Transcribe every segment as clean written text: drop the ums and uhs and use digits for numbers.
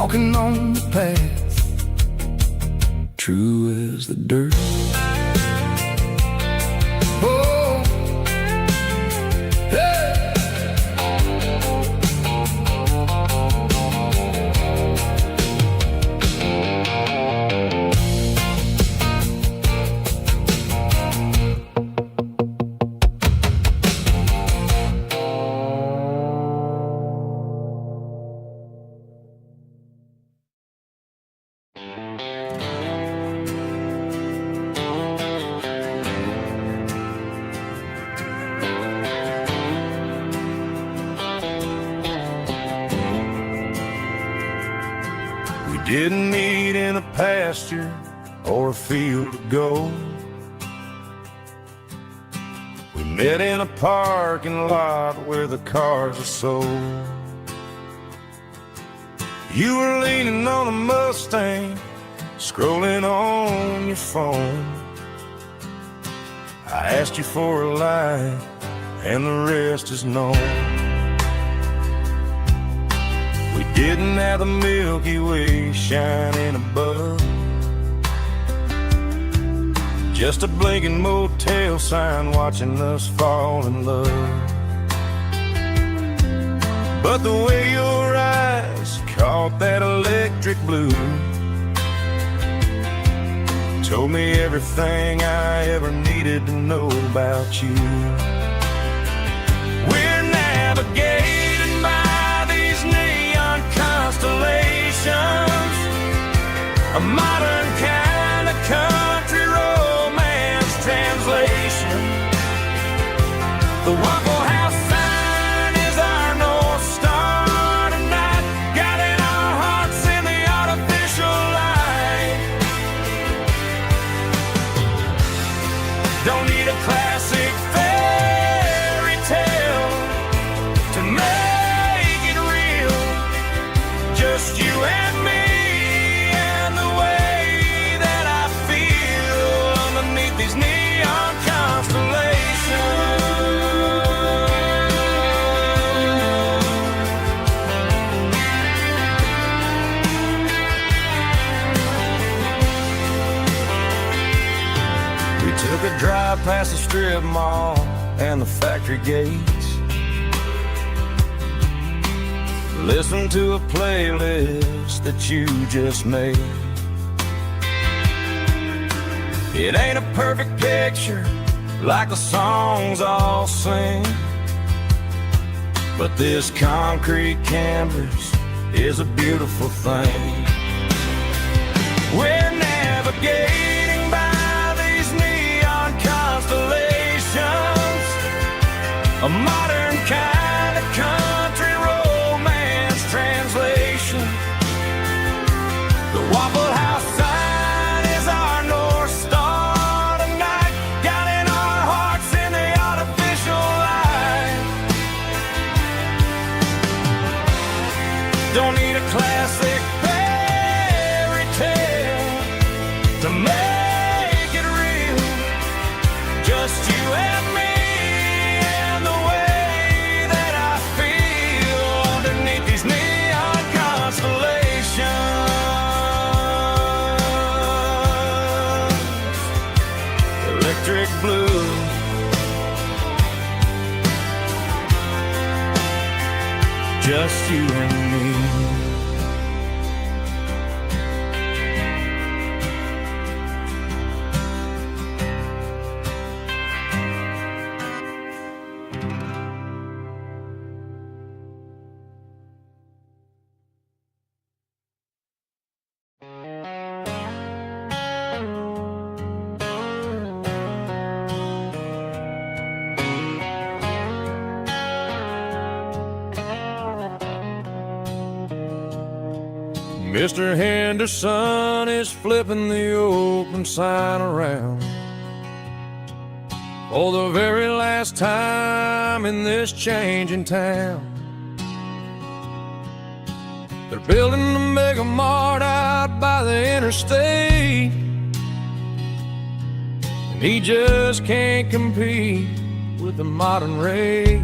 walking on the path, true as the dirt. Oh, hey. Didn't meet in a pasture or a field of gold. We met in a parking lot where the cars are sold. You were leaning on a Mustang, scrolling on your phone. I asked you for a light, and the rest is known. We didn't have the Milky Way shining above, just a blinking motel sign watching us fall in love. But the way your eyes caught that electric blue told me everything I ever needed to know about you. We're navigating by these neon constellations, a modern kind of country romance translation. The Waffle House sign is our North Star tonight, guiding our hearts in the artificial light. Don't need a classic fairy tale to make it real, just you and me and the way that I feel underneath these neon constellations. We took a drive past the strip mall and the factory gates, listened to a playlist that you just made. It ain't a perfect picture like the songs all sing, but this concrete canvas is a beautiful thing. We're navigating by these neon constellations, a modern kind of country romance translation. The Waffle House sign is our North Star tonight, guiding our hearts in the artificial light. Don't need a classic fairy tale to make it real, just you and me and the way that I feel underneath these neon constellations. Electric blue, just you and me. Mr. Henderson is flipping the open sign around for the very last time in this changing town. They're building a mega mart out by the interstate, and he just can't compete with the modern rate.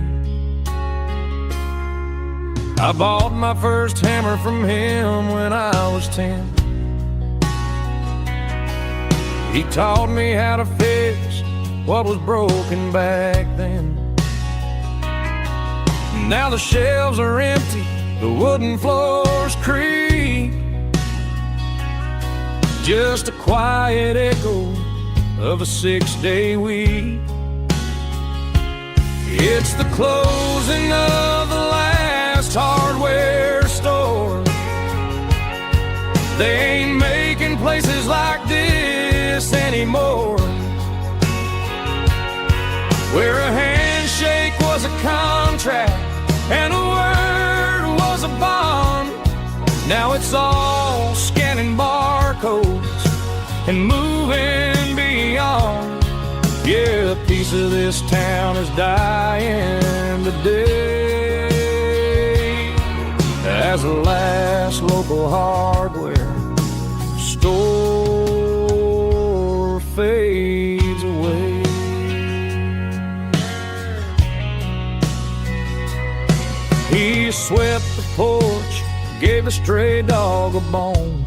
I bought my first hammer from him when I was 10. He taught me how to fix what was broken back then. Now the shelves are empty, the wooden floors creak, just a quiet echo of a 6-day week. It's the closing of the last hardware store. They ain't making places like this anymore, where a handshake was a contract and a word was a bond. Now it's all scanning barcodes and moving beyond. Yeah, a piece of this town is dying today as the last local hardware store fades away. He swept the porch, gave a stray dog a bone,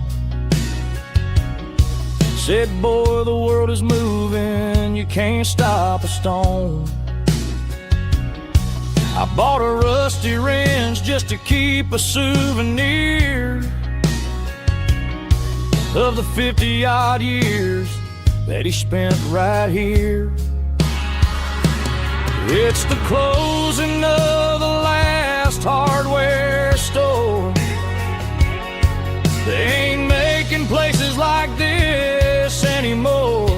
said, boy, the world is moving, you can't stop a stone. I bought a rusty wrench just to keep a souvenir of the 50-odd years that he spent right here. It's the closing of the last hardware store. They ain't making places like this anymore,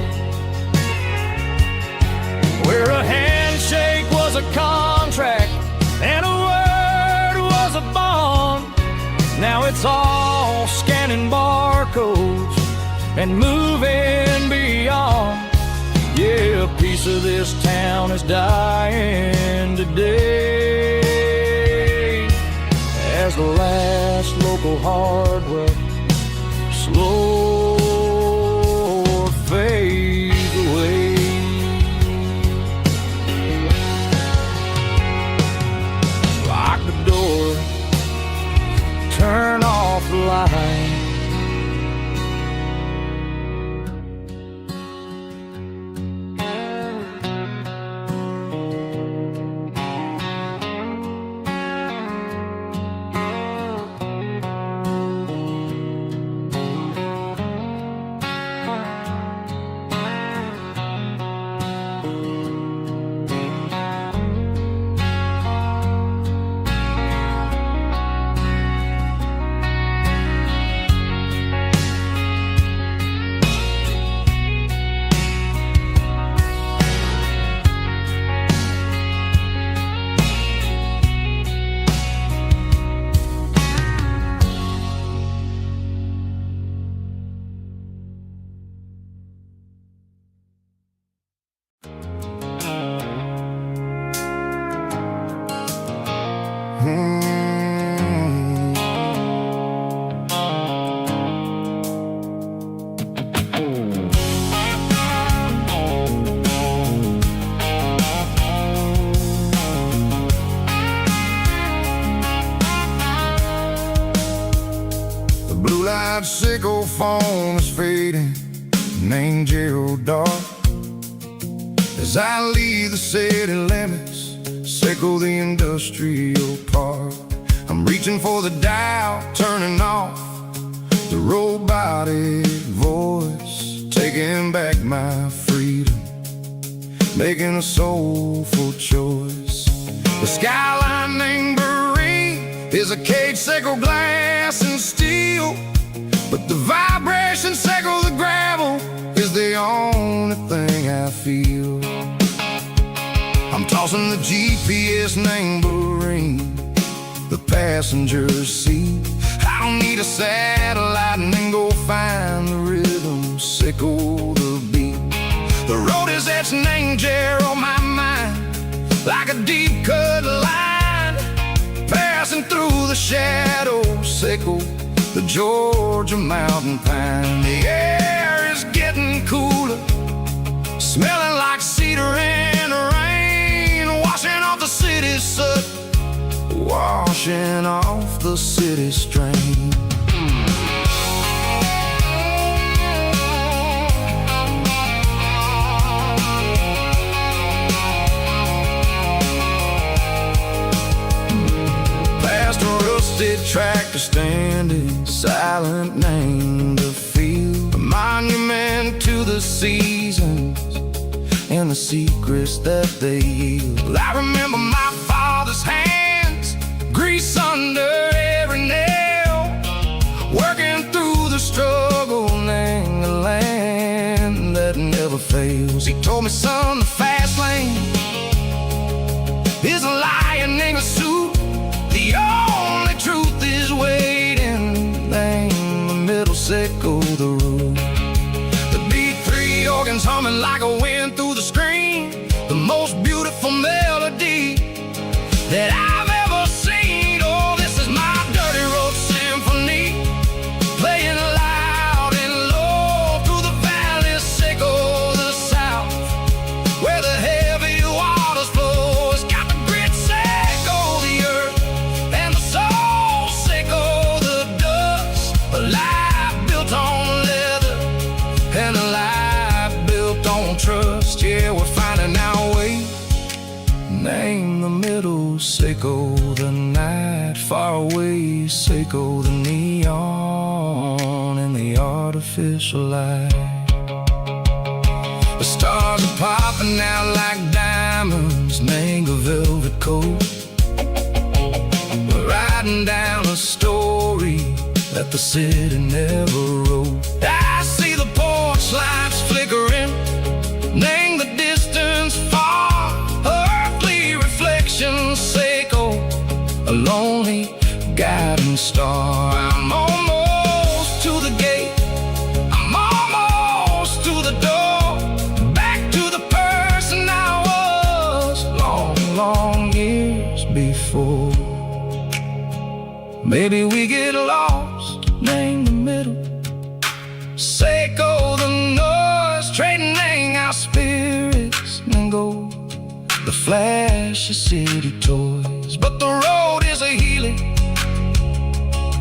where a handshake was a contract and a word was a bond. Now it's all scanning barcodes and moving beyond. Yeah, a piece of this town is dying today as the last local hardware slow fades away. Lock the door, turn off the light. Sickle phone is fading, name Gerald dark. As I leave the city limits, sickle the industrial park. I'm reaching for the dial, turning off the robotic voice, taking back my freedom, making a soulful choice. The skyline named Marine is a cage, sickle glass and steel, but the vibration sickle the gravel is the only thing I feel. I'm tossing the GPS named Marine, the passenger seat. I don't need a satellite and then go find the rhythm, sickle the beat. The road is etched named Jer on my mind, like a deep cut line, passing through the shadows, sickle the Georgia mountain pine. The air is getting cooler, smelling like cedar in the rain, washing off the city's soot, wash pushing off the city strain. Past a rusted tractor standing silent, named a field, a monument to the seasons and the secrets that they yield. Well, I remember my father's hands, grease under every nail, working through the struggle and the land that never fails. He told me, son, the fast lane is a lion in a suit. The only truth is waiting. Name the middle, sickle the root. The B3 organs humming like a wind through the screen, the most beautiful melody that I've ever seen. Oh, this is my dirty road symphony, playing loud and low through the valleys, sickle the south, where the heavy waters flow. It's got the grit, sickle the earth, and the soul, sickle the dust. A life built on leather and a life built on trust. Yeah, we're finding our way. Name the middle, sickle the night, far away, sickle the neon and the artificial light. The stars are popping out like diamonds, mango velvet coat. We're riding down a story that the city never wrote. I see the porch lights flickering, name the distance far, earthly reflections, sickle a lonely guiding star. I'm almost to the gate, I'm almost to the door, back to the person I was long, long years before. Maybe we get lost, name the middle, sickle the noise, trading our spirits and go the flash of city toys. But the road is a healing,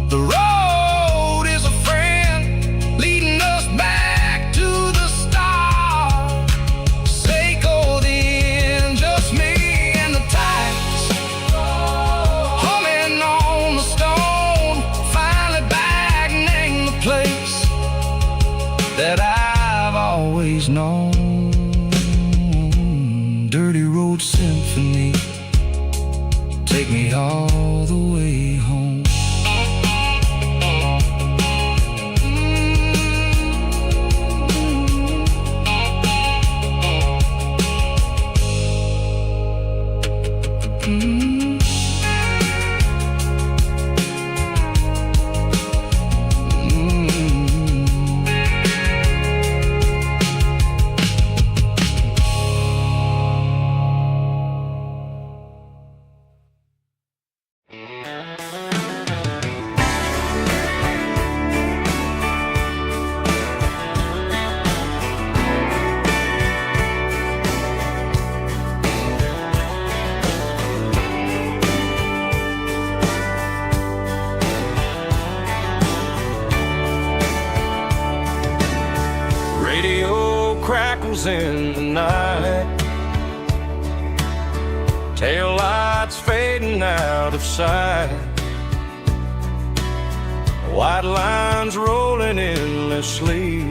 the road is a friend, leading us back to the start. Sickle the end, just me and the tides, humming on the stone, finally back, name the place that I've always known. Dirty road symphony, take me all the way home. Radio crackles in the night, tail lights fading out of sight, white lines rolling endlessly,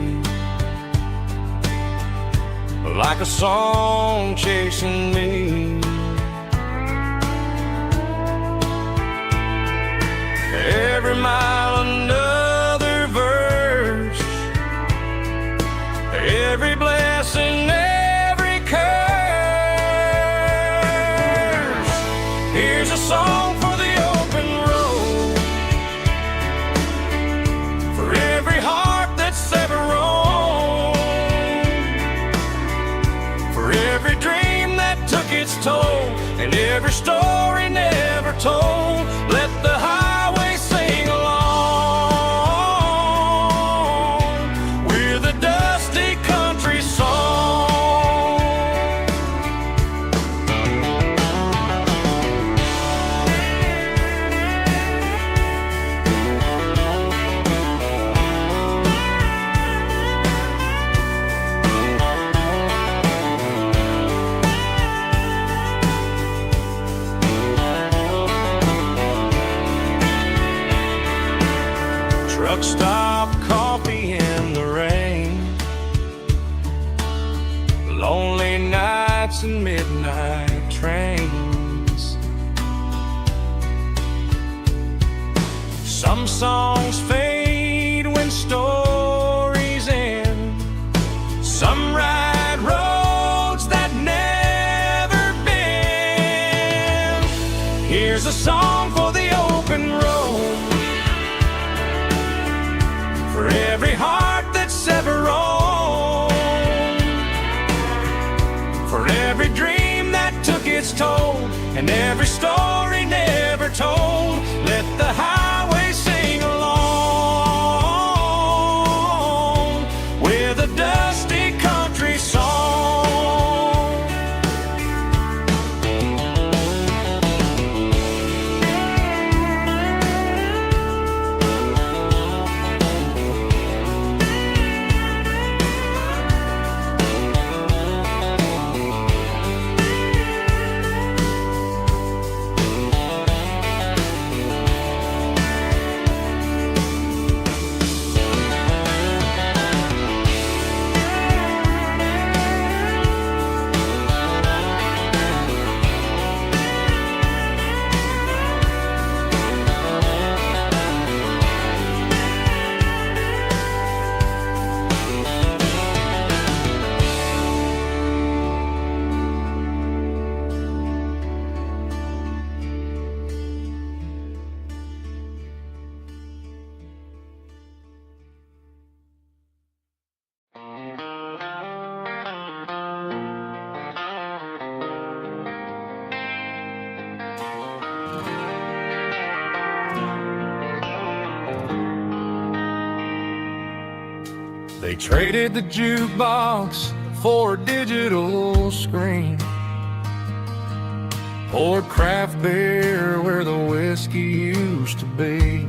like a song chasing me. Every mile another verse, every blessing, every curse. Here's a song for the open road, for every heart that's ever roamed, for every dream that took its toll, and every story never told. Let the highway sing along with a dusty country song. truck stop coffee in the rain, lonely nights and midnight trains. Some songs fade when stories end. Some ride roads that never bend. Here's a song for the open road, for every heart that's ever roamed, for every dream that took its toll, and every story never told. Let the highway sing along with a dusty country song. They traded the jukebox for a digital screen, poured craft beer where the whiskey used to be.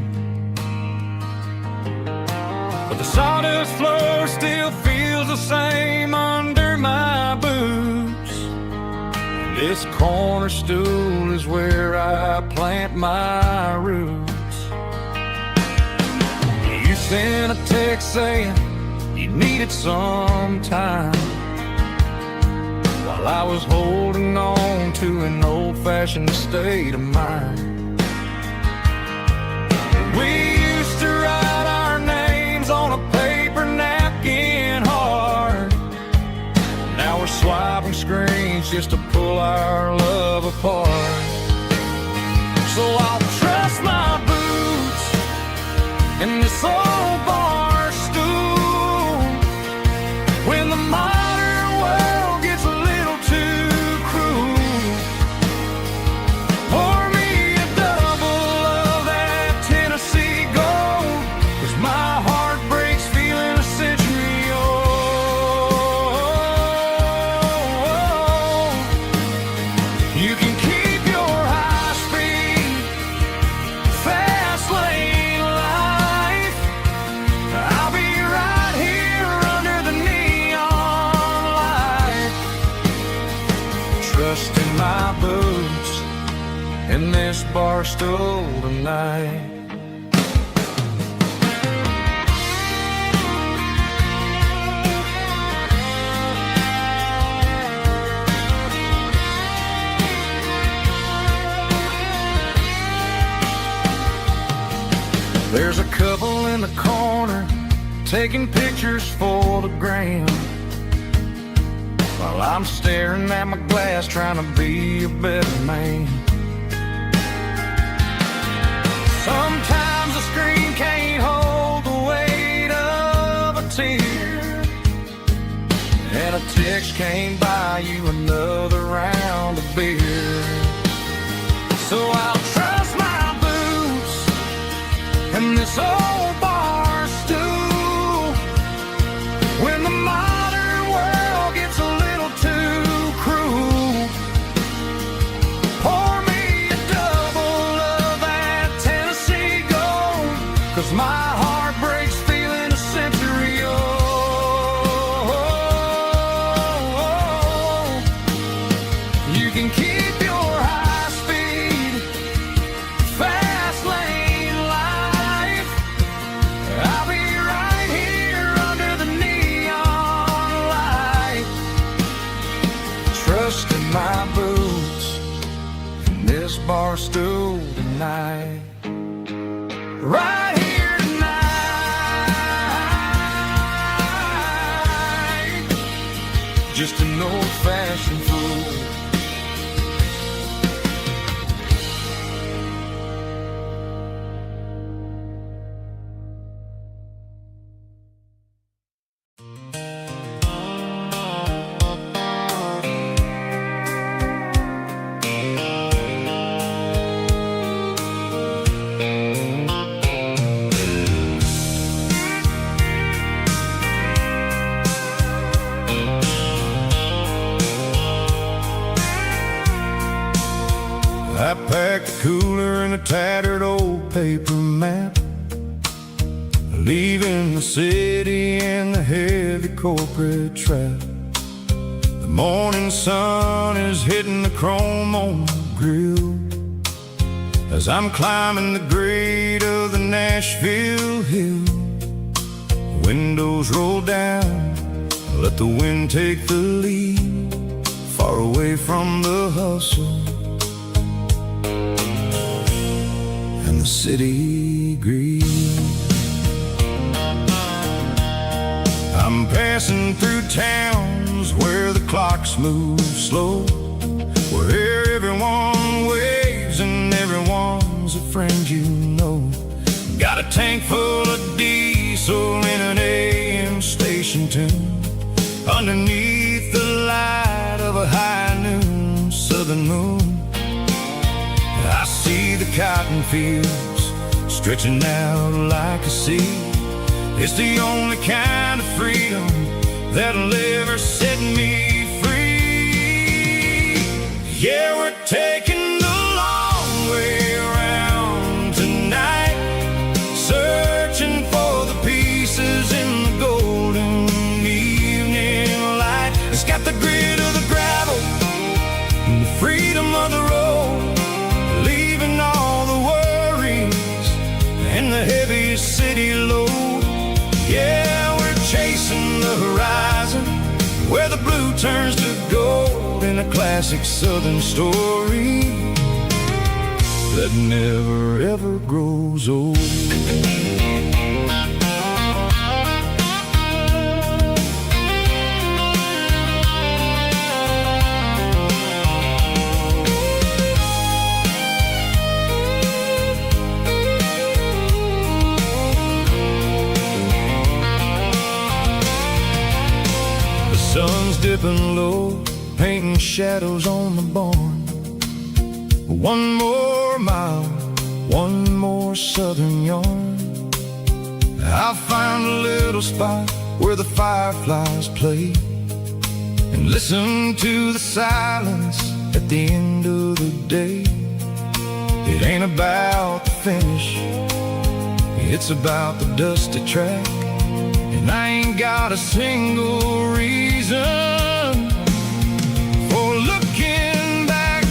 But the sawdust floor still feels the same under my boots. This corner stool is where I plant my roots. You sent a text saying you needed some time, while I was holding on to an old-fashioned state of mind. We used to write our names on a paper napkin hard. Now we're swiping screens just to pull our love apart. So I'll trust my boots in this old bar stool when the modern world gets a little too cruel. Pour me a double of that Tennessee Gold, 'cause my heart breaks feeling a century old. You can keep your high-speed, fast lane life. I'll be right here under the neon light, trusting my boots in this bar stool tonight. There's a couple in the corner taking pictures for the gram, while I'm staring at my glass trying to be a better man. Sometimes the screen can't hold the weight of a tear, and a text can't buy you another round of beer. So I'll trust my boots in this old bar stool when the modern world gets a little too cruel. Pour me a double of that Tennessee Gold, 'cause my heart breaks feeling a century old. You can keep your high-speed, fast lane life. bar stool tonight. Right here tonight. Just an old-fashioned fool. I packed a cooler and a tattered old paper map, leaving the city and the heavy corporate trap. The morning sun is hitting the chrome on the grill as I'm climbing the grade of the Nashville hill. The windows roll down, let the wind take the lead, far away from the hustle and the city greed. I'm passing through towns where the clocks move slow, where everyone waves and everyone's a friend you know. Got a tank full of diesel in an AM station tune, underneath the light of a high noon southern moon. I see the cotton fields stretching out like a sea. It's the only kind of freedom that'll ever set me free. Yeah, we're taking the long way around tonight, searching for the pieces in the golden evening light. It's got the grit of the gravel and the freedom of the road, leaving all the worries and the heavy city load. Yeah, we're chasing the horizon where the blue turns to gold, in a classic southern story that never ever grows old. Sun's dipping low, painting shadows on the barn. One more mile, one more southern yarn. I'll find a little spot where the fireflies play and listen to the silence at the end of the day. It ain't about the finish, it's about the dusty track. And I ain't got a single reason for looking back.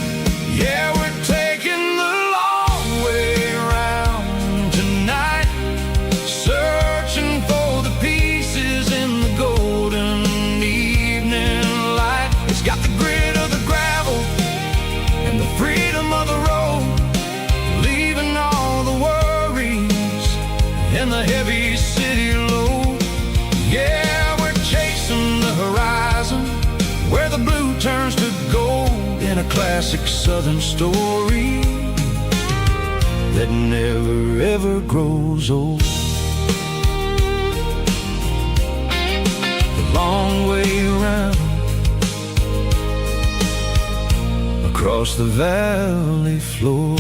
Yeah, we're taking the long way around tonight, searching for the pieces in the golden evening light. It's got the grit of the gravel and the freedom of the road, leaving all the worries and the heavy city load. Yeah, we're chasing the horizon where the blue turns to gold, in a classic southern story that never ever grows old. The long way around across the valley floor,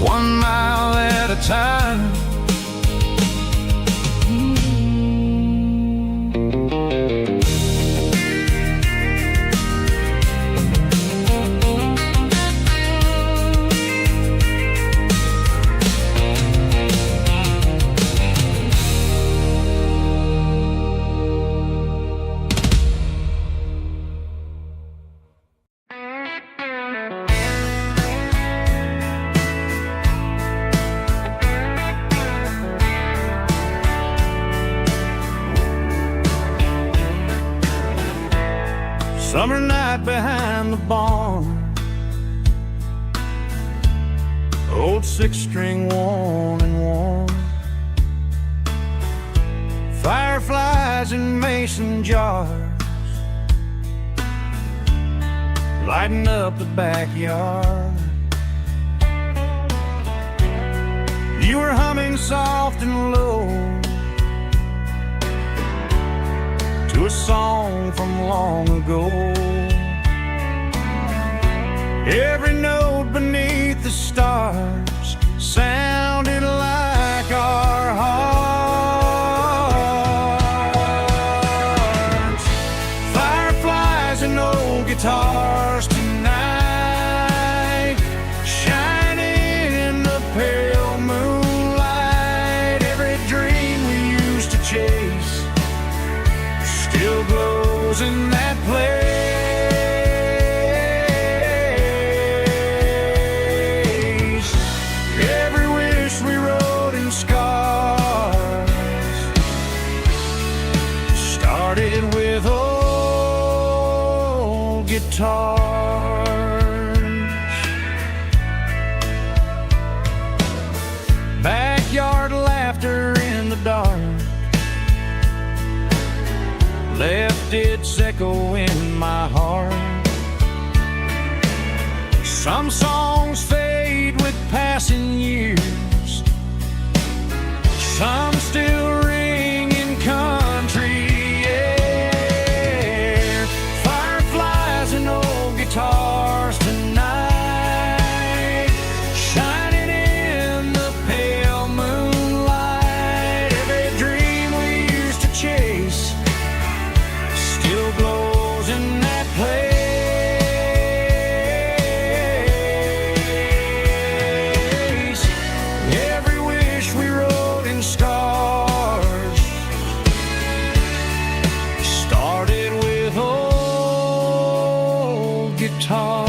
1 mile at a time. Summer night behind the barn, old six-string worn and worn, fireflies in mason jars, lighting up the backyard. You were humming soft and low to a song from long ago. Every note beneath the stars sounded like our hearts. Fireflies and old guitars tonight, shining in the pale moonlight. Every dream we used to chase still glows in that place. Every wish we wrote in scars started with old guitars. Backyard laughter in the dark left its echo in my heart. Some songs fade with passing years, some still ring in country air. Fireflies and old guitars tonight, shining in the pale moonlight. Every dream we used to chase still glows in that place. Every wish we wrote in scars started with old guitars.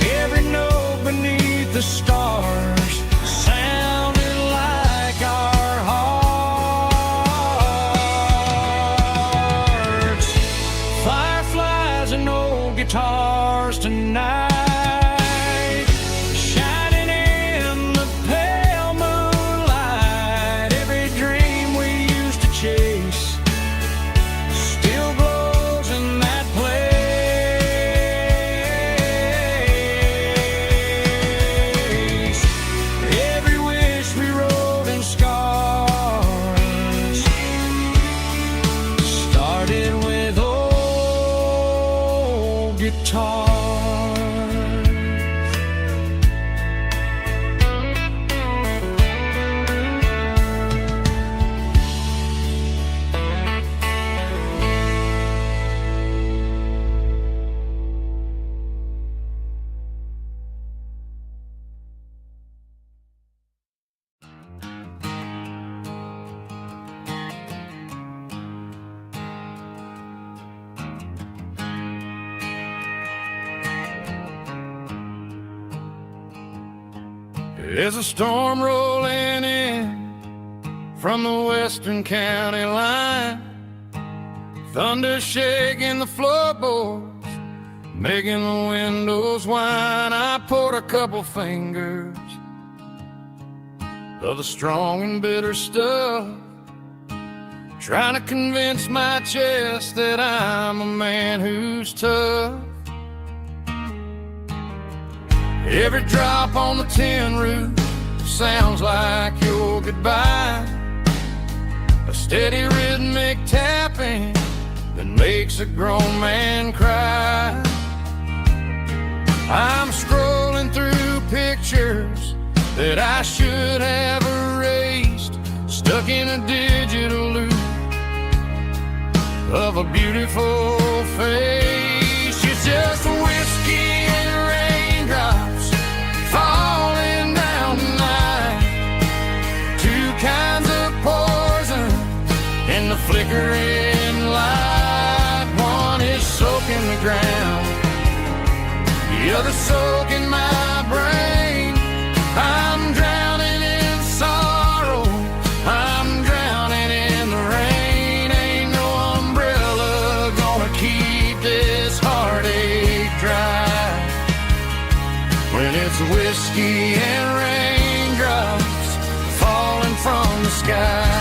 Every note beneath the stars sounded like our hearts. Fireflies and old guitars tonight, shining in the pale moonlight. Every dream we used to chase still glows in that place. Every wish we wrote in scars started with old guitars. There's a storm rolling in from the western county line, thunder shaking the floorboards, making the windows whine. I poured a couple fingers of the strong and bitter stuff, trying to convince my chest that I'm a man who's tough. Every drop on the tin roof sounds like your goodbye, a steady rhythmic tapping that makes a grown man cry. I'm scrolling through pictures that I should have erased, stuck in a digital loop of a beautiful face. It's just whiskey and raindrops falling down tonight, two kinds of poison in the flickering light. One is soaking the ground, You're the soak in my brain. I'm drowning in sorrow. I'm drowning in the rain. Ain't no umbrella gonna keep this heartache dry. When it's whiskey and raindrops falling from the sky.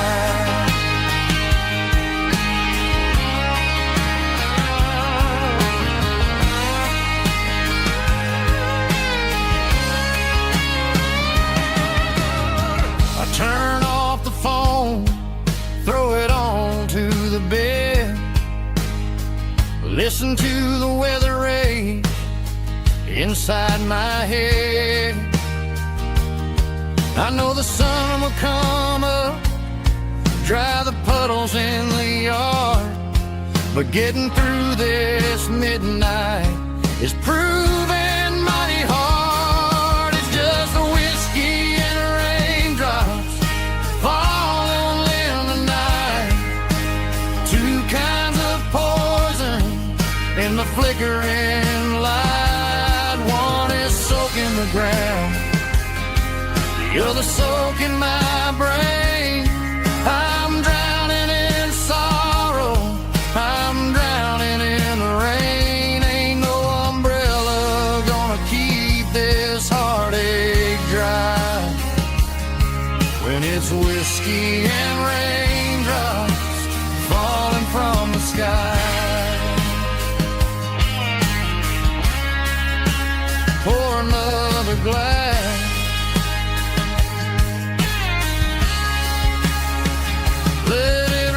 Turn off the phone, throw it on to the bed. Listen to the weather rage inside my head. I know the sun will come up, dry the puddles in the yard, but getting through this midnight is proving mighty hard. It's just a whiskey and raindrops falling in the night. Two kinds of poison in the flickering light. One is soaking the ground, the other soaking my brain. I'm drowning in sorrow. I'm drowning in the rain. Ain't no umbrella gonna keep this heartache dry. When it's whiskey and raindrops falling from the sky. Pour another glass. Let it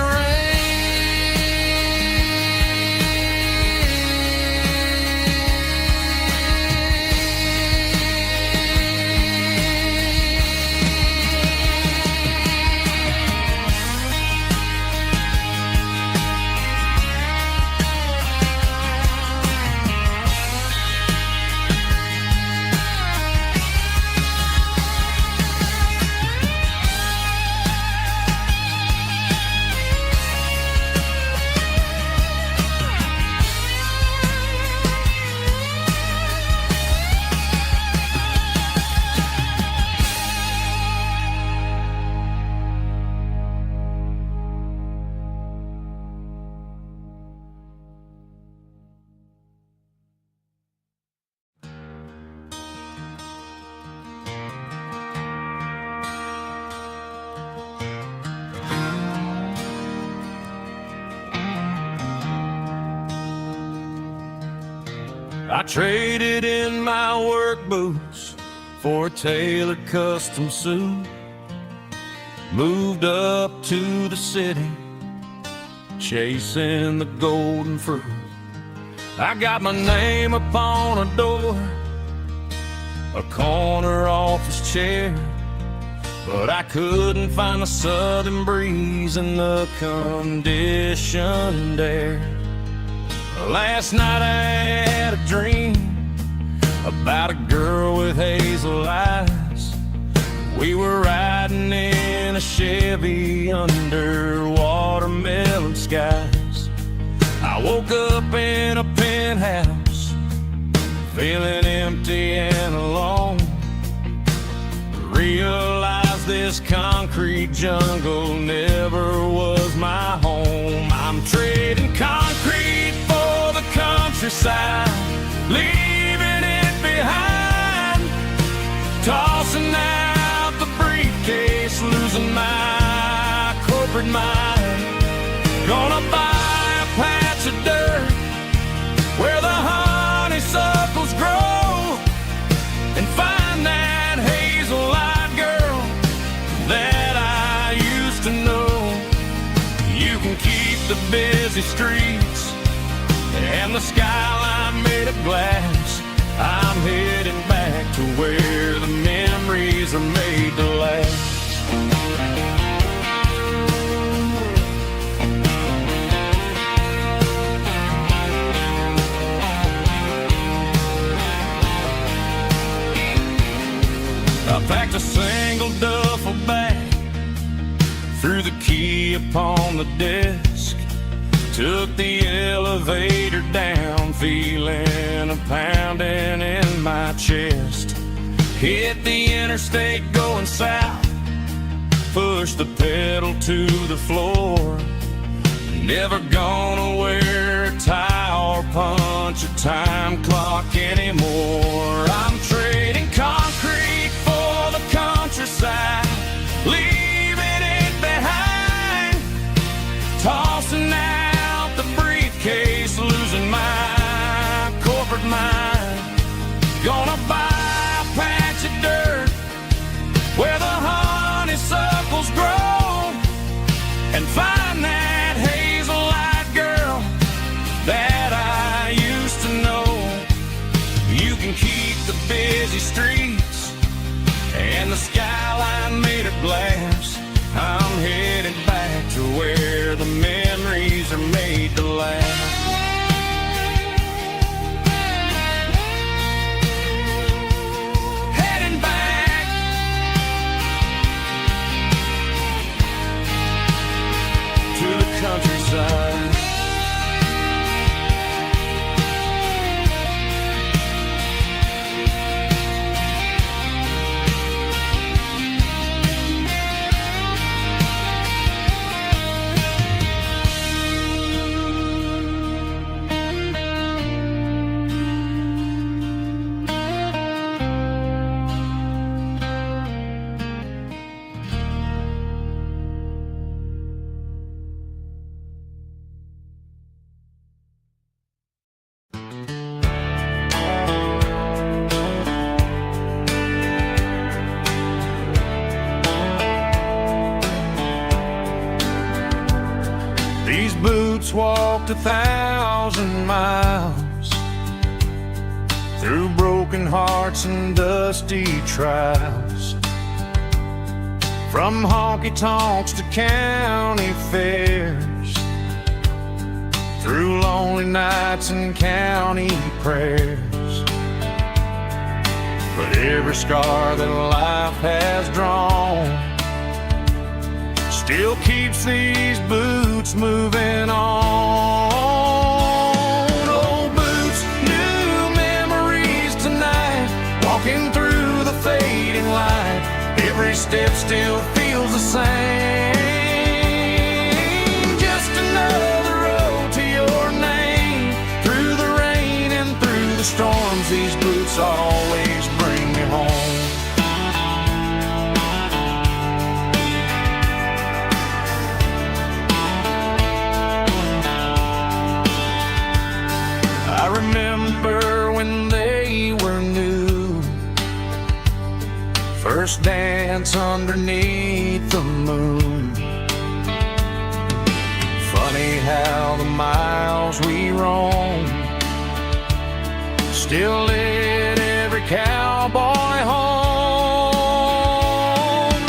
I traded in my work boots for a tailored custom suit. Moved up to the city, chasing the golden fruit. I got my name upon a door, a corner office chair, but I couldn't find the southern breeze in the conditioned air. Last night I had a dream about a girl with hazel eyes. We were riding in a Chevy under watermelon skies. I woke up in a penthouse, feeling empty and alone. Realized this concrete jungle never was my home. I'm trading concrete for the countryside, leaving it behind. Tossing out the briefcase, losing my corporate mind. Gonna buy a patch of dirt where the honeysuckles grow, and find that hazel-eyed girl that I used to know. You can keep the busy streets and the skyline made of glass. I'm heading back to where the memories are made to last. I packed a single duffel bag, threw the key upon the desk, took the elevator down, feeling a pounding in chest. Hit the interstate going south, push the pedal to the floor. Never gonna wear a tie or punch a time clock anymore. I'm trading concrete for the countryside, leaving it behind, tossing out the briefcase, losing my corporate mind. Gonna buy a patch of dirt where the honeysuckles grow and find that hazel-eyed girl that I used to know. You can keep the busy streets and the skyline made of glass. I'm headed back to where the memories are made to last. Heading back to the countryside. These boots walked 1,000 miles through broken hearts and dusty trials, from honky-tonks to county fairs, through lonely nights and county prayers. But every scar that life has drawn still keeps these boots moving on. Old boots, new memories tonight, walking through the fading light. Every step still feels the same. Just another road to your name. Through the rain and through the storms, these boots always bring me home. I remember when they were new, first dance underneath the moon. Funny how the miles we roam still lit every cowboy home.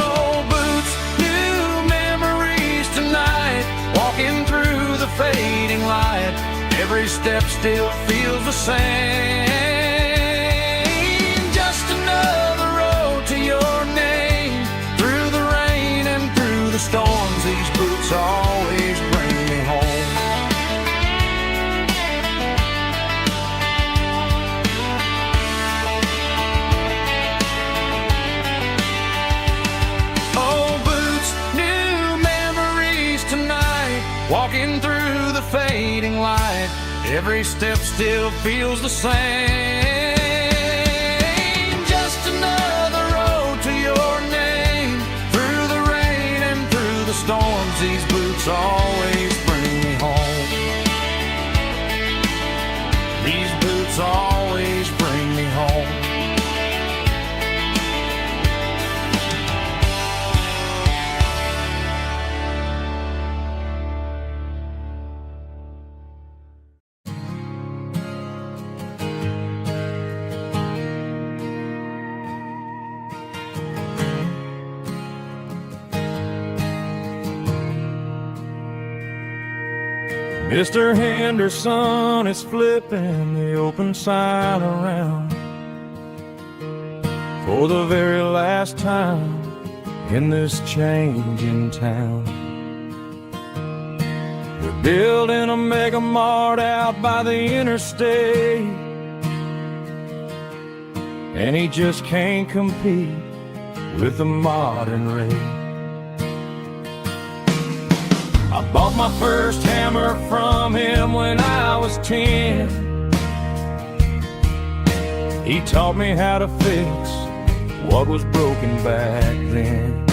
Old boots, new memories tonight, walking through the fading light. Every step still feels the same. Just another road to your name. Through the rain and through the storms, these boots always bring me home. Old boots, new memories tonight, walking through the fading light. Every step still feels the same. Just another road to your name. Through the rain and through the storms, these boots always bring me home. These boots always bring me home. Mr. Henderson is flipping the open sign around for the very last time in this changing town. They're building a mega mart out by the interstate, and he just can't compete with the modern rate. I bought my first hammer from him when I was 10. He taught me how to fix what was broken back then.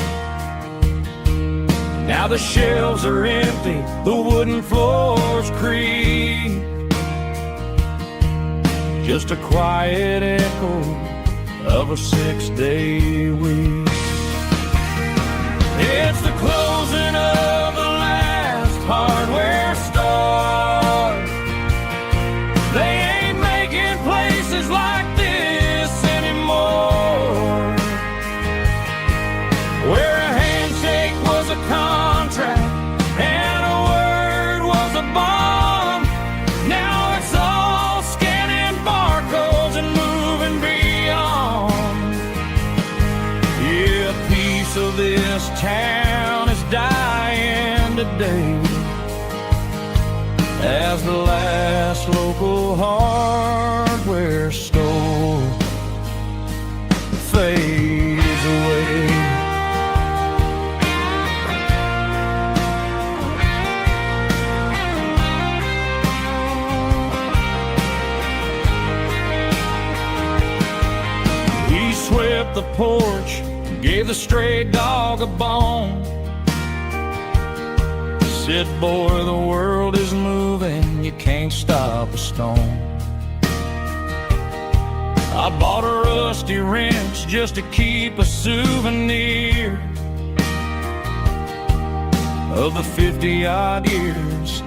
Now the shelves are empty, the wooden floors creak, just a quiet echo of a 6-day week. It's the closing of the last hardware store. They ain't making places like this anymore, where a handshake was a contract and a word was a bond. Now it's all scanning barcodes and moving beyond. Yeah, a piece of this town is dying today as the last local hardware store fades away. He swept the porch, gave the stray dog a bone, said, boy, the world is moving, you can't stop a stone. I bought a rusty wrench just to keep a souvenir of the 50-odd years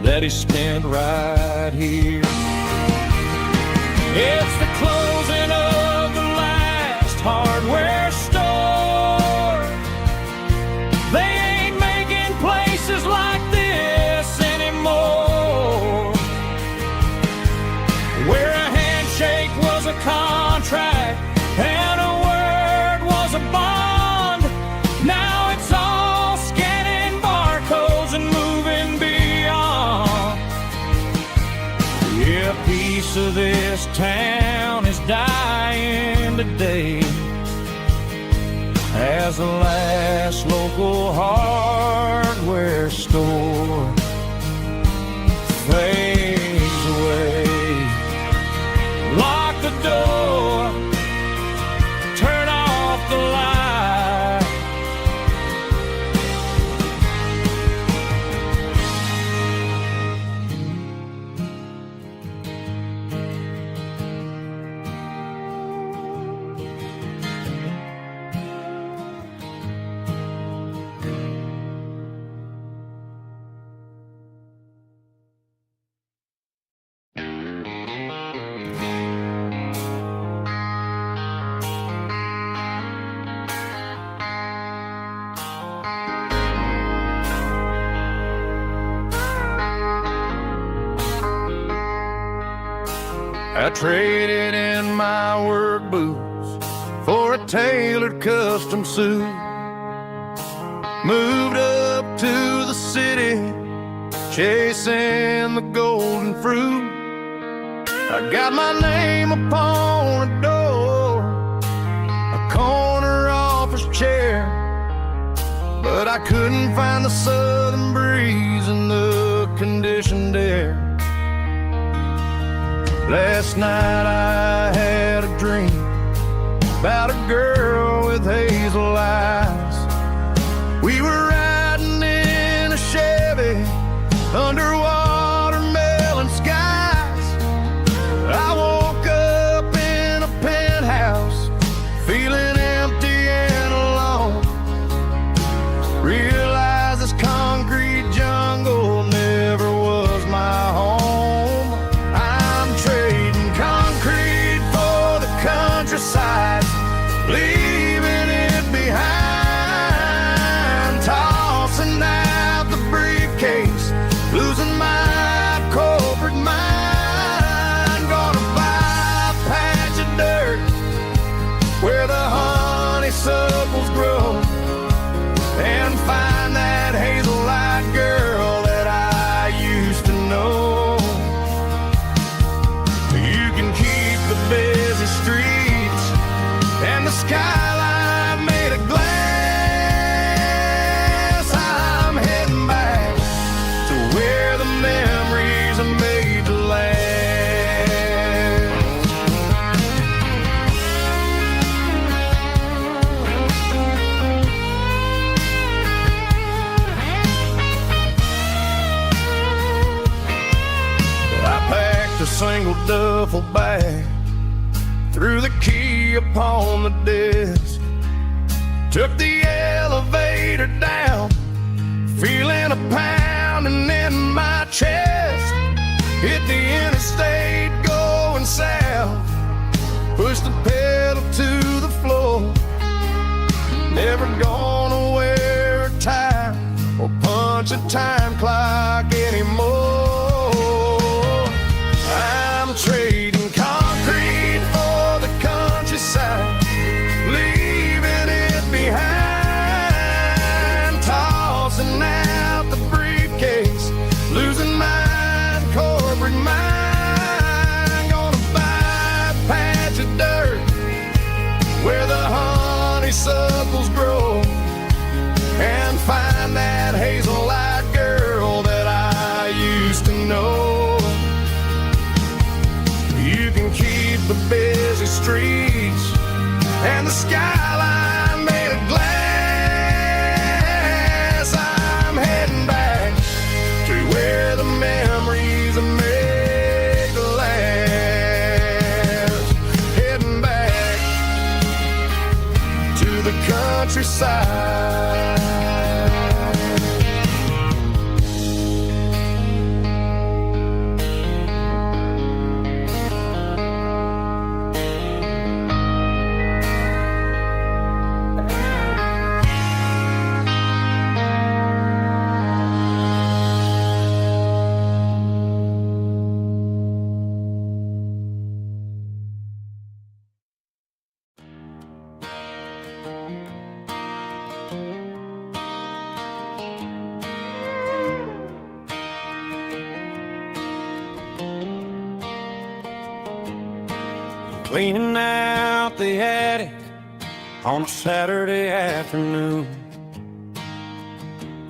that he spent right here. It's the closing of the last hardware store. They ain't making places like this anymore, where a handshake was a contract and a word was a bond. Now it's all scanning barcodes and moving beyond. Yeah, a piece of this town is dying today as the last local hardware store fades away. Lock the door, turn off the light. I traded in my work boots for a tailored custom suit. Moved up to the city, chasing the golden fruit. I got my name upon a door, a corner office chair, but I couldn't find the southern breeze in the conditioned air. Last night I had a dream about a girl with hazel eyes. We were riding in a Chevy under watermelon skies. I woke up in a penthouse feeling empty and alone. Realized this concrete jungle never was my home. I'm trading concrete for the countryside, leaving it skyline made of glass. I'm heading back to where the memories are made to last. I packed a single duffel bag, threw the key upon the desk, took the elevator down, feeling a pounding in my chest. Hit the interstate going south, pushed the pedal to the floor. Never gonna wear a tie or punch a time clock anymore. I'm trading concrete for the countryside, leaving it behind, tossing out the briefcase, losing my corporate mind. Gonna buy a patch of dirt where the honeysuckles grow, and find that hazel-eyed girl that I used to know. You can keep the busy streets and the skyline made of glass. I'm heading back to where the memories are made to last. Heading back to the countryside. Cleaning out the attic on a Saturday afternoon,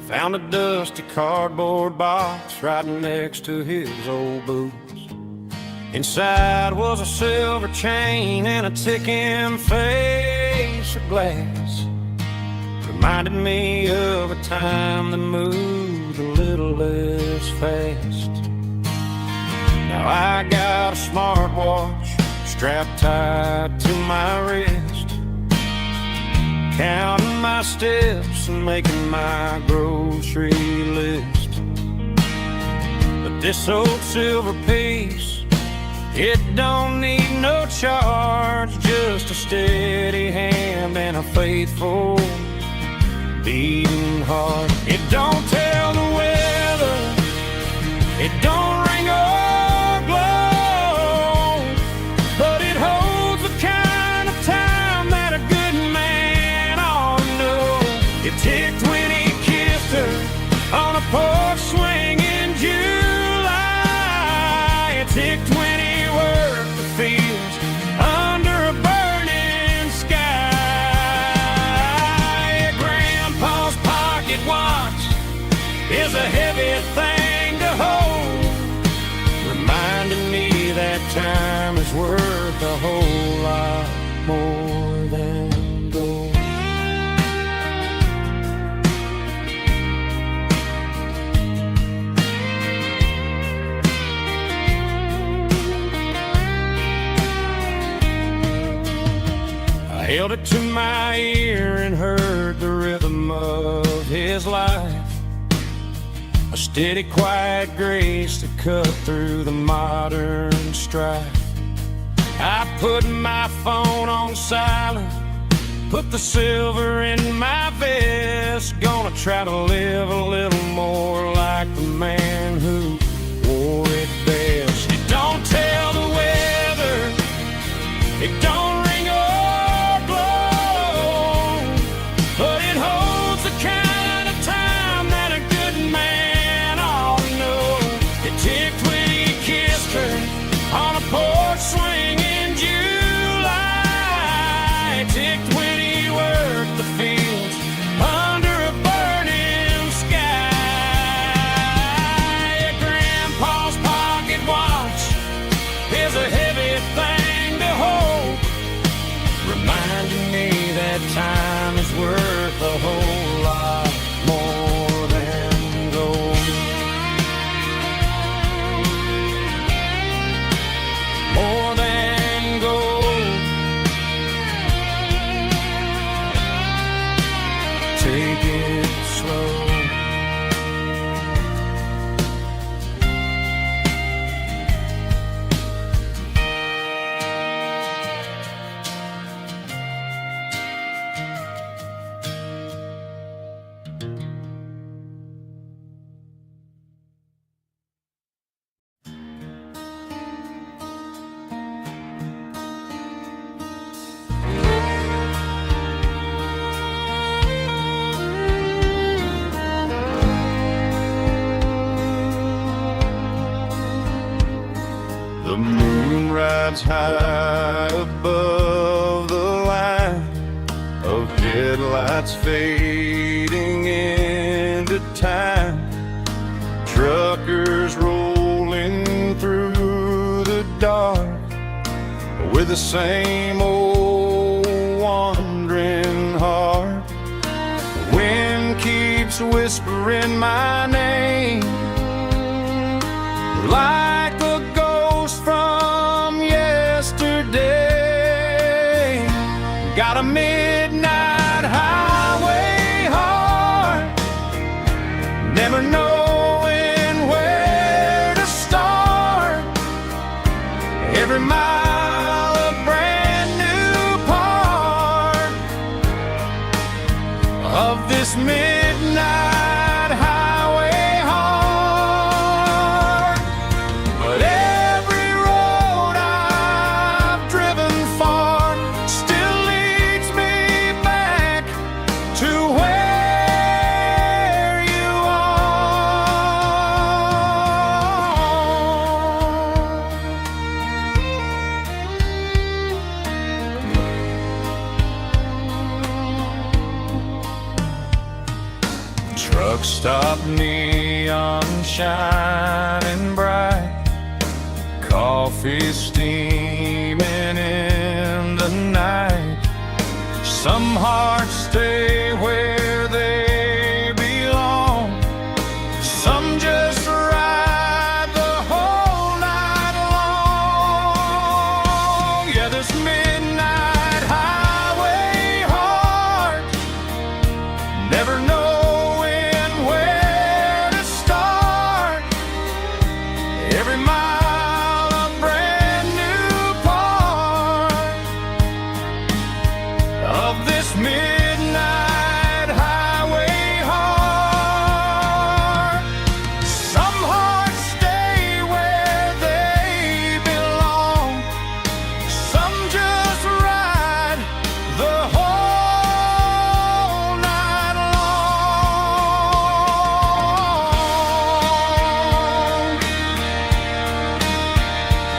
found a dusty cardboard box right next to his old boots. Inside was a silver chain and a ticking face of glass. Reminded me of a time that moved a little less fast. Now I got a smartwatch strapped tight to my wrist, counting my steps and making my grocery list. But this old silver piece, it don't need no charge, just a steady hand and a faithful beating heart. It don't tell the weather, it don't ring or glow, but it holds the kind of time that a good man ought to know. It ticked when he kissed her on a porch swing in July. It ticked when he worked the fields under a burning sky. Grandpa's pocket watch is a heavy thing to hold, reminding me that time is worth a whole lot more than gold. I held it to my ear and heard the rhythm of his life, a steady, quiet grace that cut through the modern strife. I put my phone on silent, put the silver in my vest. Gonna try to live a little more like the man who wore it best. It don't tell the weather, it don't ring or glow, but it holds the kind of time that a good man ought to know. It ticked when he kissed her on a porch swing in July. It ticked rides high above the line of headlights fading into time. Truckers rolling through the dark with the same old wandering heart. The wind keeps whispering my name like a ghost from yesterday. Got a midnight highway heart, never knowing where to start. Every mile a brand new part of this midnight highway heart. But every road I've driven far still leads me back to where you are. Truck stop, neon shining bright, coffee steaming in the night. Some hearts stay where they belong, some just ride the whole night long. Yeah, this midnight highway heart, never knowing where to start. Every mile a brand new part of this midnight highway heart. Some hearts stay where they belong, some just ride the whole night long.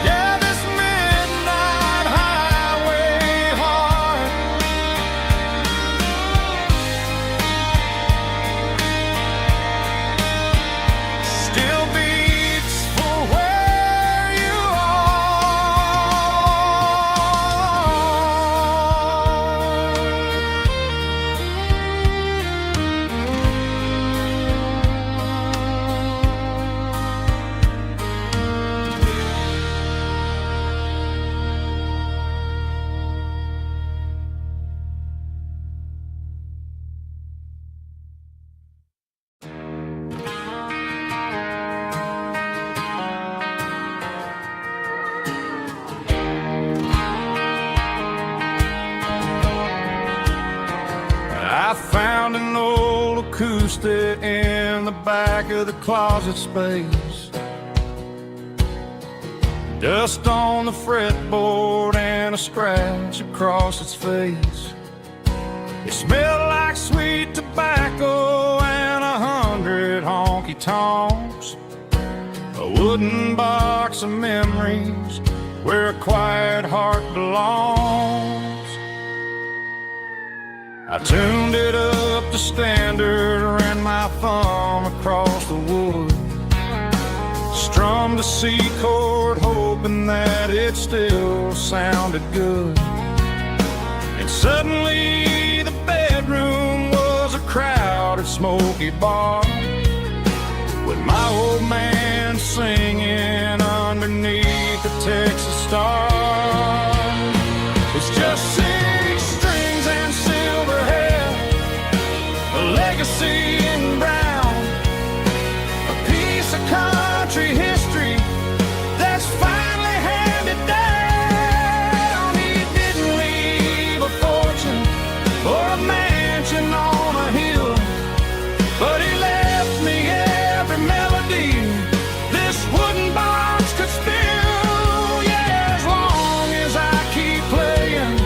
Yeah, this midnight highway heart still beats for where you I found an old acoustic in the back of the closet space. Dust on the fretboard and a scratch across its face. It smelled like sweet tobacco and 100 honky-tonks. A wooden box of memories where a quiet heart belongs. I tuned it up to standard, ran my thumb across the wood, strummed a C chord, hoping that it still sounded good. And suddenly the bedroom was a crowded, smoky bar, with my old man singing underneath the Texas star. It's just 6 strings and silver hair, a legacy in brown, a piece of country history that's finally handed down. He didn't leave a fortune or a mansion on a hill, but he left me every melody this wooden box could spill. Yeah, as long as I keep playing,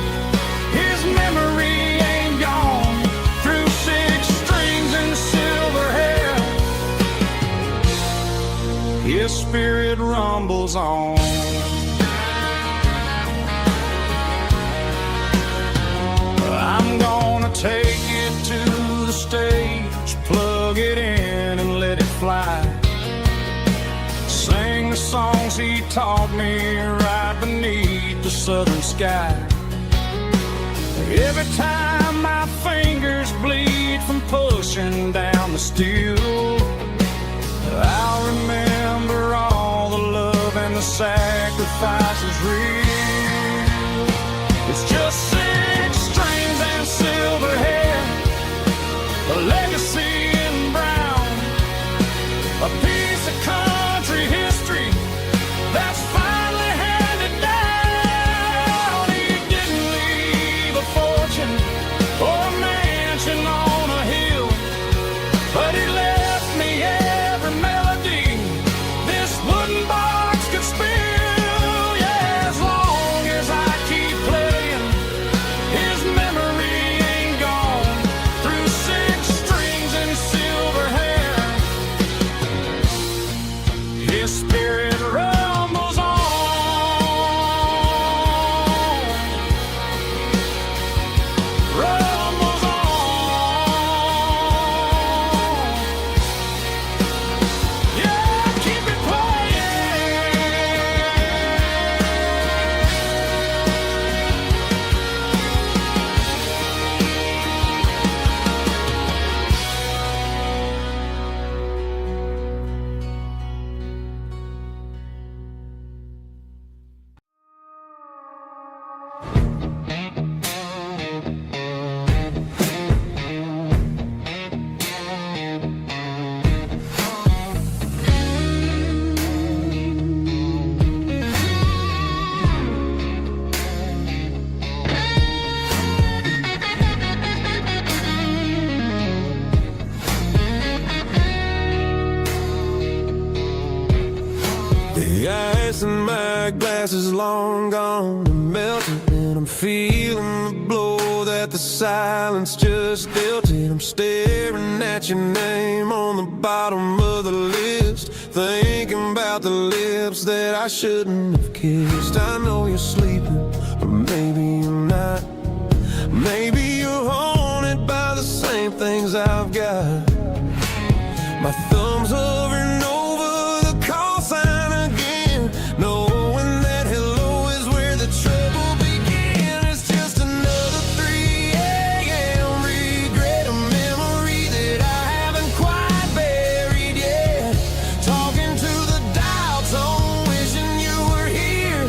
his memory ain't gone. Through 6 strings and silver hair, his spirit rumbles on. songs he taught me right beneath the southern sky. Every time my fingers bleed from pushing down the steel, I'll remember all the love and the sacrifices real. It's just 6 strings and silver hair, a legacy in brown, a piece of country history that's finally handed down. He didn't leave a fortune or a mansion on a hill, but he left me every melody this wooden box could spill. Yeah, as long as I keep playing, his memory ain't gone. Through 6 strings and silver hair, his spirit rumbles on, rumbles on. Yeah, keep it playing. The ice in my glass is long gone and melted, and I'm feeling the blow that the silence just dealt it. I'm staring at your name on the bottom of the list, thinking about the lips that I shouldn't have kissed. I know you're sleeping, or maybe you're not. Maybe you're haunted by the same things I've got. My thumb's hovering over the call sign again, knowing that hello is where the trouble began. It's just another 3 a.m. regret, a memory that I haven't quite buried yet. Talking to the dial tone, wishing you were here,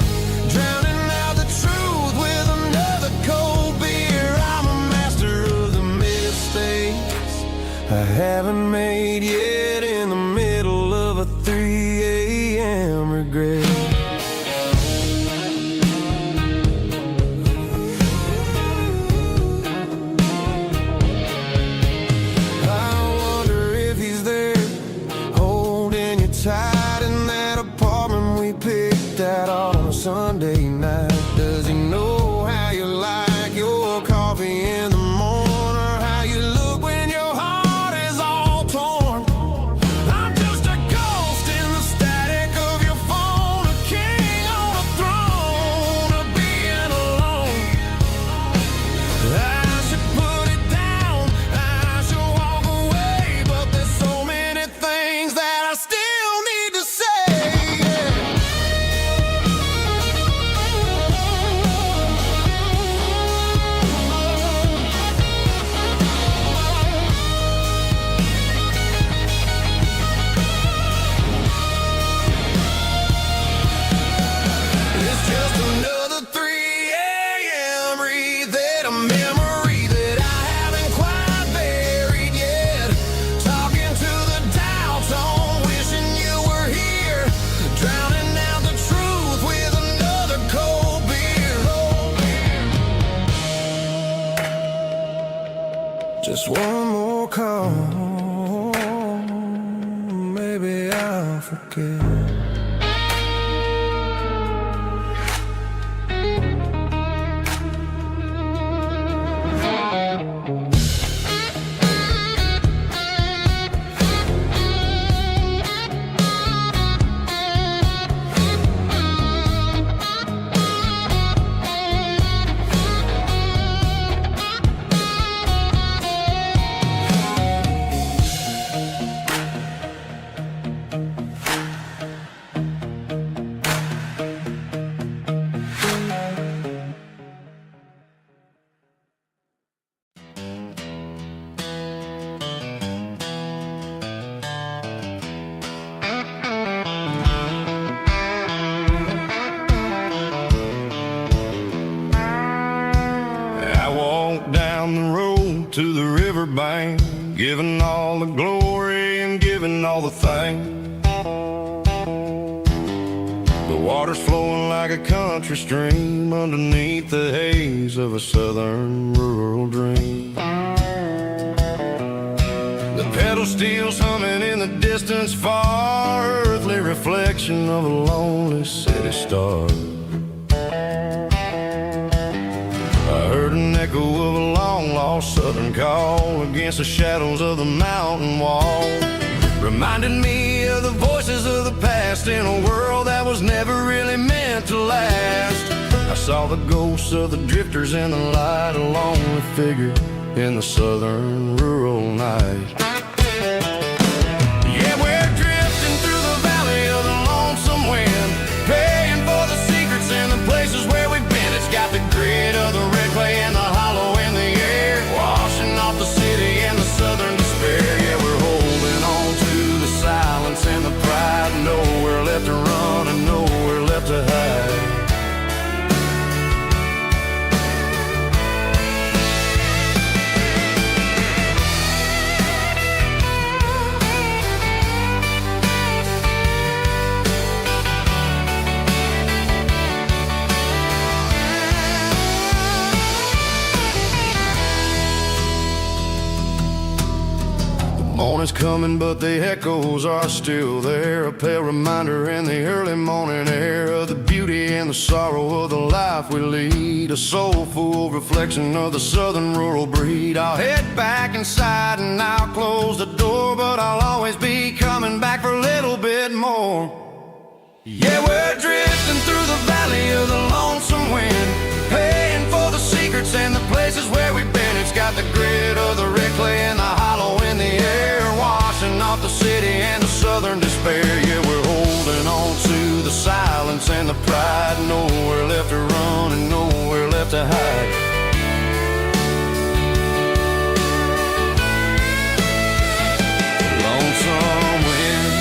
drowning out the truth with another cold beer. I'm a master of the mistakes I haven't made yet, in the middle of a 3 a.m. regret. I wonder if he's there, holding you tight in that apartment we picked out on a Sunday night. Does he know how you like your coffee in the morning, or how you look when your heart is all torn? I'm just a ghost in the static of your phone, a king on a throne of being alone. I should put it down, I should walk away, but there's so many things that I still need to say. It's just another 3 a.m. read, a memory that I haven't quite buried yet. Talking to the dial tone, wishing you were here, drowning out the truth with another cold beer. Just one more call, maybe I'll forget. down the road to the riverbank, giving all the glory and giving all the thanks. The water's flowing like a country stream underneath the haze of a southern rural dream. The pedal steel's humming in the distance far, earthly reflection of a lonely city star. I heard an echo of a long-lost southern call against the shadows of the mountain wall, reminding me of the voices of the past in a world that was never really meant to last. I saw the ghosts of the drifters in the light, a lonely figure in the southern rural night. Yeah, we're drifting through the valley of the lonesome wind, paying for the secrets and the places where we've been. It's got the grit of the red clay and the hollow in the air, washing off the city and the southern despair. Yeah, we're holding on to the silence and the pride, nowhere left to run and nowhere left to hide. Morning's coming, but the echoes are still there, a pale reminder in the early morning air of the beauty and the sorrow of the life we lead, a soulful reflection of the southern rural breed. I'll head back inside and I'll close the door, but I'll always be coming back for a little bit more. Yeah, we're drifting through the valley of the lonesome wind, paying for the secrets and the places where we've been. It's got the grit of the red clay and the hollow in the air, washing off the city and the southern despair. Yeah, we're holding on to the silence and the pride, nowhere left to run and nowhere left to hide. Lonesome wind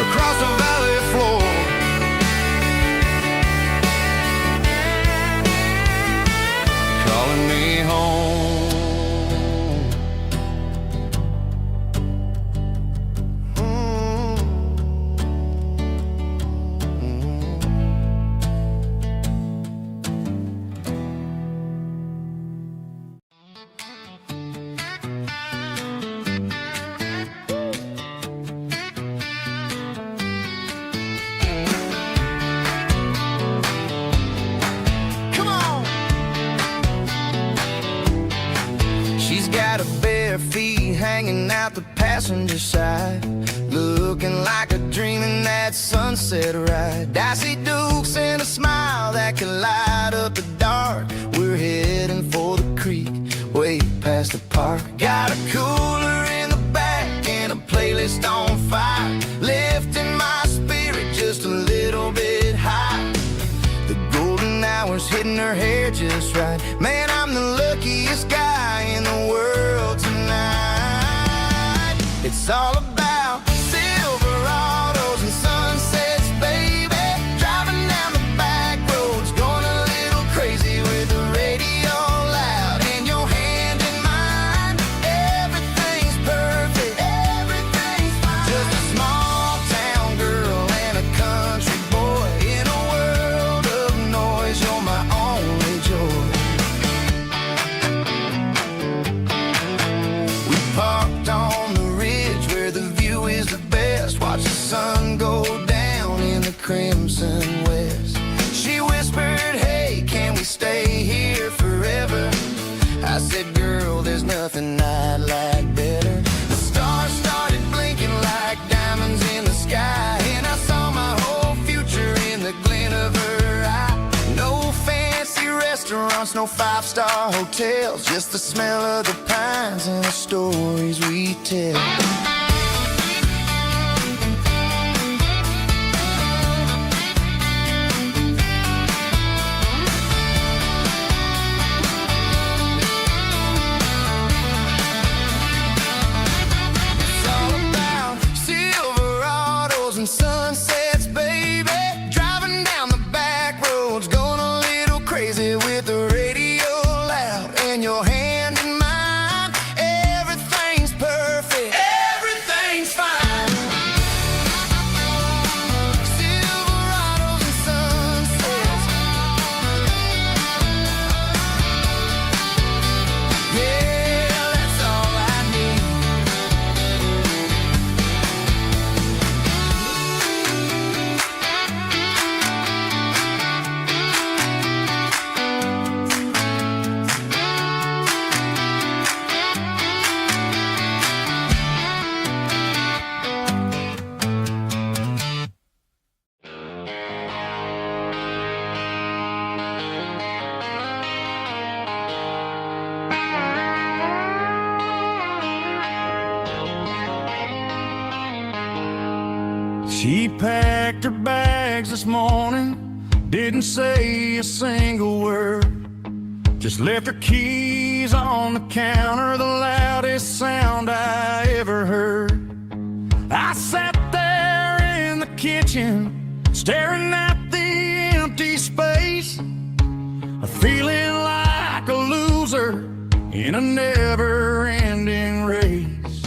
across the valley floor, calling me home. Got her bare feet hanging out the passenger side, looking like a dream in that sunset ride. Dicey dukes and a smile that can light up the dark. We're heading for the creek, way past the park. Got a cooler in the back and a playlist on fire, lifting my spirit just a little bit high. The golden hours hitting her hair just right. Man, I'm the luckiest guy in the world tonight. It's all about Silverados and sunsets, baby. Driving down the back roads, going a little crazy with the radio loud and your hand in mine. Everything's perfect, everything's fine. Just a small town girl and a country boy in a world of noise. You're my only joy. We parked on the ridge where the view is the best. Watch the sun go down in the crimson west. She whispered, hey, can we stay here forever? I said, girl, there's nothing I'd like better. The stars started blinking like diamonds in the sky, and I saw my whole future in the glint of her eye. No fancy restaurants, no five-star hotels, just the smell of the pines and the stories we tell. It's all about Silverados and sunsets, baby. Driving down the back roads, going a little She packed her bags this morning, didn't say a single word, just left her keys on the counter, the loudest sound I ever heard. I sat there in the kitchen, staring at the empty space, feeling like a loser in a never-ending race.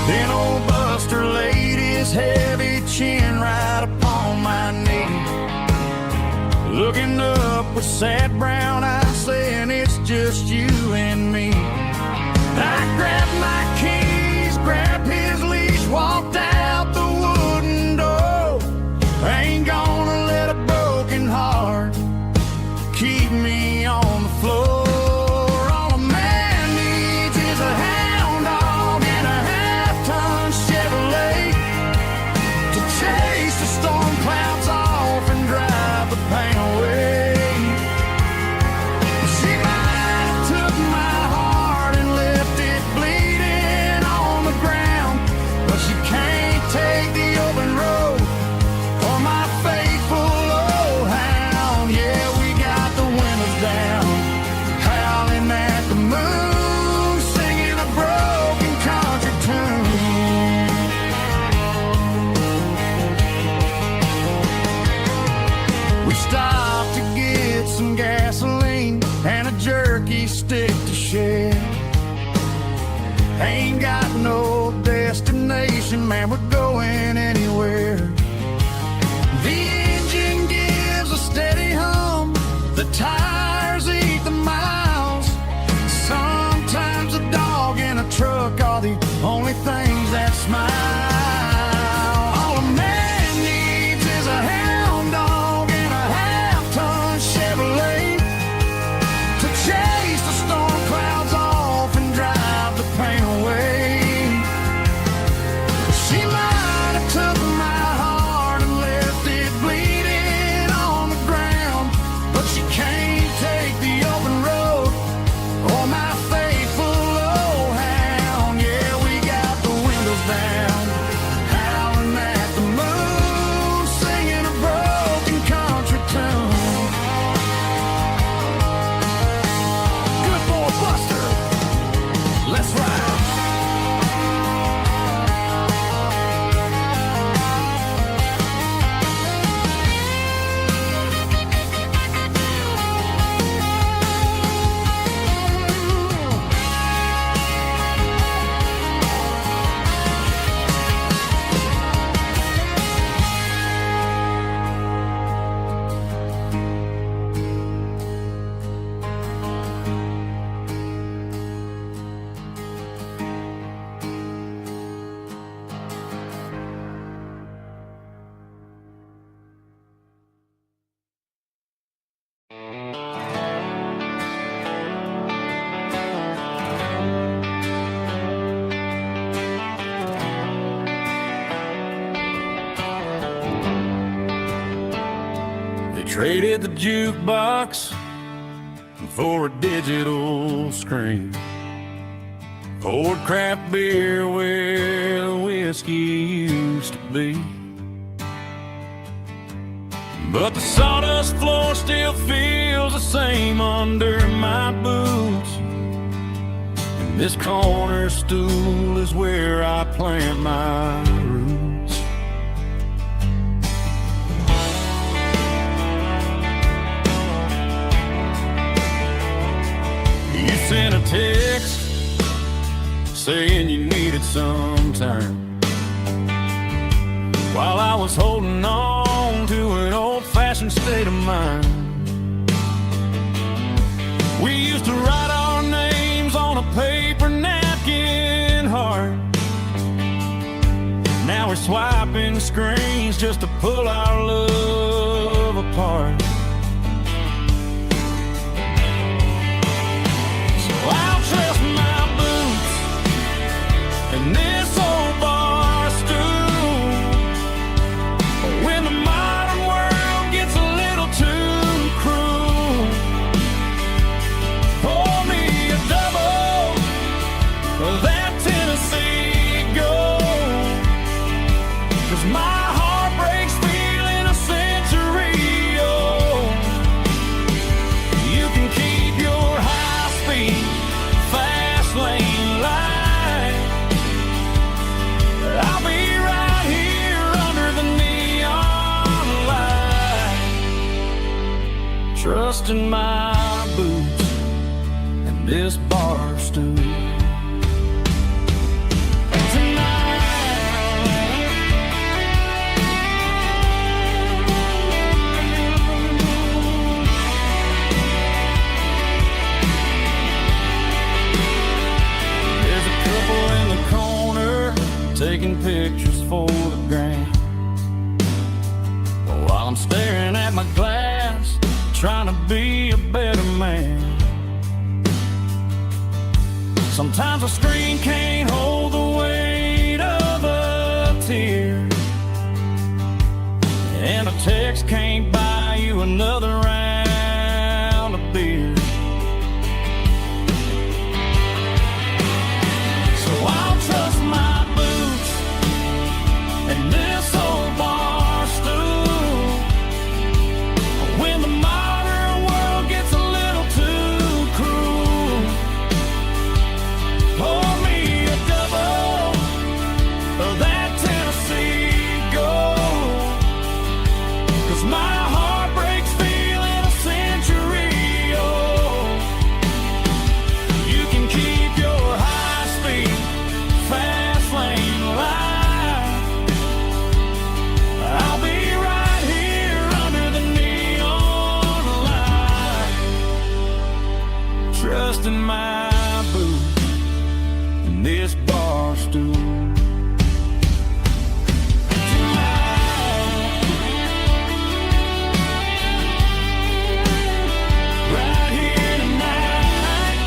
Then old Buster laid his heavy chin right upon my knee, looking up with sad brown eyes, saying it's just you and me. I grabbed my keys, grabbed his leash, walked out the wooden door. I ain't gonna let a broken heart keep me on the floor. All a man needs is a hound dog and a half-ton Chevrolet to chase the storm clouds off and drive the pain away. She might have took my heart and left it bleeding on the ground, but she can't take the open road for my faithful old hound. Yeah, we got the windows down, howling at the moon, singing a broken country tune. We stopped to get some gasoline and a jerky stick to share. Ain't got no destination, man, we're going anywhere. The engine gives a steady hum, the tires eat the miles. Sometimes a dog and a truck are the only things that smile. All a man needs is a hound dog and a half-ton Chevrolet to chase the storm clouds off and drive the pain away. She might have took my heart and left it bleeding on the ground, but she can't take the open road or my faithful old hound. Yeah, we got the windows down, howling at the moon, singing a broken country tune. Good boy Buster, let's ride. Traded the jukebox for a digital screen, poured craft beer where the whiskey used to be. But the sawdust floor still feels the same under my boots, and this corner stool is where I plant my roots. You sent a text saying you needed some time, while I was holding on to an old-fashioned state of mind. We used to write our names on a paper napkin heart. Now we're swiping screens just to pull our love apart. I'll trust my boots and this old bar stool when the modern world gets a little too cruel. Pour me a double of that Tennessee Gold, 'cause my trusting my boots and this bar stool. Taking pictures for the gram, while I'm staring at my glass, trying to be a better man. Sometimes a screen can't hold the weight of a tear, and a text can't buy you another round of beer. So I'll trust my and this old bar stool when the modern world gets a little too cruel. Pour me a double of that Tennessee Gold, 'cause my heart breaks feeling a century old. You can keep your high-speed fast lane life. Trusting my boots and this bar stool. Right here tonight,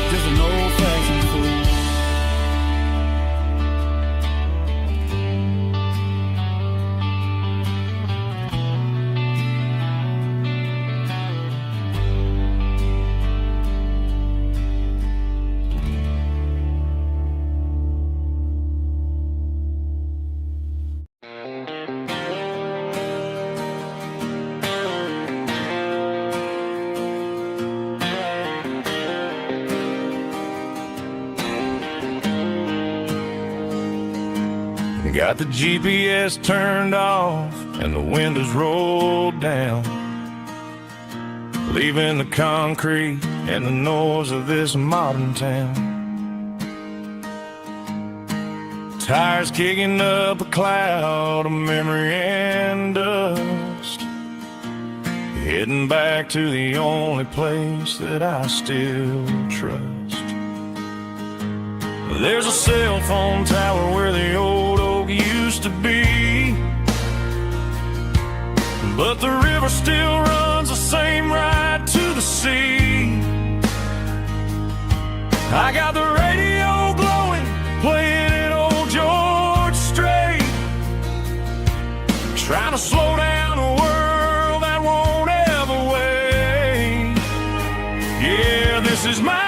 just an old-fashioned fool. Got the GPS turned off and the windows rolled down, leaving the concrete and the noise of this modern town. Tires kicking up a cloud of memory and dust, heading back to the only place that I still trust. There's a cell phone tower where the old oak used to be, but the river still runs the same right to the sea. I got the radio glowing, playing an old George Strait, trying to slow down a world that won't ever wait. Yeah, this is my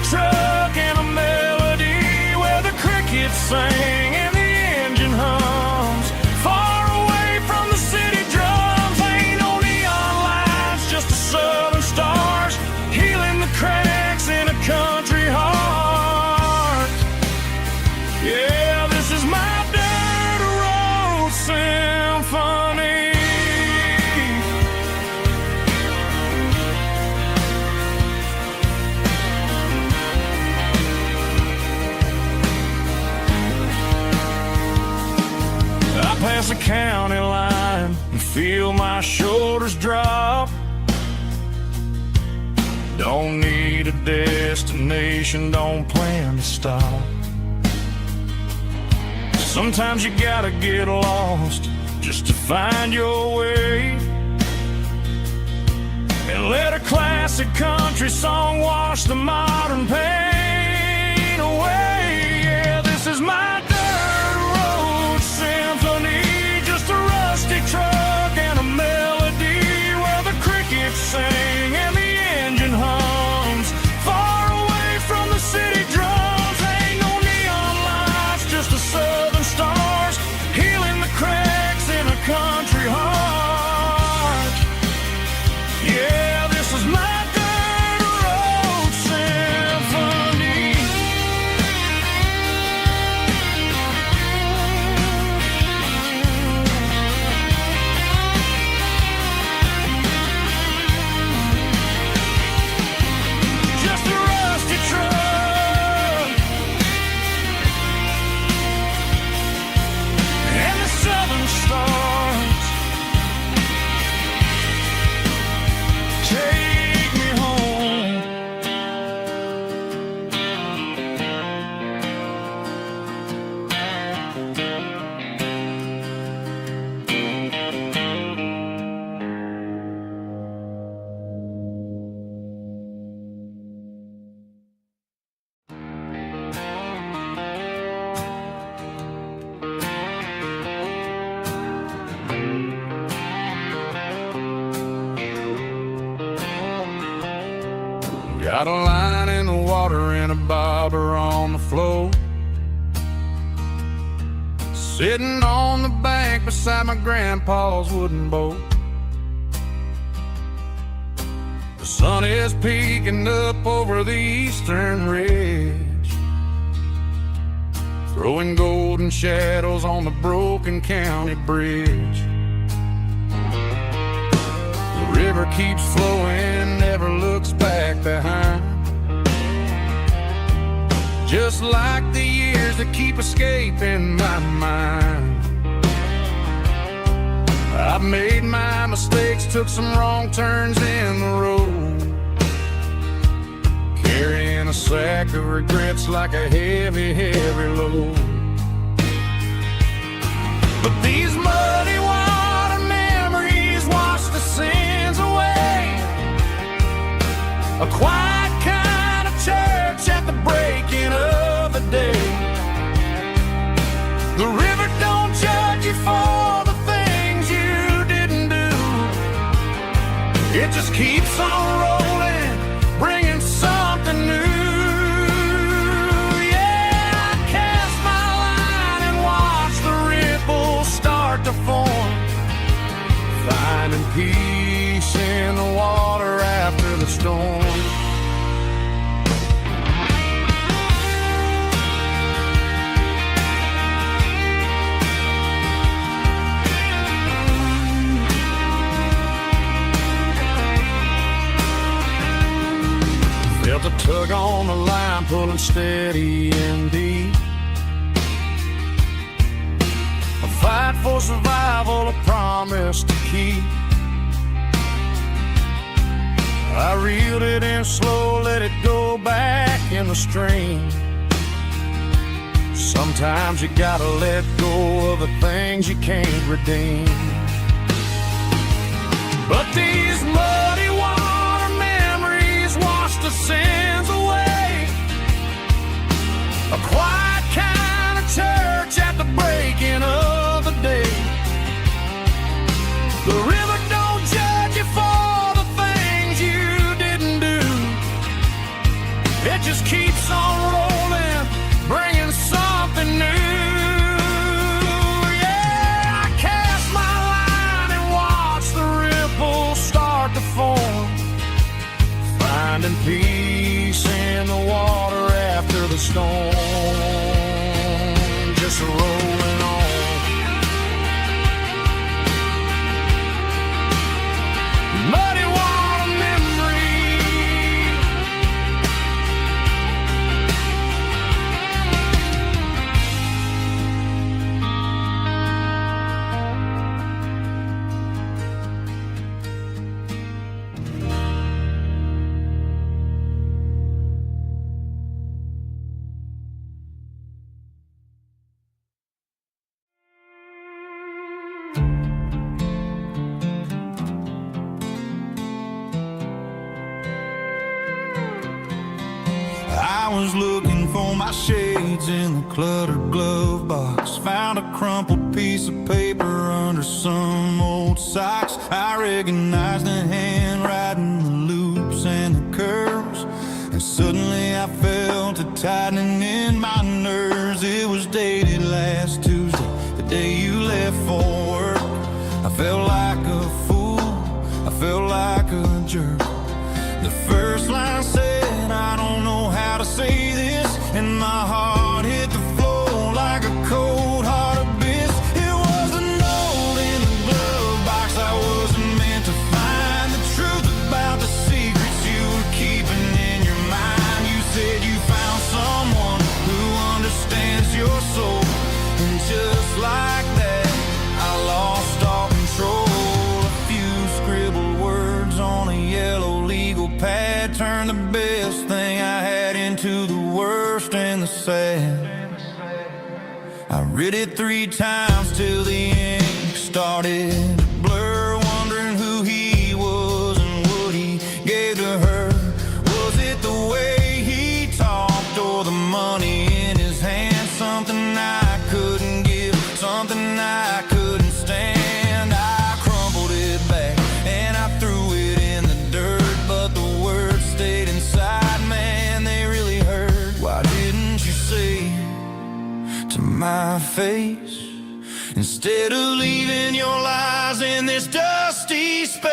truck and a melody where the crickets sing and the engine hums, far away from the city drums. Ain't no neon lights, just the southern stars healing the cracks in a country heart. Yeah, this is my dirt road symphony. Past the county line and feel my shoulders drop. Don't need a destination, don't plan to stop. Sometimes you gotta get lost just to find your way, and let a classic country song wash the modern pain away. Yeah, this is my truck and a melody where the crickets sing and the engine hums, far away from the city drums. Ain't no neon lights, just the southern stars healing the cracks in a country heart. Yeah, this is my dirt road symphony. rubber on the floor. Sitting on the bank beside my grandpa's wooden boat. The sun is peeking up over the eastern ridge, throwing golden shadows on the broken county bridge. The river keeps flowing, never looks back behind, just like the years that keep escaping my mind. I've made my mistakes, took some wrong turns in the road, carrying a sack of regrets like a heavy, heavy load. But these muddy water memories wash the sins away. A quiet kind of church at the breaking of the day. The river don't judge you for the things you didn't do. It just keeps on rolling, bringing something new. Yeah, I cast my line and watch the ripples start to form, finding peace in the water after the storm. Felt a tug on the line, pulling steady and deep. A fight for survival, a promise to keep. I reeled it in slow, let it go back in the stream. Sometimes you gotta let go of the things you can't redeem. But these muddy water memories wash the sins away. A quiet kind of church at the breaking of the day. The river don't judge you for the things you didn't do. It just keeps on rolling, bringing something new. Yeah, I cast my line and watch the ripples start to form, finding peace in the water after the storm. Just rolling on. Muddy water memory. I was looking for my shades in the cluttered glove box. Found a crumpled piece of paper under some old socks. I recognized the handwriting, the loops and the curves, and suddenly I felt a tightening in my nerves. It was dated last Tuesday, the day you left for work. I felt like a fool, I felt like a jerk. The first line said, I don't know how to say this, and my heart hit the floor like a cold heart abyss. It was a note in the glove box I wasn't meant to find. The truth about the secrets you were keeping in your mind. You said you found someone who understands your soul, and just like that, I lost all control. A few scribbled words on a yellow legal pad turned the best thing I had into the worst and the sad. I read it 3 times till the ink started to blur, wondering who he was and what he gave to her. Was it the way he talked or the money in his hand? Something I couldn't give, something I couldn't stand. I crumpled it back and I threw it in the dirt, but the words stayed inside, man, they really hurt. Why did you say to my face, instead of leaving your lies in this dusty space.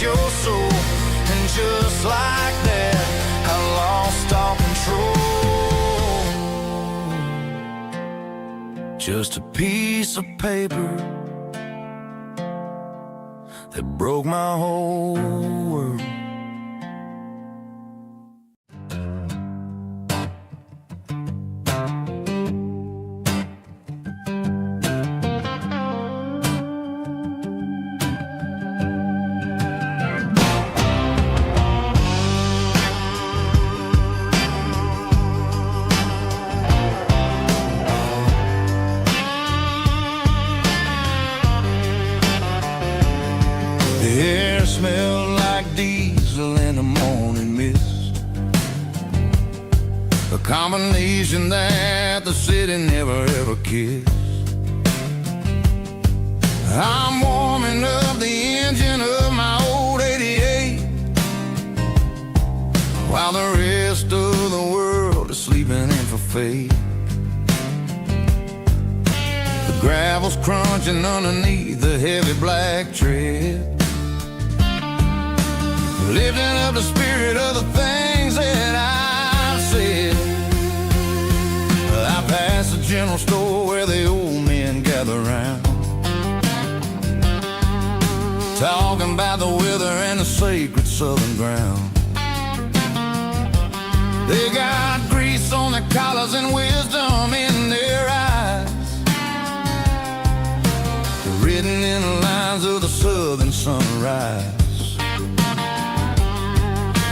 Your soul, and just like that, I lost all control. Just a piece of paper that broke my whole world. The air smelled like diesel in the morning mist, a combination that the city never ever kissed. I'm warming up the engine of my old 88, while the rest of the world is sleeping in for fate. The gravel's crunching underneath the heavy black tread, lifting up the spirit of the things that I've said. I passed the general store where the old men gather round, talking about the weather and the sacred southern ground. They got grease on their collars and wisdom in their eyes, written in the lines of the southern sunrise.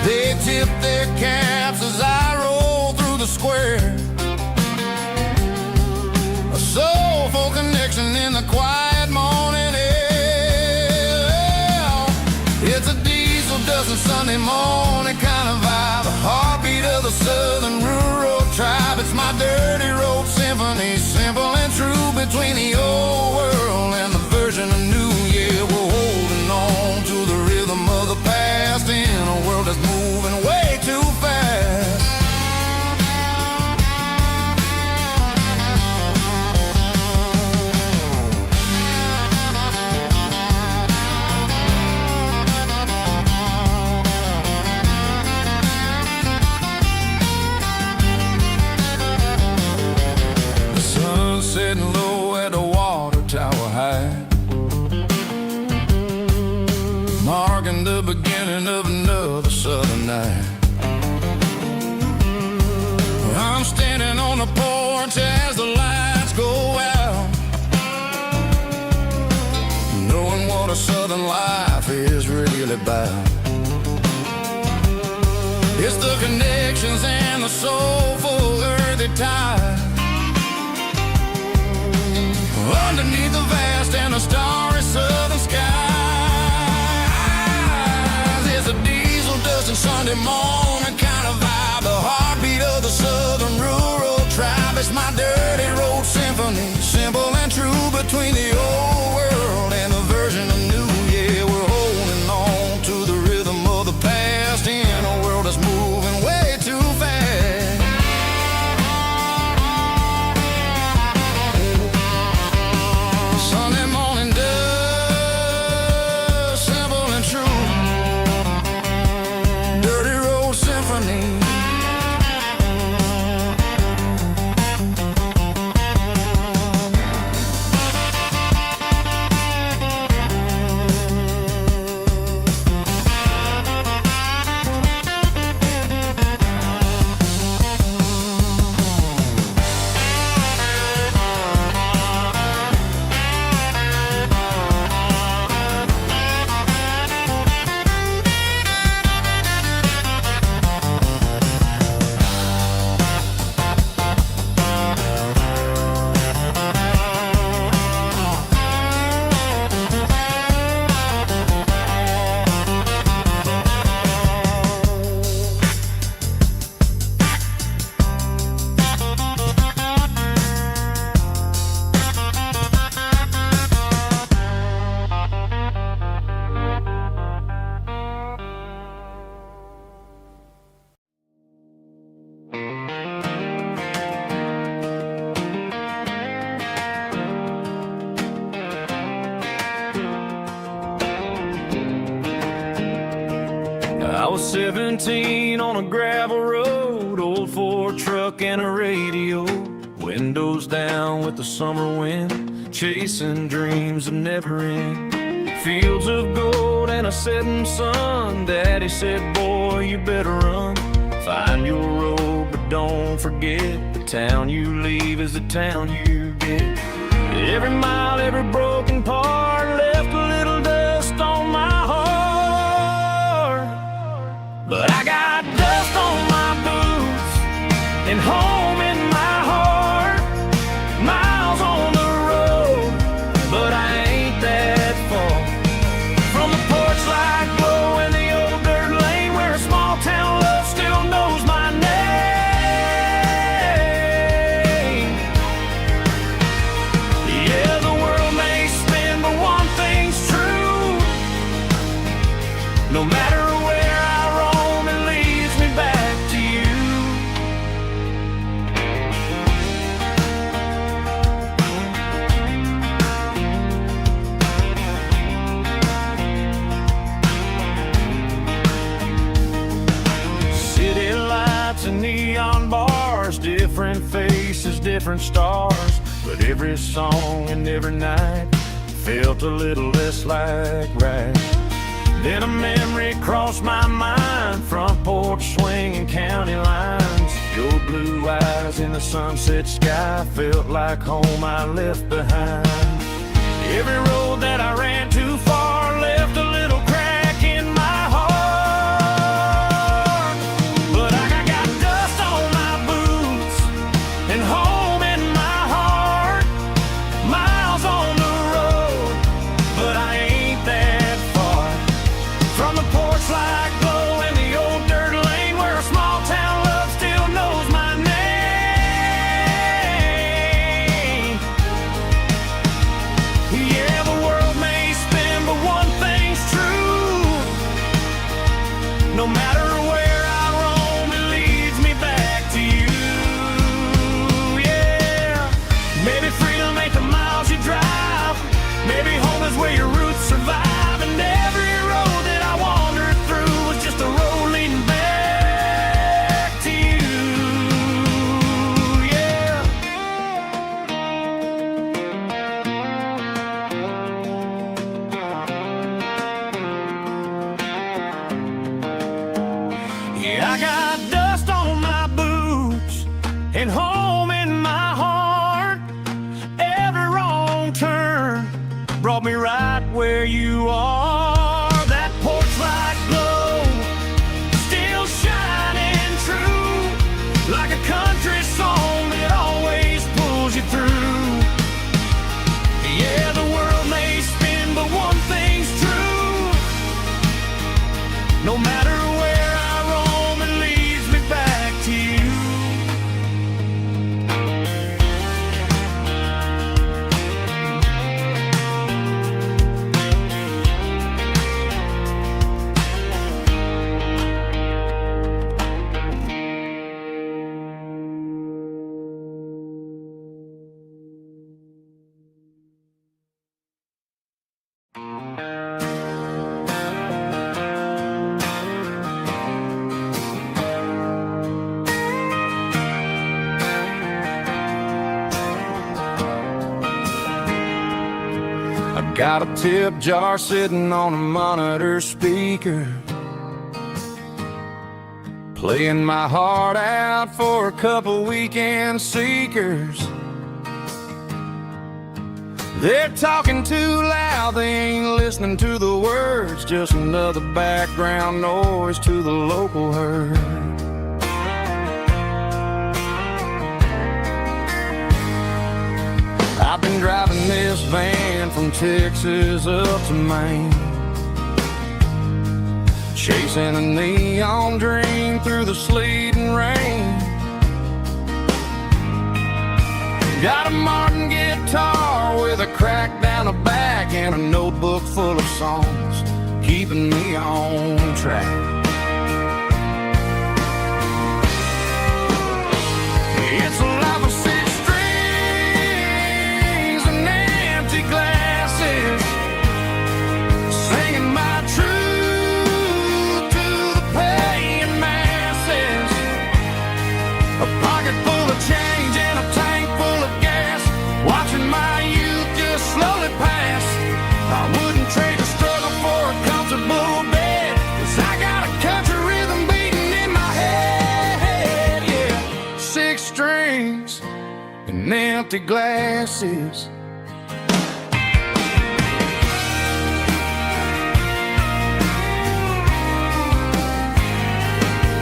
They tip their caps as I roll through the square, a soulful connection in the quiet morning air. It's a diesel dusting Sunday morning kind of vibe, a heartbeat of the southern rural tribe. It's my dirty road symphony, simple and true, between the old world and the version of new. Yeah, we're holding on to the rhythm of the past in a world that's moving way too fast. The sun's setting low at the water tower high, marking the beginning of another southern night. I'm standing on the porch as the lights go out, knowing what a southern life is really about. It's the connections and the soulful earthy tide, underneath the vast and the starry southern skies. It's a diesel dusting Sunday morning kind of vibe, the heartbeat of the southern rural tribe. It's my dirty road symphony, simple and true, between the old world and the version of new. Yeah, we're holding on to the rhythm of the past in a world that's moving way too 17 on a gravel road, old Ford truck and a radio, windows down with the summer wind, chasing dreams that never end. Fields of gold and a setting sun. Daddy said, boy, you better run. Find your road, but don't forget, the town you leave is the town you get. Every mile, every broken part left a little dust on my heart. But I got dust on my boots and home in my heart. Miles on the road, but I ain't that far from the porch light glow in the old dirt lane where a small town love still knows my name. Yeah, the world may spin, but one thing's true. No matter where I roam, it leads me back to you. City lights and neon bars, different faces, different stars, but every song and every night felt a little less like right. Then a memory crossed my mind, front porch swinging county lines. Your blue eyes in the sunset sky felt like home I left behind. Every road that I ran too far left a little crack in my heart. But I got dust on my boots and home in my heart. Miles on the road, but I ain't that far from the porch light glow in the old dirt lane where a small town love still knows my name. Yeah, the world may spin, but one thing's true. No matter where I roam, it leads me back to you. Yeah, maybe freedom ain't the miles you drive. Maybe home is where your roots survive. And every road that I wandered through was just a road leading back to you. Yeah. Yeah, I got dust on my boots and home in my heart. Every wrong turn brought me right where you are. That porch light glow still shining true, like a country song that always pulls you through. Yeah, the world may spin, but one thing's true. No matter where I roam, it leads me back to you. I got a tip jar sitting on a monitor speaker, playing my heart out for a couple weekend seekers. They're talking too loud, they ain't listening to the words, just another background noise to the local herd. I've been driving this van from Texas up to Maine, chasing a neon dream through the sleet and rain. Got a Martin guitar with a crack down the back and a notebook full of songs, keeping me on track. It's a life of six strings and empty glasses, singing my truth to the past. strings and empty glasses.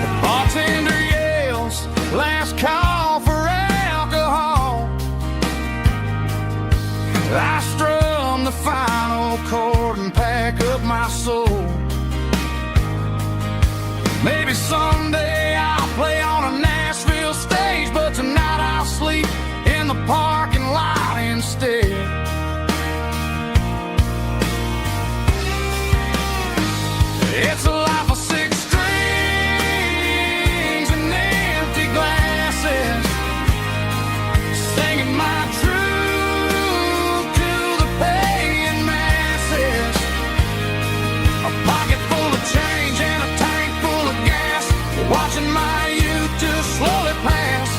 The bartender yells, last call for alcohol. I strum the final chord and pack up my soul. Maybe someday I'll play on a Nashville stage, but tonight I'll sleep in the parking lot instead. It's a life of six strings and empty glasses, singing my truth to the paying masses. A pocket full of change and a tank full of gas, watching my youth just slowly pass.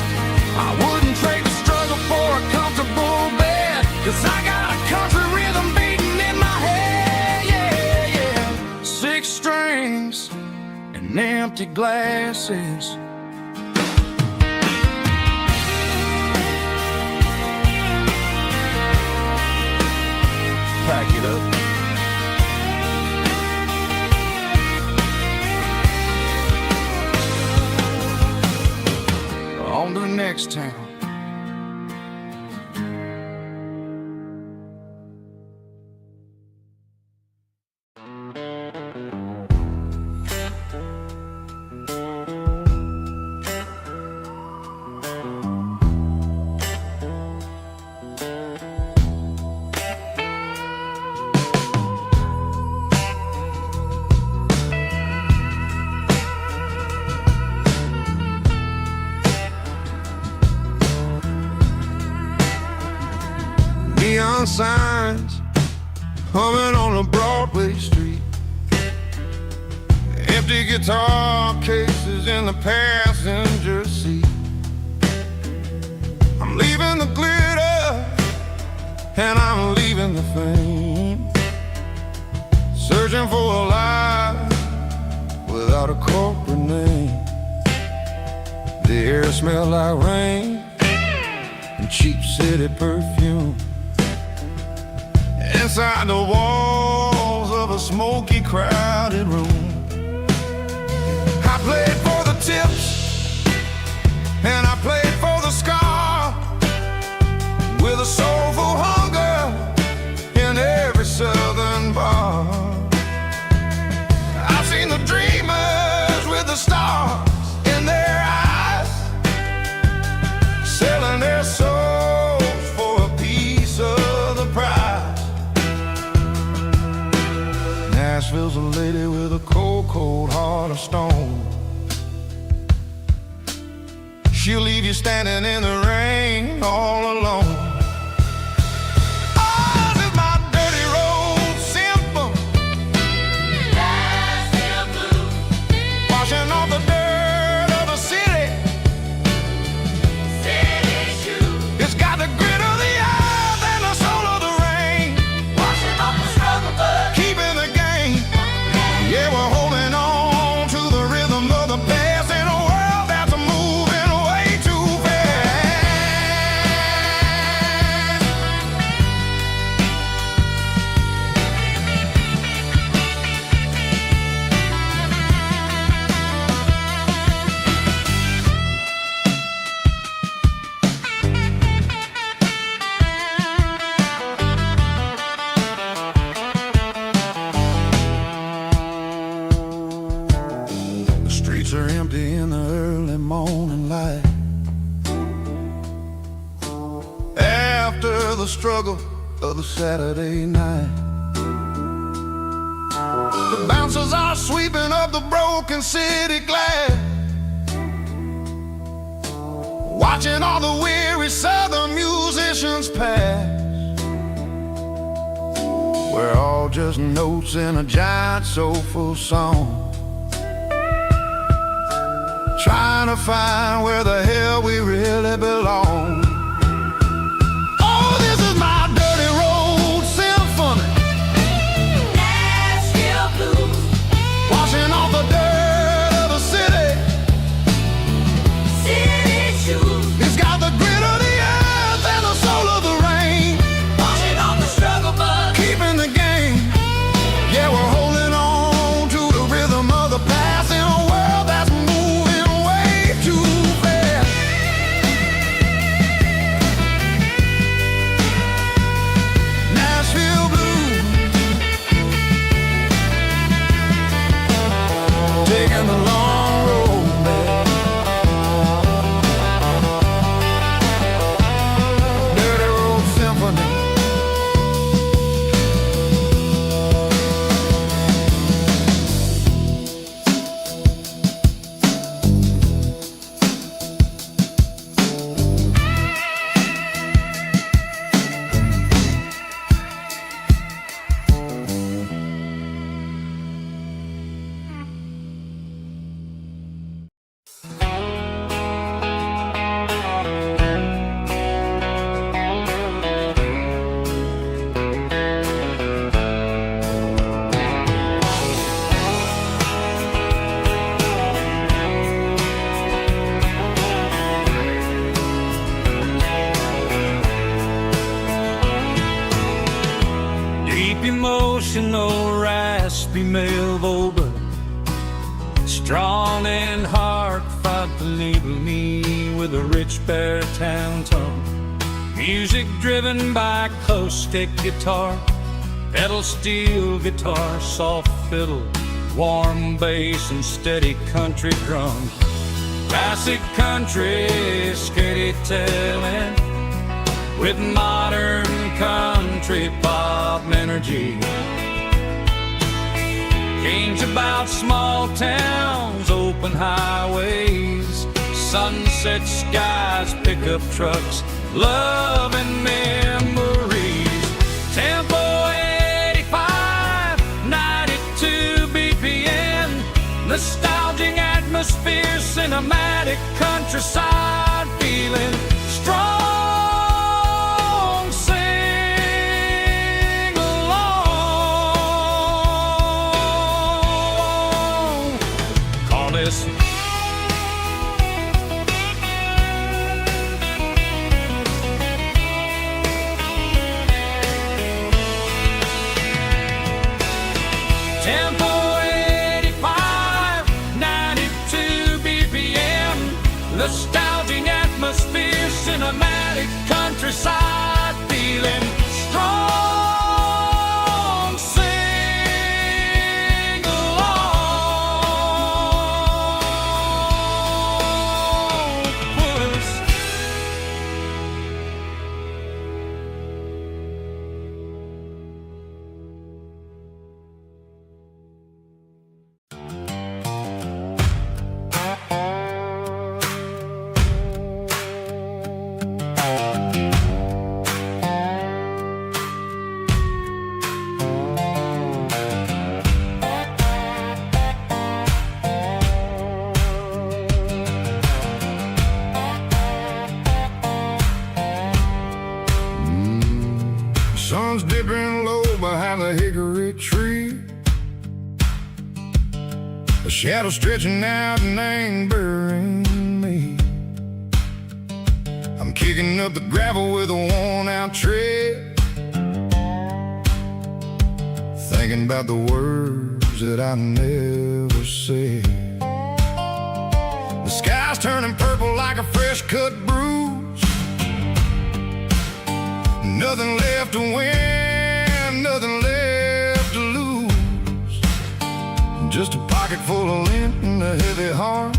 I wouldn't trade the struggle for a comfortable bed, 'cause I got a country rhythm beating in my head, yeah, yeah. Six strings and empty glasses. Pack it up. On to the next town. Neon signs humming on a Broadway street, empty guitar cases in the passenger seat. I'm leaving the glitter and I'm leaving the fame, searching for a life without a corporate name. The air smells like rain and cheap city perfume. Inside the walls of a smoky, crowded room, I played for the tips and I played for the scar, with a soulful hunger in every southern bar. I've seen the dreamers with the stars in their eyes, selling their souls for a piece of the prize. Nashville's a lady with a cold, cold heart of stone. She'll leave you standing in the rain all alone. Oh, this is my dirty road symphony, Nashville blues, washing off the dirt of the city, city shoes. It's got the grit of the earth and the soul of the rain, washing off the struggle, but keeping the game. Yeah, we're holding on to the rhythm of the past in a world that's moving way too fast. The streets are empty in the early morning light, after the struggle of the Saturday night. The bouncers are sweeping up the broken city glass, watching all the weary southern musicians pass. We're all just notes in a giant soulful song, trying to find where the hell we really belong. Oh, this is my dirty road symphony, Nashville blues, washing off the dirt of the city, city shoes. It's got the traditional raspy male but strong and heartfelt, believe me, with a rich baritone tone. Music driven by acoustic guitar, pedal steel guitar, soft fiddle, warm bass, and steady country drums. Classic country storytelling with modern country pop energy. Games about small towns, open highways, sunset skies, pickup trucks, love and memories. Tempo 85, 92 BPM, nostalgic atmosphere, cinematic countryside feeling, strong, sing along. Call this Tempo 85, 92 BPM, nostalgic atmosphere, cinematic countryside feeling, strong, sing along. Sun's dipping low behind the hickory tree, a shadow stretching out and ain't burying me. I'm kicking up the gravel with a worn-out tread, thinking about the words that I never said. The sky's turning purple like a fresh-cut bruise. Nothing left to win, nothing left to lose. Just a pocket full of lint and a heavy heart,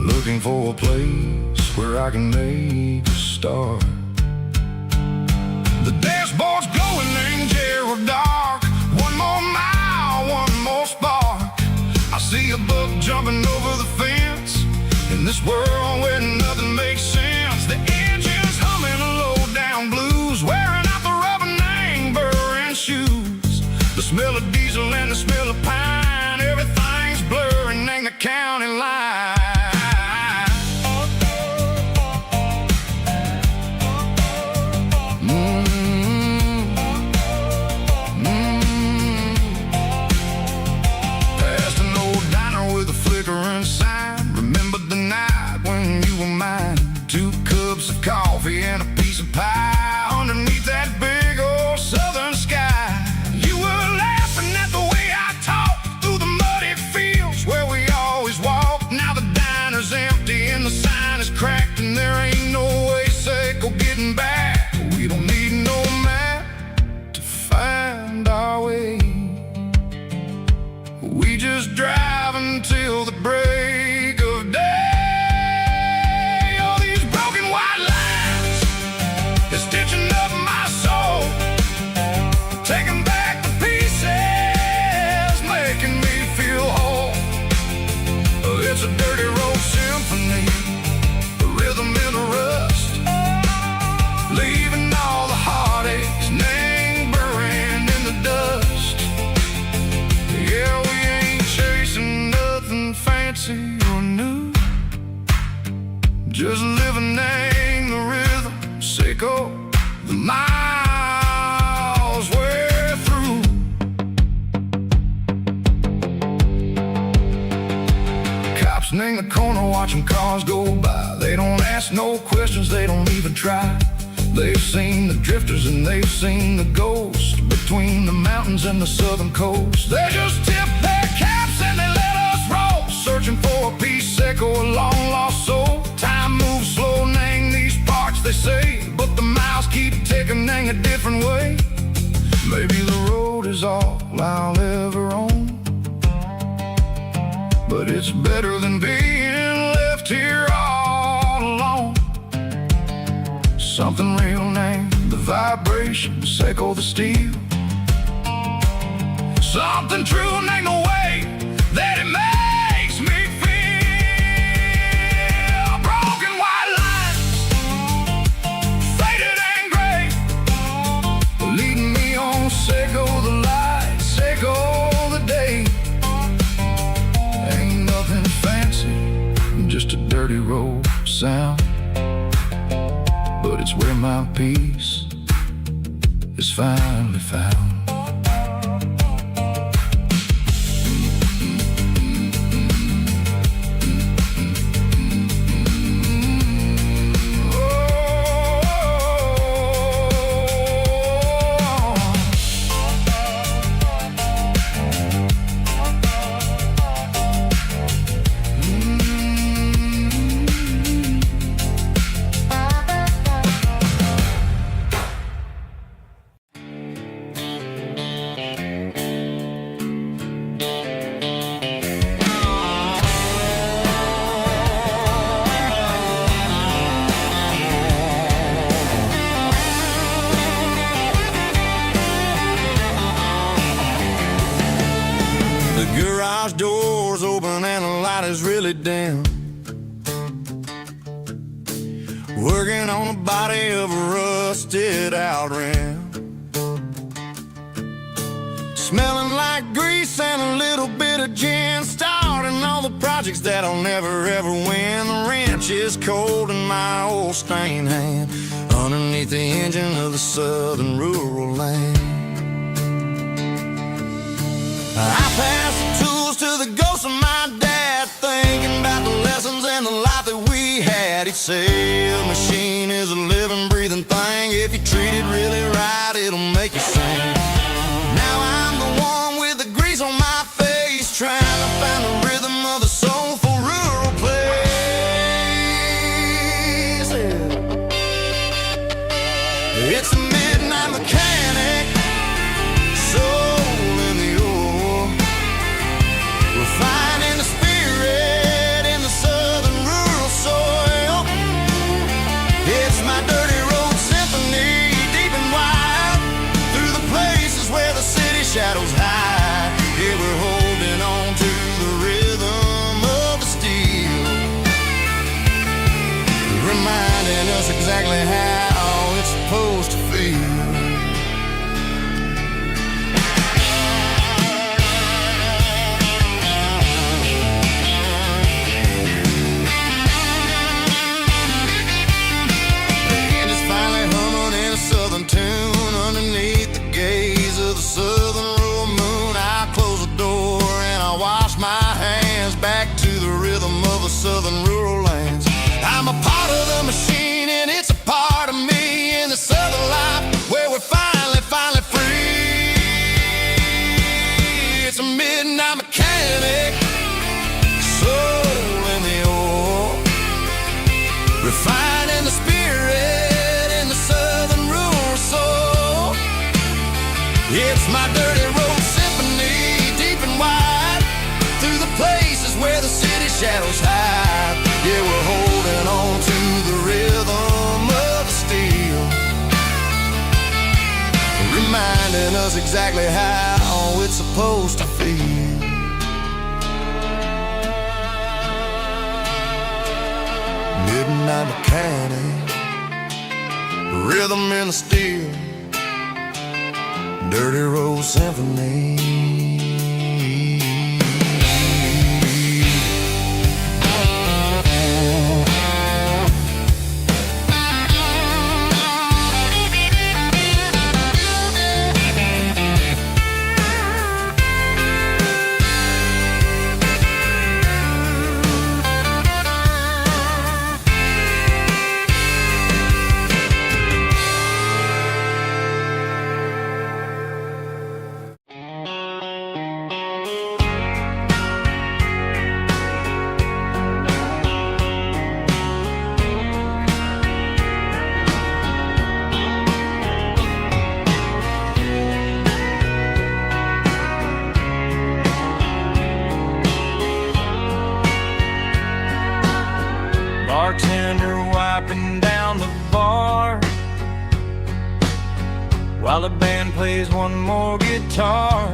looking for a place where I can make a start. The dashboard's glowing, ain't Gerald dark. One more mile, one more spark. I see a buck jumping over the fence in this world where nothing makes sense. The engine's humming a low-down blues, wearing out the rubber name, burring shoes. The smell of diesel and the smell of pine, everything's blurring, ain't the county line. Past an old diner with a flickering sign, remember the night when you were mine. 2 cups of coffee and a piece of pie underneath that big old southern sky. You were laughing at the way I talked through the muddy fields where we always walked. Now the diner's empty and the sign is cracked, and there ain't no way safe or getting back. We don't need no map to find our way. We just drive until the break of day. It's a dirty road symphony, a rhythm in the rust, leaving all the heartaches, name burning in the dust. Yeah, we ain't chasing nothing fancy or new, just living in the rhythm, sicko, the miles we're through. Cops in the corner watching cars go by. They don't ask no questions, they don't even try. They've seen the drifters and they've seen the ghosts between the mountains and the southern coast. They just tip their caps and they let us roll, searching for a piece, echo, a long-lost soul. Time moves slow, Nang, these parts, they say, but the miles keep ticking, Nang, a different way. Maybe the road is all I'll ever own, but it's better than being left here all alone. Something real, Nang, the vibrations echo the steel. Something true, Nang, the way that it makes me feel. Broken white lines, faded and gray, leading me on, Seco the light, Seco the day. Ain't nothing fancy, just a dirty road sound, but it's where my peace is finally found. The garage door's open and the light is really dim. Working on the body of a rusted out rim. Smelling like grease and a little bit of gin. Starting all the projects that I'll never ever win. The wrench is cold in my old stained hand, underneath the engine of the southern rural land. I pass the tools to the ghost of my dad, thinking about the lessons and the life that we had. He'd say a machine is a living, breathing thing. If you treat it really right, it'll make you sing. Now I'm the one with the grease on my face, trying to find the rhythm of the soulful rural place. It's a midnight mechanic, soul in the ore, refining the spirit in the southern rural soil. It's my dirty road symphony, deep and wide, through the places where the city shadows hide. Yeah, we're holding on to the rhythm of the steel, reminding us exactly how it's supposed to feel. Tune underneath the gaze of the southern rural moon. I close the door and I wash my hands, back to the rhythm of the southern rural lands. I'm a part of the machine and it's a part of me in the southern life where we're finally free. It's a midnight mechanic, soul in the ore, refining the spirit in the southern rural soul. It's my dirty road symphony, deep and wide, through the places where the city shadows hide. Yeah, we're holding on to the rhythm of the steel, reminding us exactly how it's supposed to feel. Midnight mechanic, rhythm in the steel, dirty road symphony. Bartender wiping down the bar while the band plays one more guitar.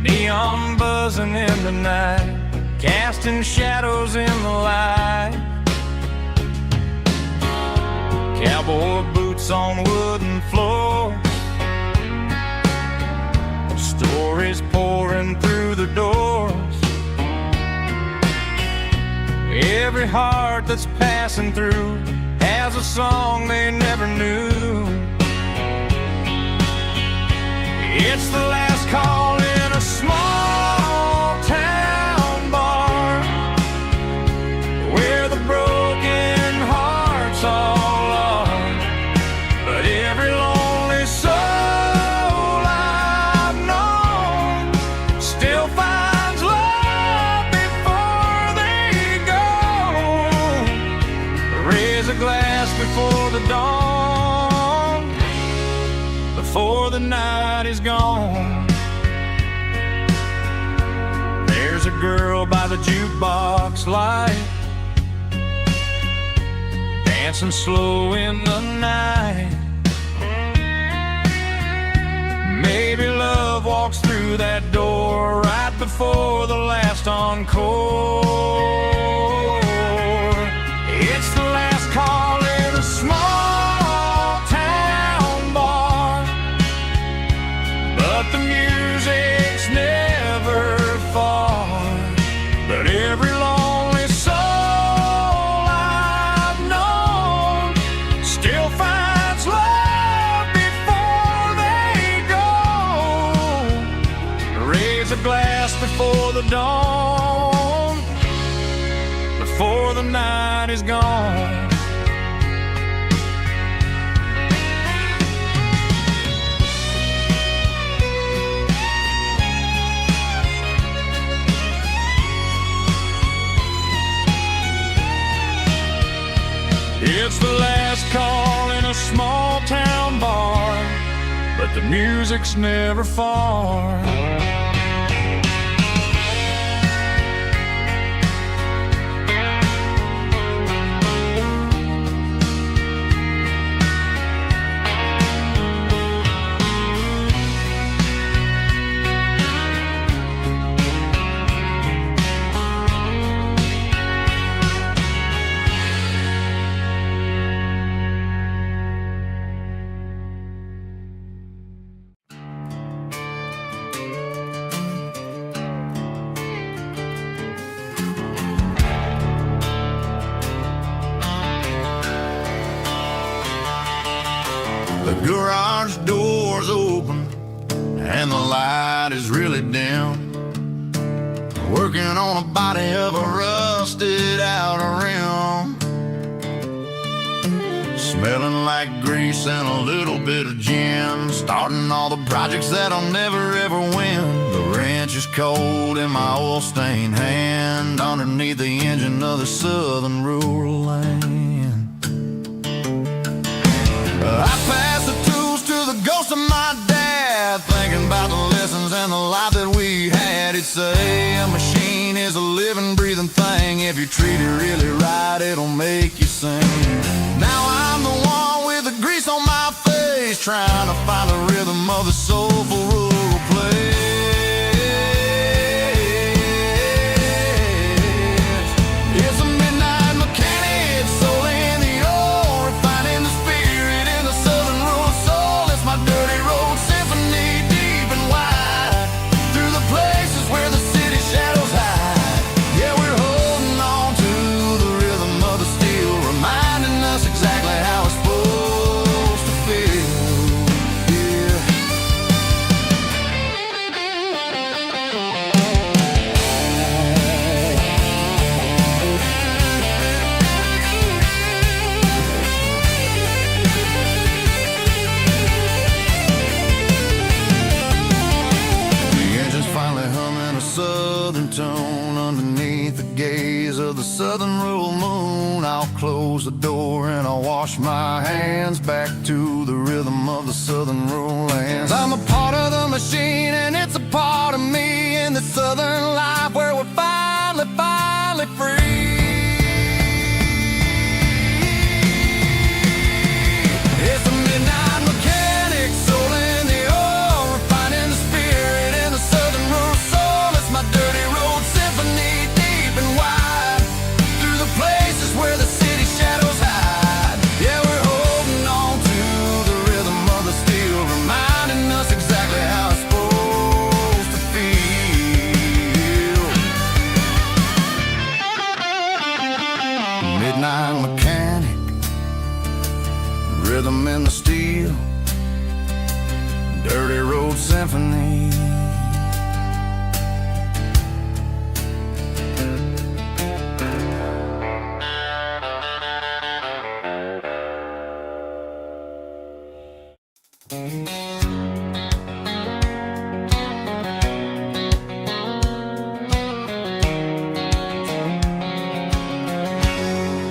Neon buzzing in the night, casting shadows in the light. Cowboy boots on wooden floors, stories pouring through the doors. Every heart that's passing through has a song they never knew. It's the last call in a small town bar where the broken hearts all are. But every lonely soul I've known still finds love before they go. Raise a glass before the dawn, before the night is gone. There's a girl by the jukebox light, dancing slow in the night. Maybe love walks through that door right before the last encore. It's the last call in a small town bar, but the music's never far. But every lonely soul I've known still finds love before they go. Raise a glass before the dawn, before the night is gone. It's the last call in a small town bar, but the music's never far. The garage door's open and the light is really dim. Working on a body of a rusted out rim, smelling like grease and a little bit of gin. Starting all the projects that'll never ever win. The wrench is cold in my oil-stained hand underneath the engine of the southern rural land. I pass the tools to the ghost of my dad, thinking about the lessons and the life that we had. He'd say a machine is a living, breathing thing. If you treat it really right, it'll make you sing. Now I'm the one with the grease on my face, trying to find the rhythm of the soulful rural place. It's a midnight mechanic, soul in the ore, refining the spirit in the southern rural soul. It's my dirty road symphony, deep and wide, through the places where the city shadows hide. Yeah, we're holding on to the rhythm of the steel, reminding us exactly how it's supposed to feel. Yeah. The engine's finally humming a southern tone underneath the gaze of the southern rural moon. I'll close the door and I'll wash my hands back to the rhythm of the southern rural lands. I'm a part of the machine and it's a part of me in the southern life where we're finally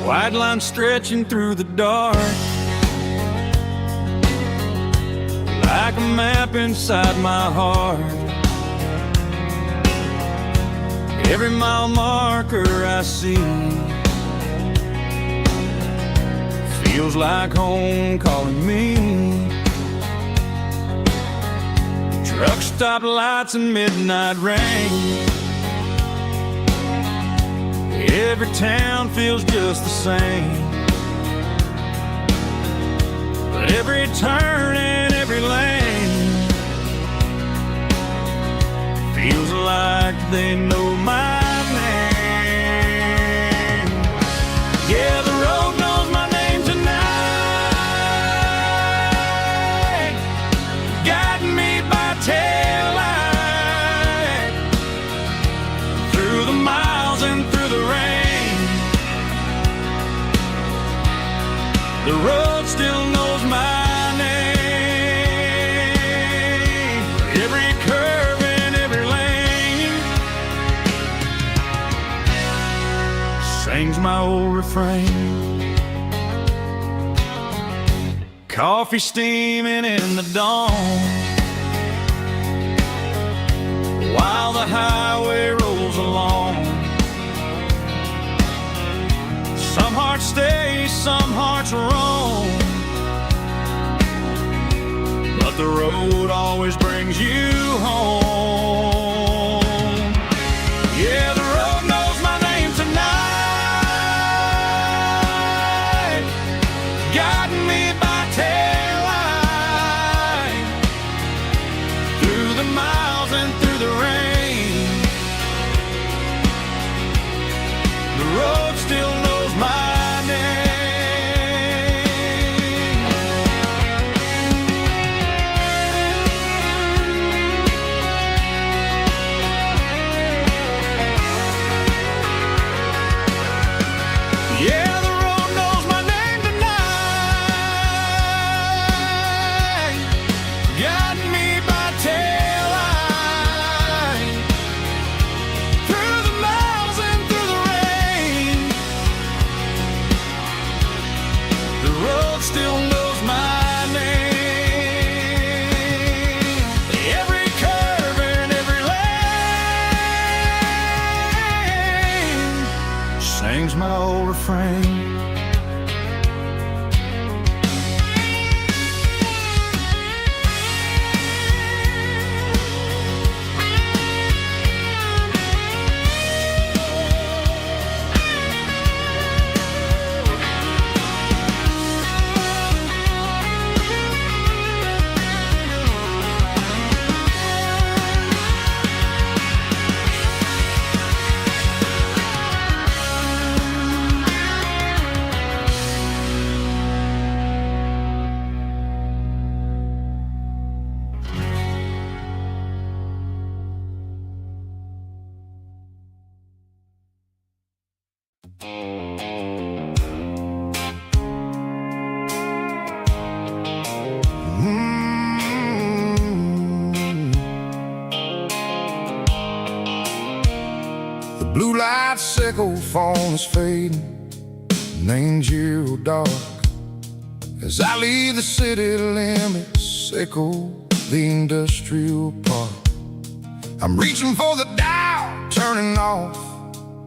white line stretching through the dark, like a map inside my heart. Every mile marker I see feels like home calling me. Truck stop lights and midnight rain, every town feels just the same. But every turn and every lane feels like they know my name. Yeah, the road knows my name tonight, guiding me by taillight, through the miles and through the rain. The road still knows my name. Every curve and every lane sings my old refrain. Coffee steaming in the dawn, while the highway rolls along. Some hearts stay, some hearts roam, but the road always brings you home. Yeah, the road knows my name tonight, guiding me by taillight, through the miles and through the rain. The road still knows my name. Yeah, the road knows my name tonight, guiding me by taillight, through the miles and through the rain. The road still knows my name. Every curve and every lane sings my old refrain. The blue light sickle phone is fading, and angel dark. As I leave the city limits, sickle the industrial park. I'm reaching for the dial, turning off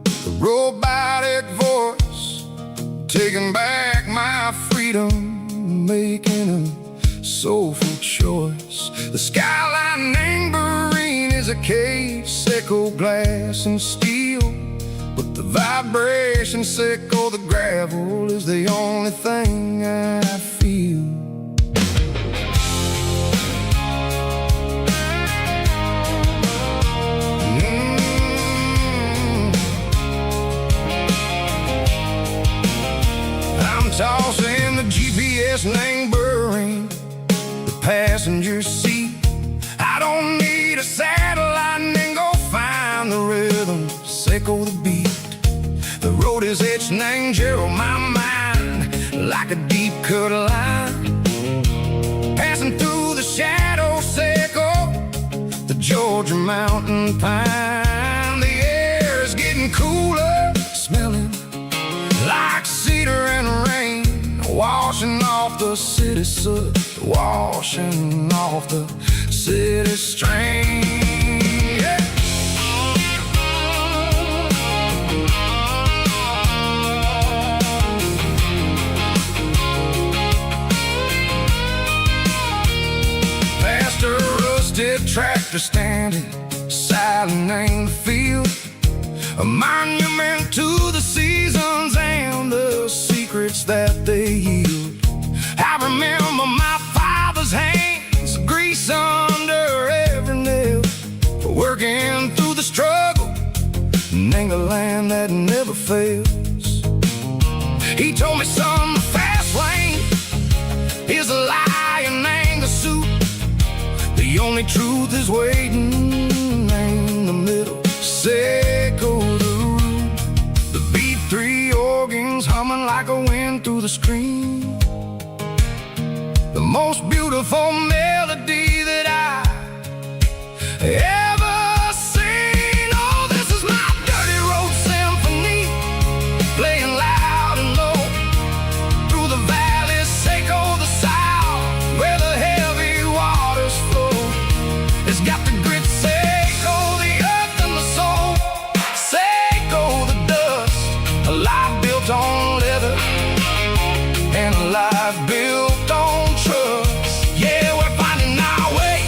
the robotic voice, taking back my freedom, making a soulful choice. The skyline Marine is a cave, sickle glass and steel, but the vibration sickle, the gravel is the only thing I feel. I'm tossing the GPS neighboring the passenger seat. I don't need a satellite and go find the rhythm, sickle the beat. The road is etched and angel my mind like a deep cut line, passing through the shadow sickle, the Georgia mountain pine. The air is getting cooler, smelling like sea the city soot washing off the city stream. Yeah. Past a rusted tractor standing silent in the field, a monument to the seasons and the secrets that they yield. I remember my father's hands, grease under every nail, for working through the struggle in the land that never fails. He told me, son, the fast lane is a lie and anger suit. The only truth is waiting in the middle. Say go the root. The B3 organs humming like a wind through the screen. The most beautiful melody that I ever seen. Oh, this is my dirty road symphony, playing loud and low through the valleys, Seco the south, where the heavy waters flow. It's got the grit, Seco the earth and the soul, Seco the dust, a life built on leather and a life built on trust. Yeah, we're finding our way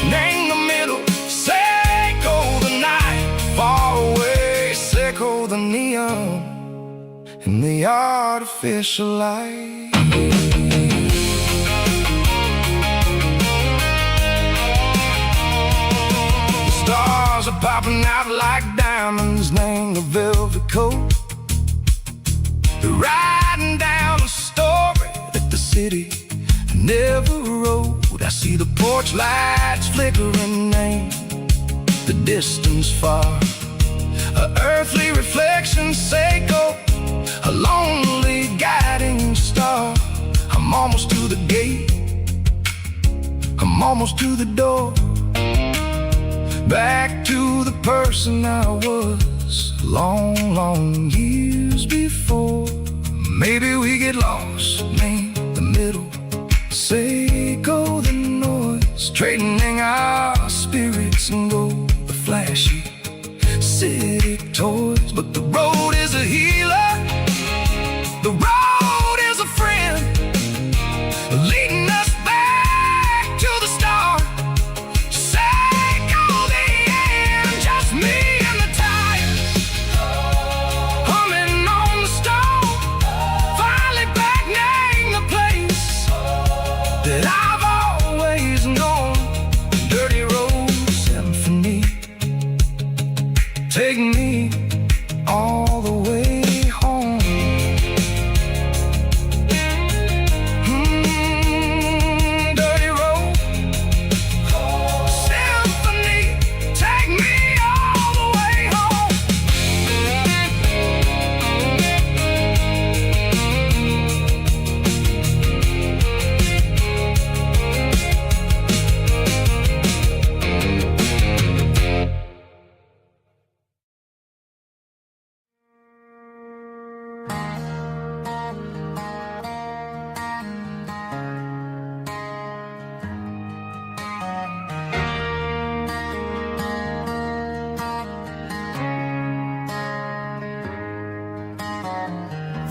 in the middle. Seco the night, far away, Seco the neon and the artificial light. The stars are popping out like diamonds, named the velvet coat. They're riding down a story that the city never wrote. I see the porch lights flickering in the distance far, a earthly reflection, Seco, a lonely guiding star. I'm almost to the gate, I'm almost to the door, back to the person I was long, long years before. Maybe we get lost in the middle, Seco the noise, trading our spirits and gold, the flashy city toys. But the road is a healer, the road is a friend, leading us back to the start. Seco the end, just me and the tires, humming on the stone, finally back name the place that I've always known. Dirty road symphony, take me all the way home. Dirty road symphony, take me all the way home.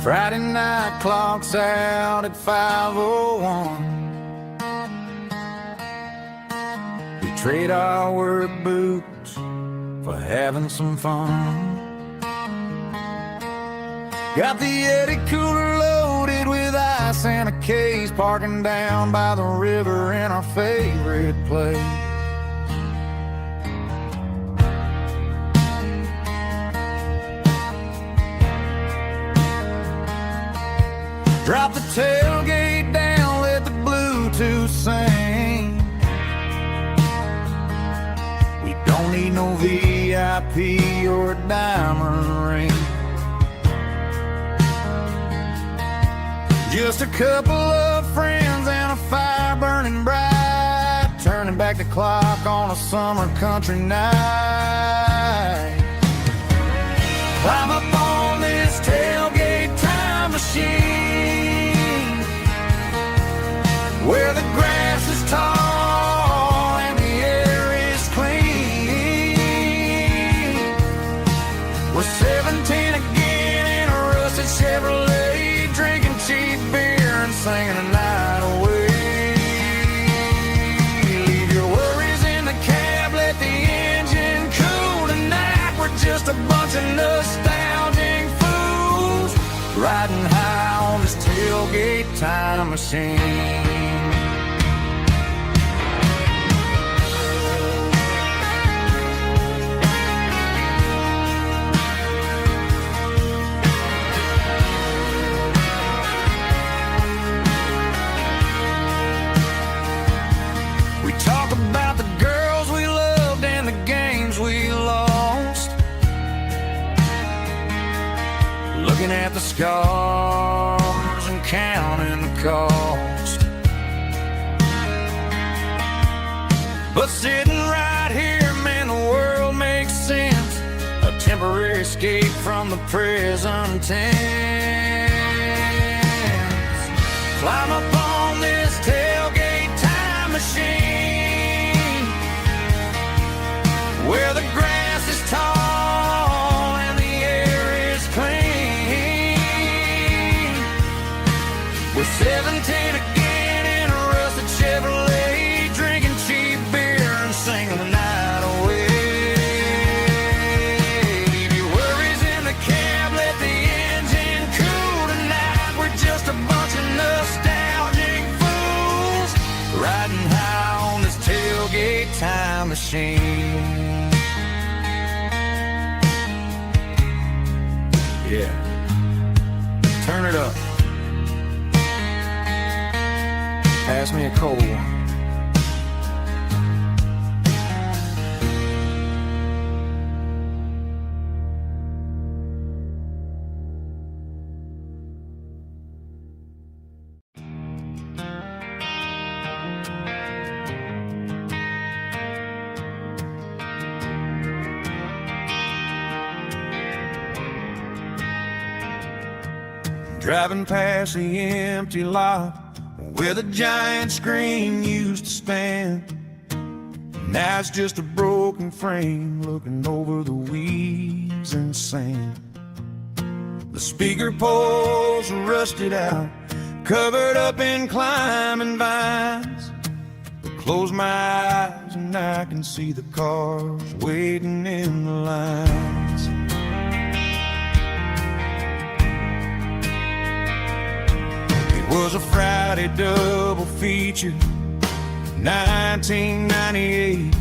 Friday night clock's out at 5:01. We trade our work boots for having some fun. Got the Yeti cooler loaded with ice and a case, parking down by the river in our favorite place. Drop the tailgate down, let the Bluetooth sing. We don't need no VIP or a diamond ring. Just a couple of friends and a fire burning bright, turning back the clock on a summer country night. Climb up on this tailgate time machine, We're 17 again in a rusted Chevrolet, drinking cheap beer and singing the night away. Leave your worries in the cab, let the engine cool tonight. We're just a bunch of nostalgic fools riding high on this tailgate time machine. Looking at the scars and counting the cost, but sitting right here, man, the world makes sense. A temporary escape from the present tense. Climb up on this tailgate time machine, where the grass is tall and the air is clean. We're 17 again in a rusted Chevrolet, drinking cheap beer and singing the night away. Leave your worries in the cab, let the engine cool tonight. We're just a bunch of nostalgic fools riding high on this tailgate time machine. Yeah, turn it up. Pass me a cold one. Driving past the empty lot where the giant screen used to stand. Now it's just a broken frame looking over the weeds and sand. The speaker poles are rusted out, covered up in climbing vines. I close my eyes and I can see the cars waiting in the lines. It was a Friday double feature, 1998.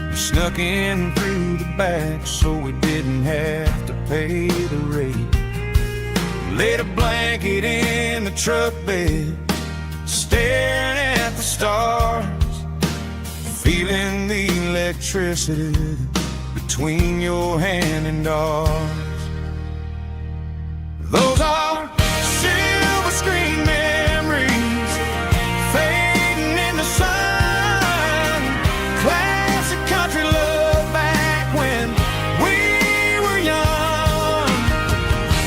We snuck in through the back so we didn't have to pay the rate. Laid a blanket in the truck bed, staring at the stars, feeling the electricity between your hand and ours. Those are silver screen memories fading in the sun. Classic country love back when we were young.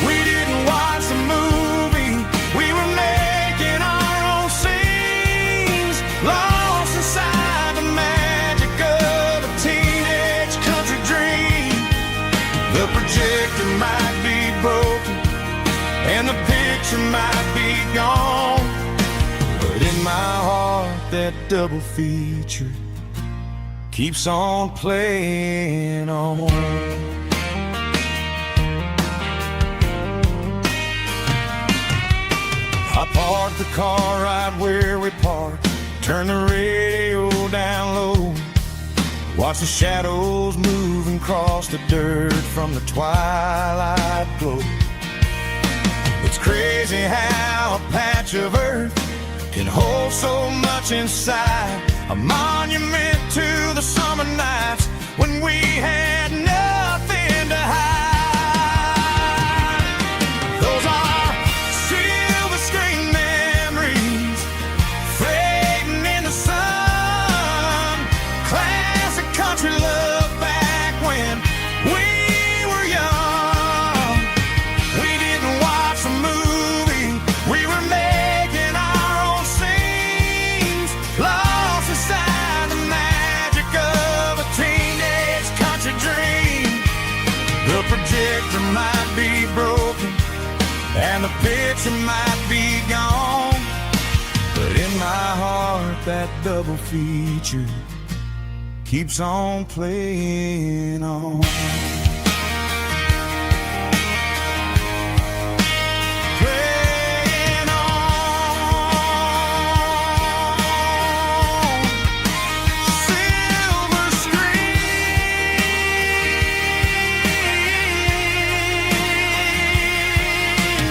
We didn't watch the movie, we were making our own scenes, lost inside the magic of a teenage country dream. The projector might be broken and the picture might be gone, but in my heart that double feature keeps on playing on. I parked the car right where we parked, turned the radio down low, watch the shadows move and cross the dirt from the twilight glow. It's crazy how a patch of earth can hold so much inside, a monument to the summer nights when we had nothing to hide. Those are silver screen memories fading in the sun. Classic country love back when we were young. We didn't watch a movie, we were making our own scenes, lost inside the magic of a teenage country dream. projector might be broken and the picture might be gone, but in my heart that double feature keeps on playing on. Playing on. Silver screen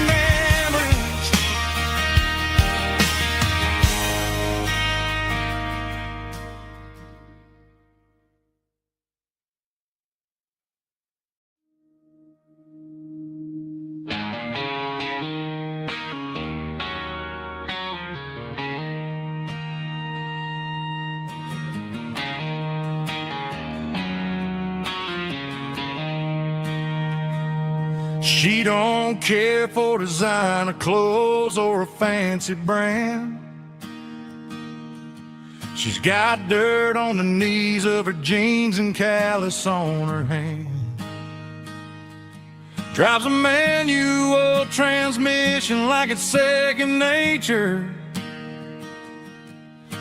memories. She don't care for designer clothes or a fancy brand. She's got dirt on the knees of her jeans and callus on her hand. Drives a manual transmission like it's second nature.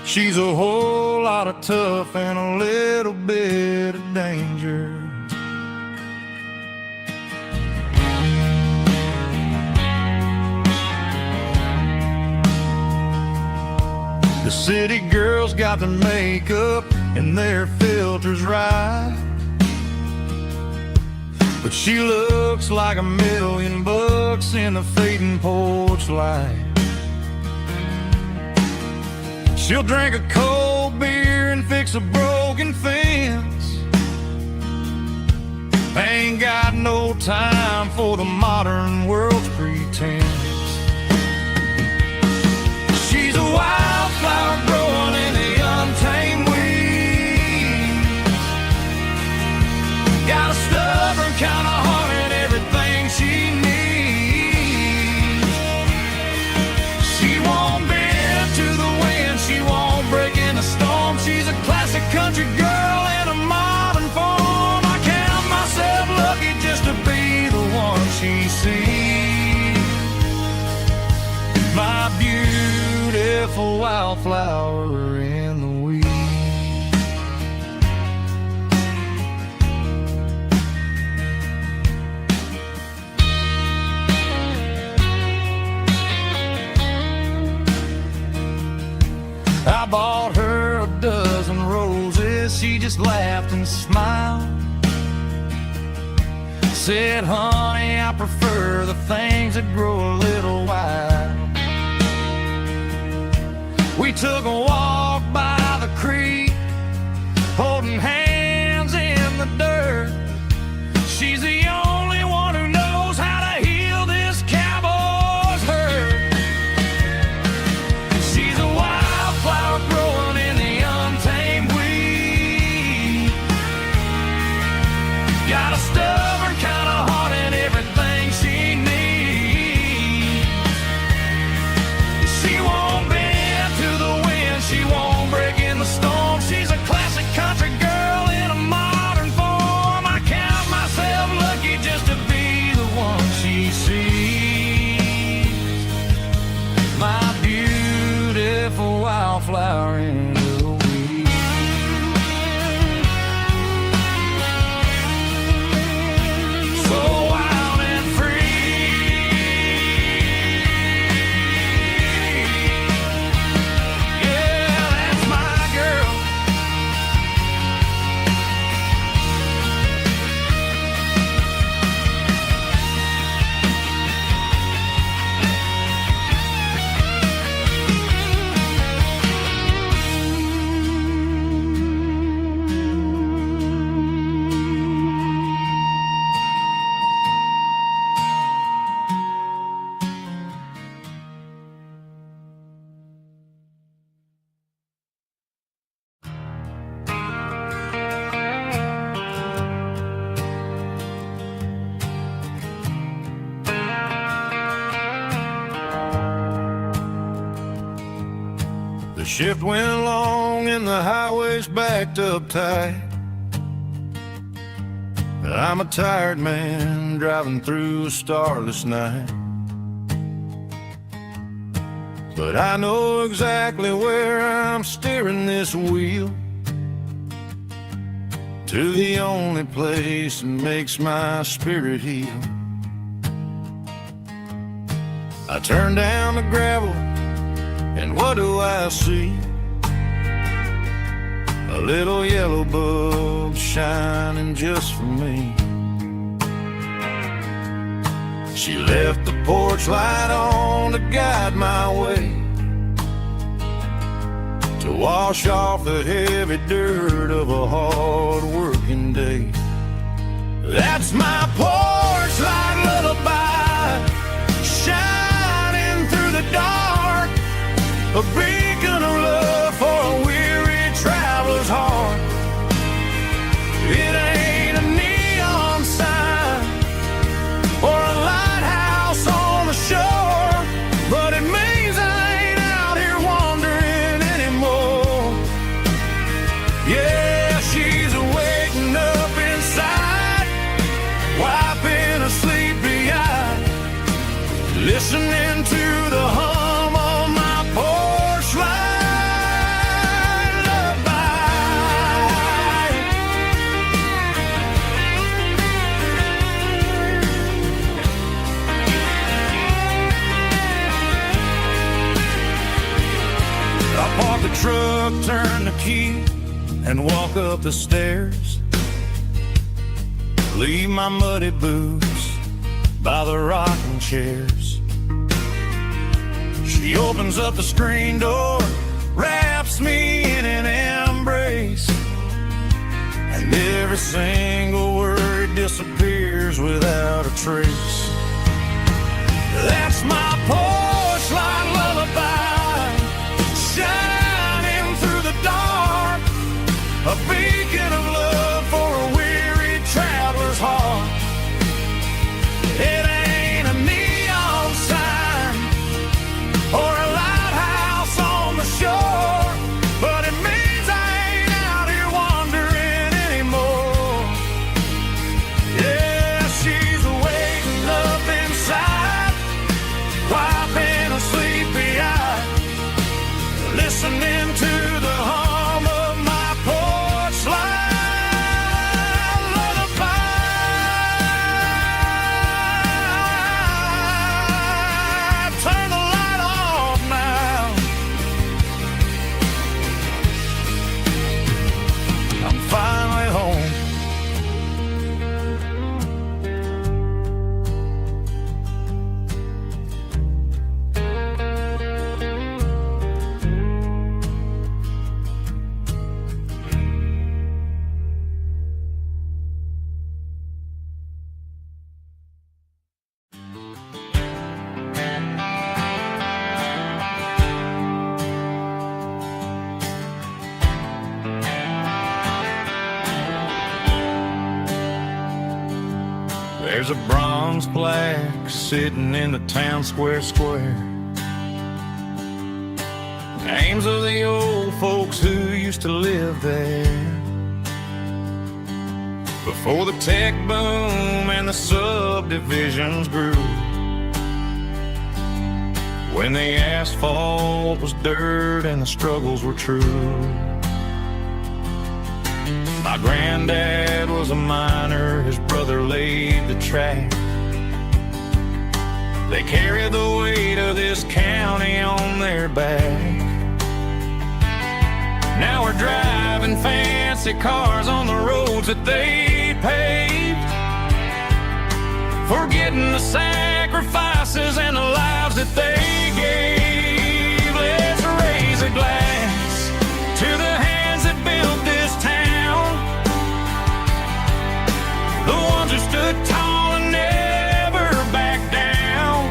She's a whole lot of tough and a little bit of danger. The city girls got their makeup and their filters right, but she looks like $1,000,000 in the fading porch light. She'll drink a cold beer and fix a broken fence. Ain't got no time for the modern world's pretense. She's a wildflower growing in the untamed weeds. Got a stubborn kind of heart and everything she needs. She won't bend to the wind, she won't break in the storm. She's a classic country girl in a modern form. I count myself lucky just to be the one she sees. My beautiful wildflower in the weeds. I bought her a dozen roses, she just laughed and smiled. Said, honey, I prefer the things that grow a little wild. We took a walk by the creek, holding hands in the dirt. She's the only one who knows how to heal this cowboy's hurt. She's a wildflower growing in the untamed weed. Got a stubborn kind of heart and everything she needs. She won't bend to the wind, she won't break in the storm. She's a classic country girl in a modern form. I count myself lucky just to be the one she sees. My beautiful wildflower in the weeds. So wild and free. Yeah, that's my girl. The shift went long and the highways backed up tight. I'm a tired man driving through a starless night, but I know exactly where I'm steering this wheel, to the only place that makes my spirit heal. I turn down the gravel, and what do I see? A little yellow bulb shining just for me. She left the porch light on to guide my way, to wash off the heavy dirt of a hard-working day. That's my porch light lullaby, shining through the dark, a beacon of love for a weary traveler's heart. It ain't a neon sign or a lighthouse on the shore, but it means I ain't out here wandering anymore. Yeah, she's waking up inside, wiping a sleepy eye, listening to the hum of my porch light lullaby. I park the truck, turn the key, and walk up the stairs. Leave my muddy boots by the rocking chairs. She opens up the screen door, wraps me in an embrace, and every single word disappears without a trace. That's my porch light lullaby, shining through the dark, a beacon of love for a weary traveler's heart. It ain't a neon sign or a lighthouse on the shore, but it means I ain't out here wandering anymore. Yeah, she's waking up inside, wiping a sleepy eye, listening to the hum of my porch light lullaby. Turn the light off now. I'm finally home. There's a bronze plaque sitting in the town square. Names of the old folks who used to live there before the tech boom and the subdivisions grew, when the asphalt was dirt and the struggles were true. My granddad was a miner, his brother laid the track. They carried the weight of this county on their back. Now we're driving fancy cars on the roads that they paved, forgetting the sacrifices and the lives that they gave. Let's raise a glass to the hands that built this town, the ones who stood tall and never backed down.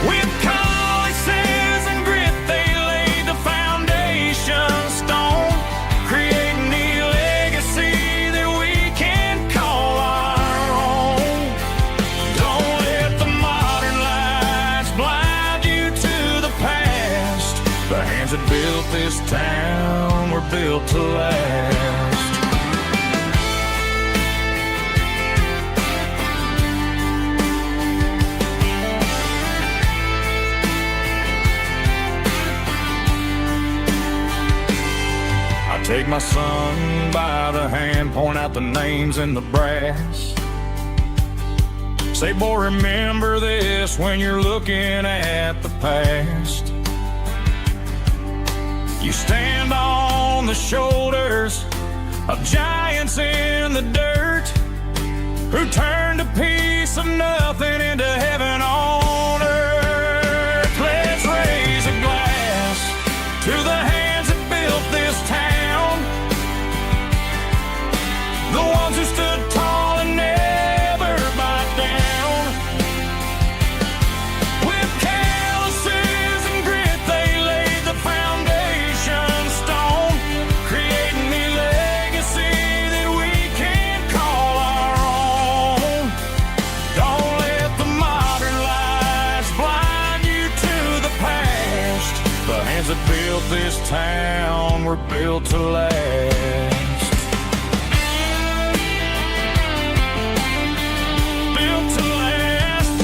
With calluses and grit, they laid the foundation stone, creating the legacy that we can call our own. Don't let the modern lights blind you to the past. The hands that built this town were built to last. my son by the hand, point out the names in the brass. Say, boy, remember this when you're looking at the past. You stand on the shoulders of giants in the dirt, who turned a piece of nothing into heaven on earth. Let's raise a glass to the hands that built this town, the ones who stood tall and never backed down. With calluses and grit, they laid the foundation stone, creating the legacy that we can call our own. Don't let the modern lights blind you to the past. The hands that built this town were built to last. Built to last.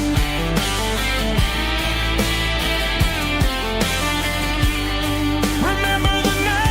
Remember the name.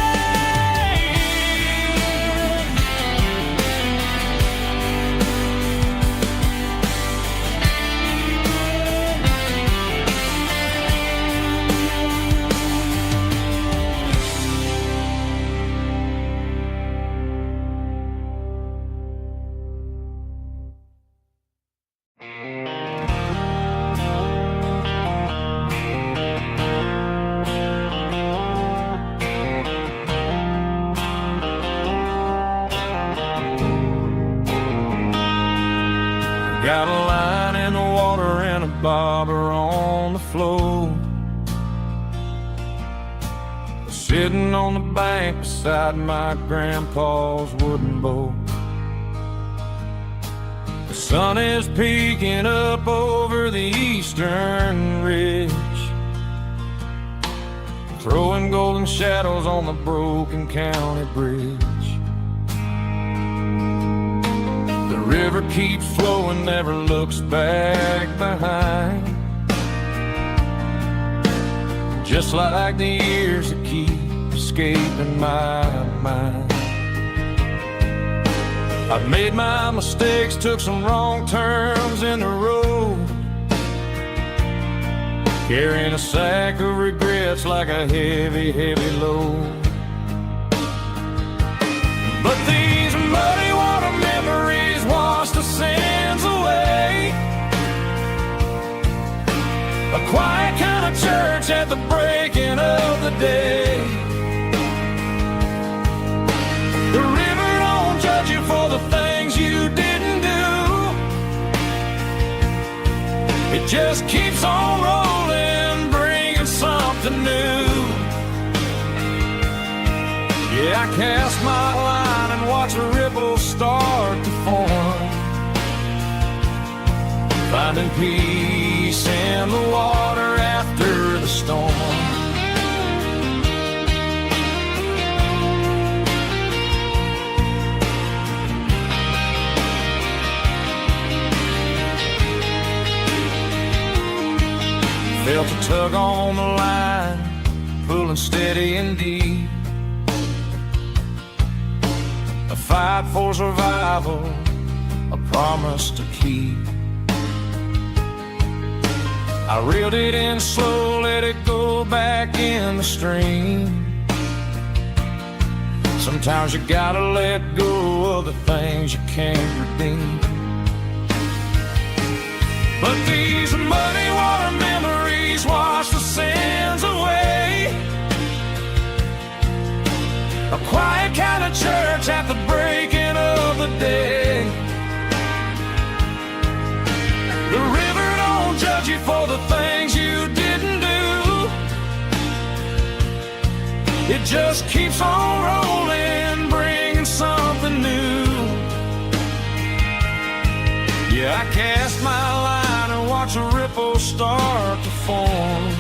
Got a line in the water and a bobber on the floor, sitting on the bank beside my grandpa's wooden boat. The sun is peeking up over the eastern ridge, throwing golden shadows on the broken county bridge. The river keeps flowing, never looks back behind, just like the years that keep escaping my mind. I've made my mistakes, took some wrong turns in the road, carrying a sack of regrets like a heavy, heavy load. But these muddy water memories wash the sins away. A quiet kind of church at the breaking of the day. The river don't judge you for the things you didn't do. It just keeps on rolling, bringing something new. Yeah, I cast my line and watch a ripple start to form, finding peace in the water after the storm. Felt a tug on the line, pulling steady and deep. A fight for survival, a promise to keep. I reeled it in slow, let it go back in the stream. Sometimes you gotta let go of the things you can't redeem. But these muddy water memories wash the sins away. A quiet kind of church at the breaking of the day. The river don't judge you for the things you didn't do. It just keeps on rolling, bringing something new. Yeah, I cast my line and watch a ripple start to form,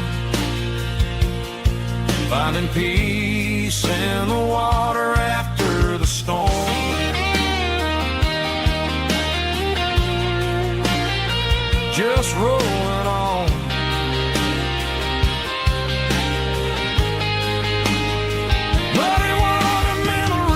finding peace in the water after the storm. Just rolling on. Muddy water memories.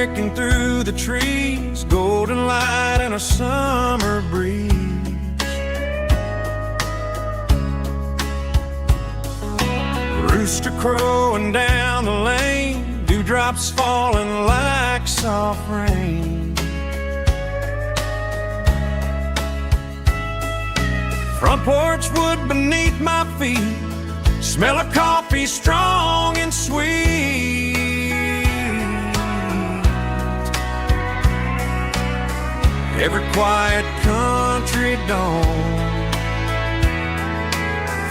breaking through the trees, golden light and a summer breeze. Rooster crowing down the lane, dewdrops falling like soft rain. Front porch wood beneath my feet, smell of coffee strong and sweet. Every quiet country dawn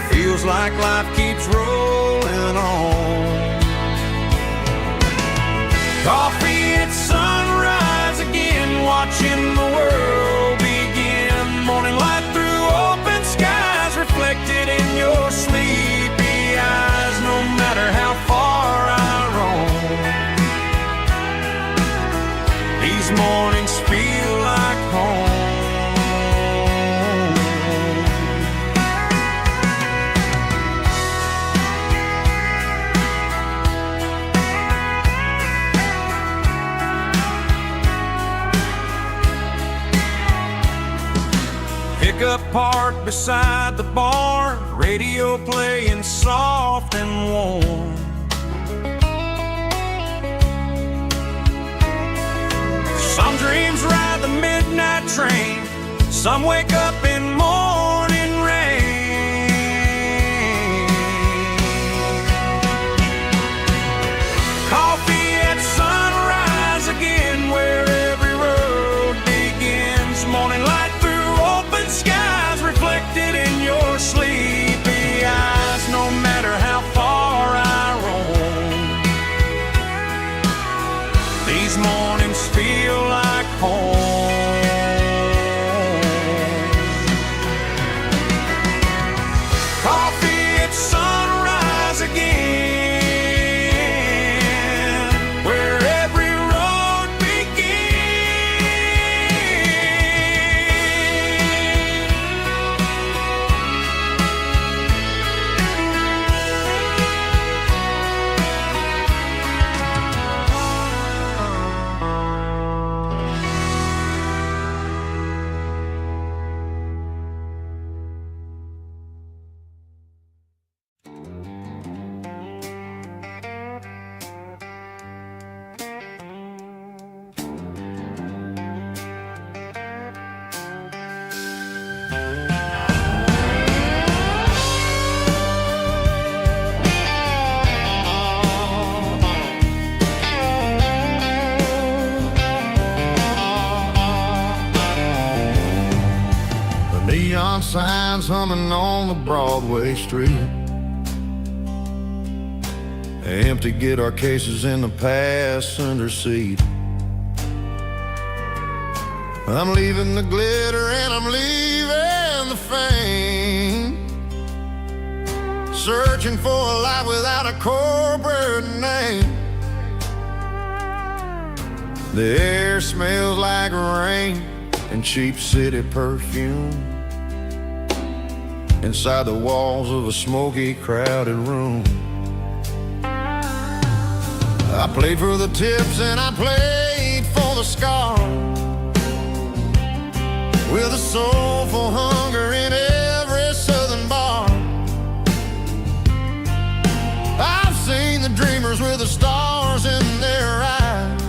feels like life keeps rolling on. Coffee at sunrise again, watching the world begin. Morning light through open skies, reflected in your sleepy eyes. No matter how far I roam, these mornings feel like home. Pickup parked beside the barn, radio playing soft and warm. Some dreams ride the midnight train, some wake up in morning rain. Coffee at sunrise again, where every road begins. Morning light through open skies, reflected in your sleepy eyes. No matter how far I roam, these mornings feel like home. Coffee at sunrise again, where every road Neon signs humming on the Broadway street. Empty guitar cases in the passenger seat. I'm leaving the glitter and I'm leaving the fame, searching for a life without a corporate name. The air smells like rain and cheap city perfume inside the walls of a smoky, crowded room. I played for the tips and I played for the scars, with a soulful hunger in every southern bar. I've seen the dreamers with the stars in their eyes,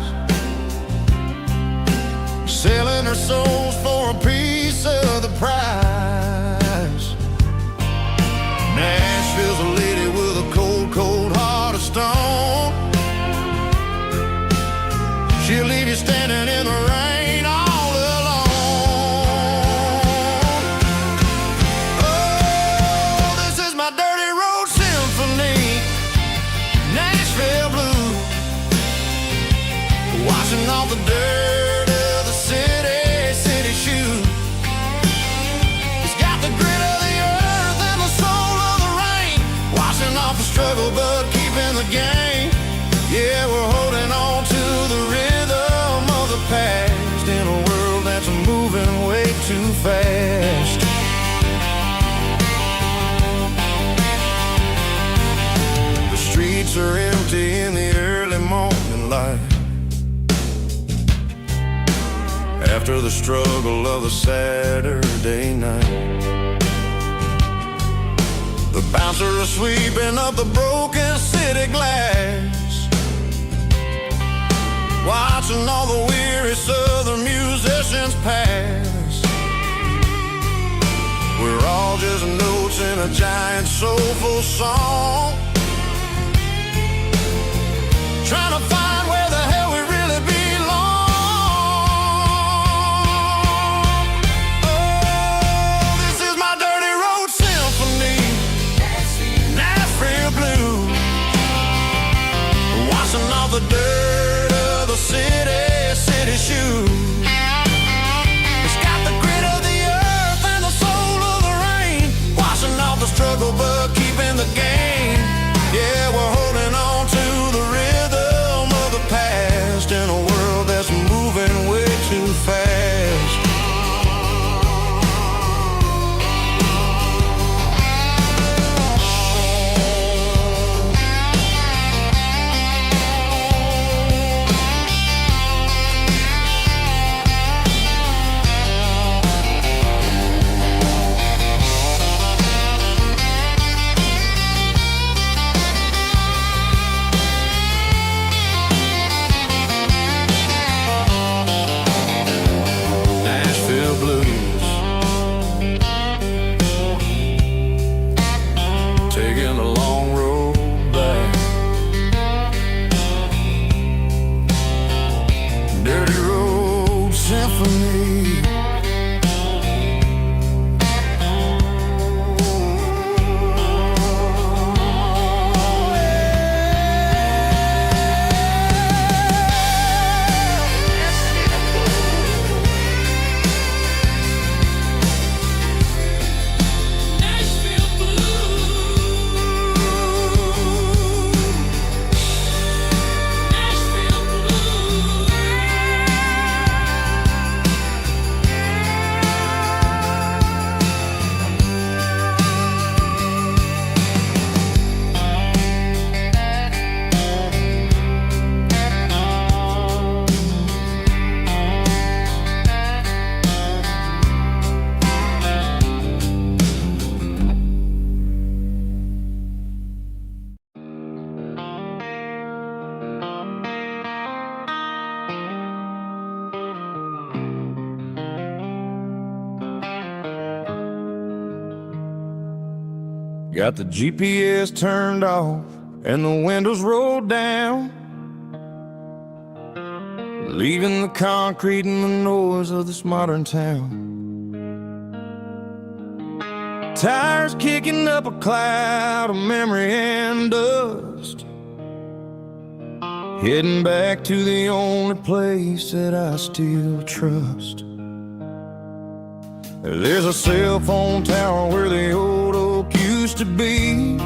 selling their souls for a piece of the prize. Nashville's a lady with a cold, cold heart of stone. She'll leave you standing in the rain all alone. Oh, this is my dirty road symphony, Nashville blues, washing off the dirt of the city shoes. It's got the grit of the earth and the soul of the rain, washing off the struggle but keeping the game. Yeah, we're holding on to the rhythm of the past in a world that's moving way too fast. The streets are empty in the early morning light. after the struggle of a Saturday night. The bouncer is sweeping up the broken city glass, watching all the weary southern musicians pass. We're all just notes in a giant soulful song, trying to find where the hell we really belong. Oh, this is my dirty road symphony, Nashville blues, washing off the dirt of the city shoes. It's got the grit of the earth and the soul of the rain, washing off the struggle but keeping the game. Yeah, we're holding on to the rhythm of the past in a world that's moving way too fast. Taking a long road back, dirty road symphony. Got the GPS turned off and the windows rolled down, leaving the concrete and the noise of this modern town. Tires kicking up a cloud of memory and dust, heading back to the only place that I still trust. There's a cell phone tower where the old oak used to be,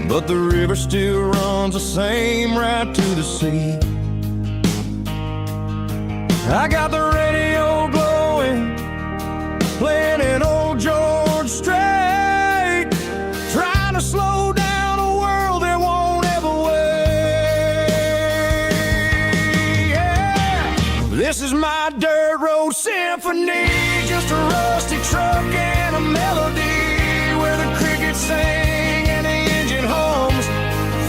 but the river still runs the same right to the sea. I got the radio glowing, playing an old George Strait, trying to slow down a world that won't ever wait. Yeah. This is my dirt road symphony, just a rusty truck and a melody where the crickets sing and the engine hums,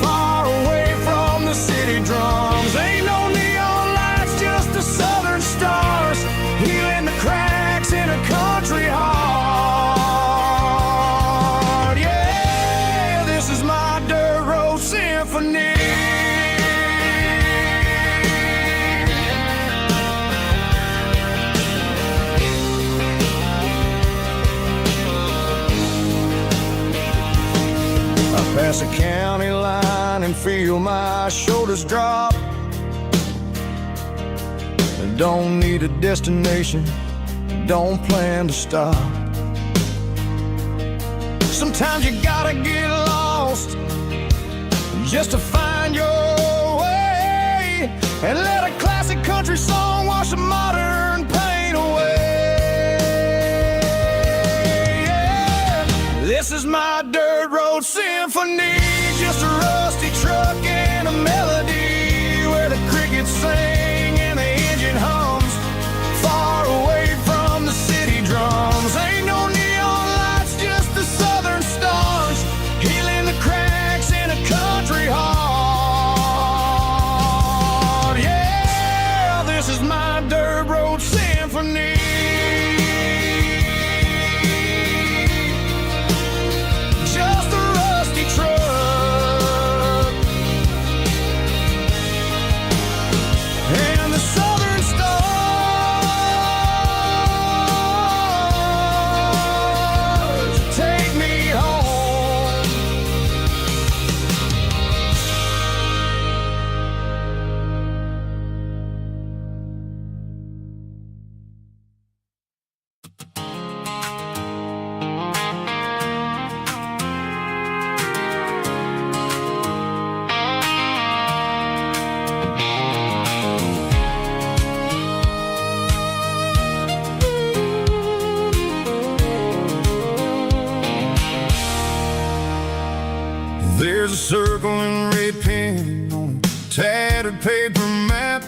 far away from the city drums. Ain't no neon lights, just the southern stars, healing the cracks in a country heart. Yeah, this is my dirt road symphony. Pass a county line and feel my shoulders drop. Don't need a destination, don't plan to stop. Sometimes you gotta get lost just to find your way, and let a classic country song wash a modern pain away. Yeah. This is my dirt road symphony, just a rusty truck and a melody where the crickets sing and the engine hums. tattered paper map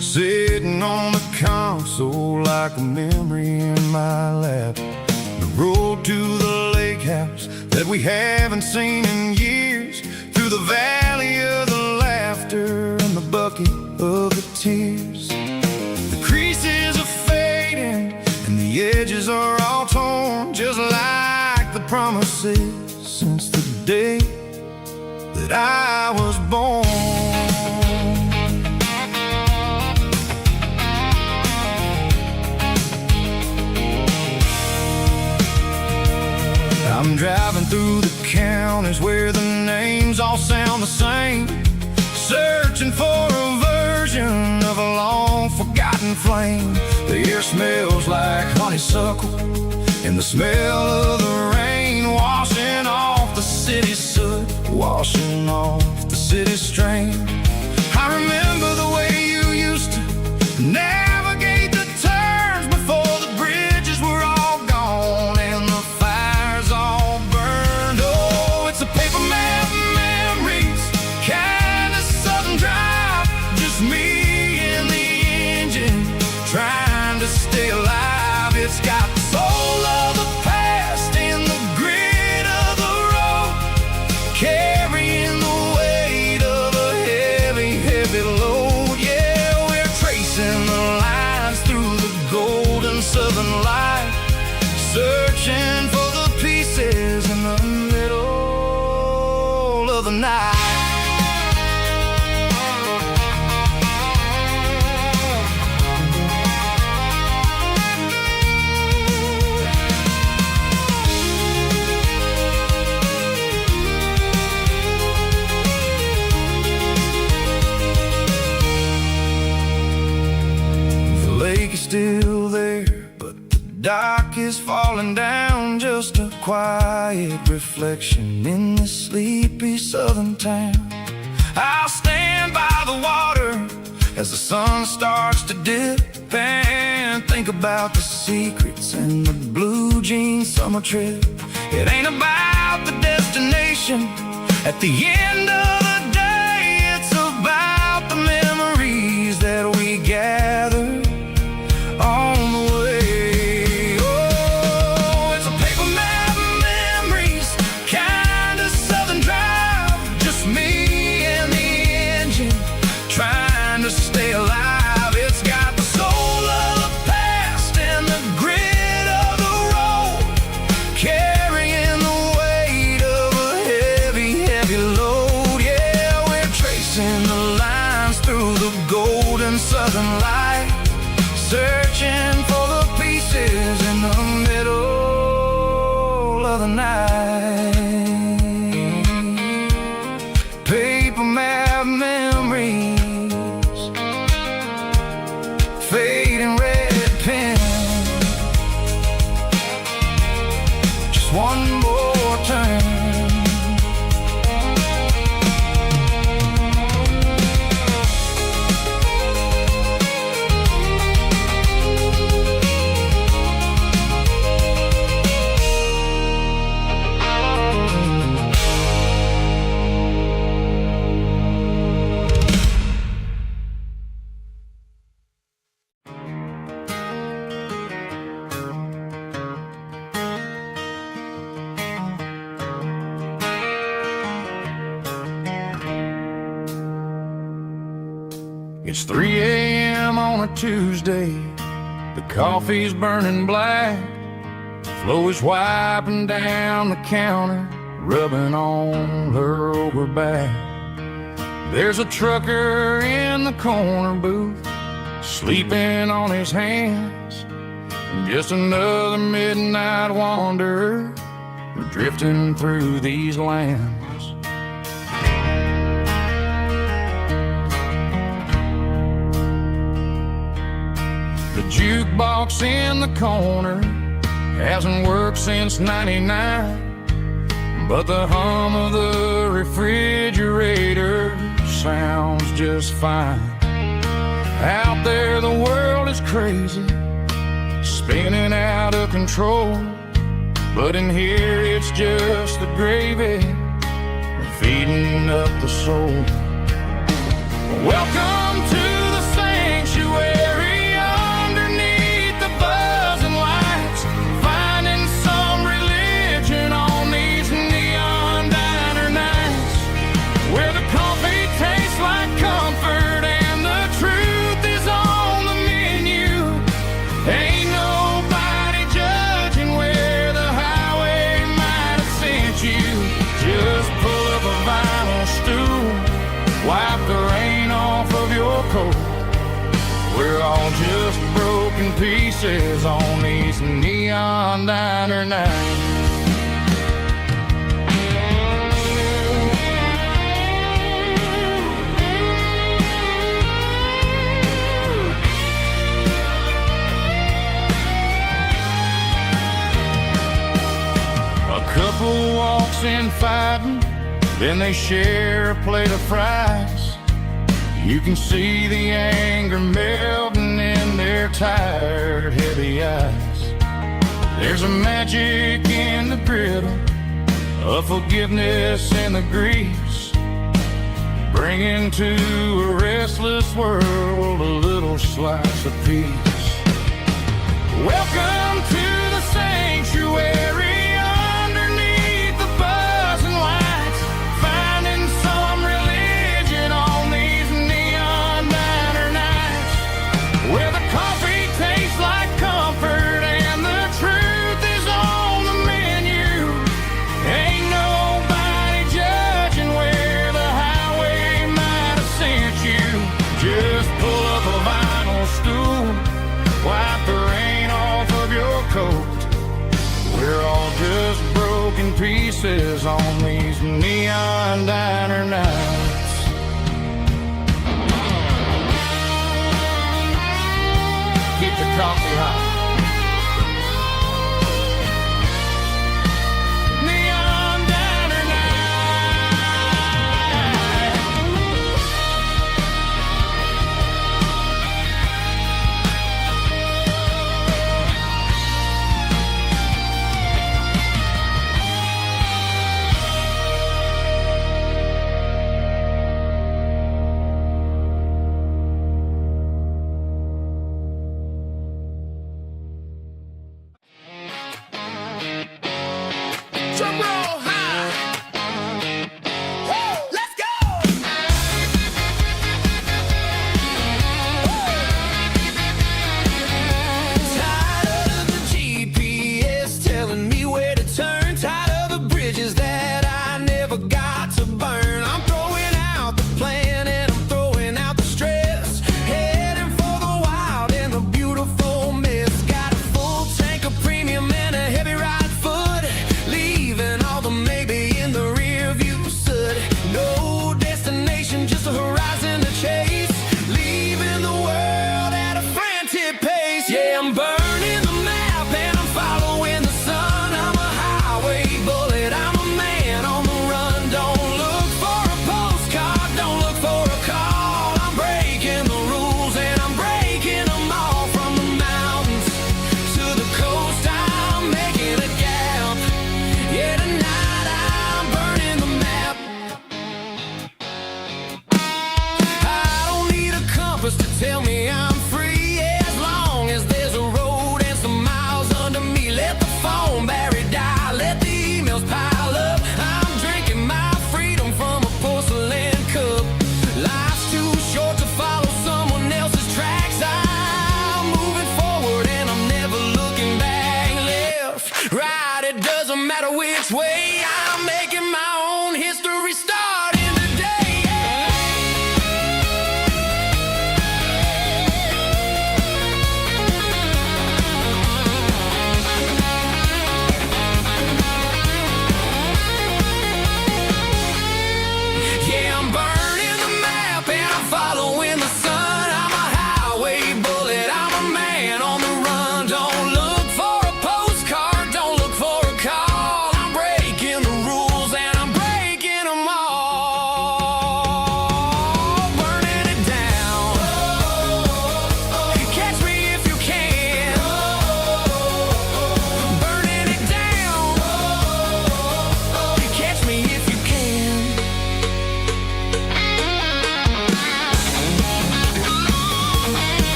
sitting on the console like a memory in my lap. The road to the lake house that we haven't seen in years, through the valley of the laughter and the bucket of the tears. The creases are fading and the edges are all torn, just like the promises since the day that I was born. I'm driving through the counties where the names all sound the same, searching for a version of a long forgotten flame. The air smells like honeysuckle and the smell of the rain washing off the city's soot, washing off the city's strain. I remember the way you used to navigate the turns before the bridges were all gone and the fires all burned. Oh, it's a paper map memories, kind of southern drive, just me and the engine trying to stay alive. It's got the soul of the past and the grit of the road, carrying the weight of a heavy, heavy load. Yeah, we're tracing the lines through the golden southern light, searching for the pieces in the middle of the night. The lake is still there, but the dock is falling down, just a quiet reflection in this sleepy southern town. I'll stand by the water as the sun starts to dip and think about the secrets and the blue jean summer trip. It ain't about the destination at the end of the day, it's about the memories that we gather on the way. Oh, it's a paper map memories, kind of southern drive, just me and the engine trying to stay alive. It's got the soul of the past and the grit of the road, carrying the weight of a heavy, heavy load. Yeah, we're tracing the lines through the golden southern light, searching for the pieces in the middle of the night. Paper map memories, fading red pen, just one more turn. It's 3 a.m. on a Tuesday, the coffee's burning black, Flo is wiping down the counter, rubbing on her over back. There's a trucker in the corner booth, sleeping on his hands, just another midnight wanderer drifting through these lands. The jukebox in the corner hasn't worked since '99, but the hum of the refrigerator sounds just fine. Out there the world is crazy, spinning out of control, but in here it's just the gravy feeding up the soul. Welcome to the sanctuary underneath the buzzing lights, finding some religion on these neon diner nights, where the coffee tastes like comfort and the truth is on the menu. Ain't nobody judging where the highway might have sent you. Just pull up a vinyl stool, wipe the rain off of your coat. We're all just broken pieces on these neon diner nights. A couple walks in fighting, then they share a plate of fries. You can see the anger melting in their tired, heavy eyes. There's a magic in the griddle, a forgiveness in the grease, bringing to a restless world a little slice of peace. Welcome to the sanctuary underneath the buzzing lights, finding some religion on these neon diner nights, where the coffee tastes like comfort and the truth is on the menu. Ain't nobody judging where the highway might have sent you. Just pull up a vinyl stool, wipe the rain off of your coat. We're all just broken pieces on these neon diner nights. Keep the coffee hot. Neon diner night.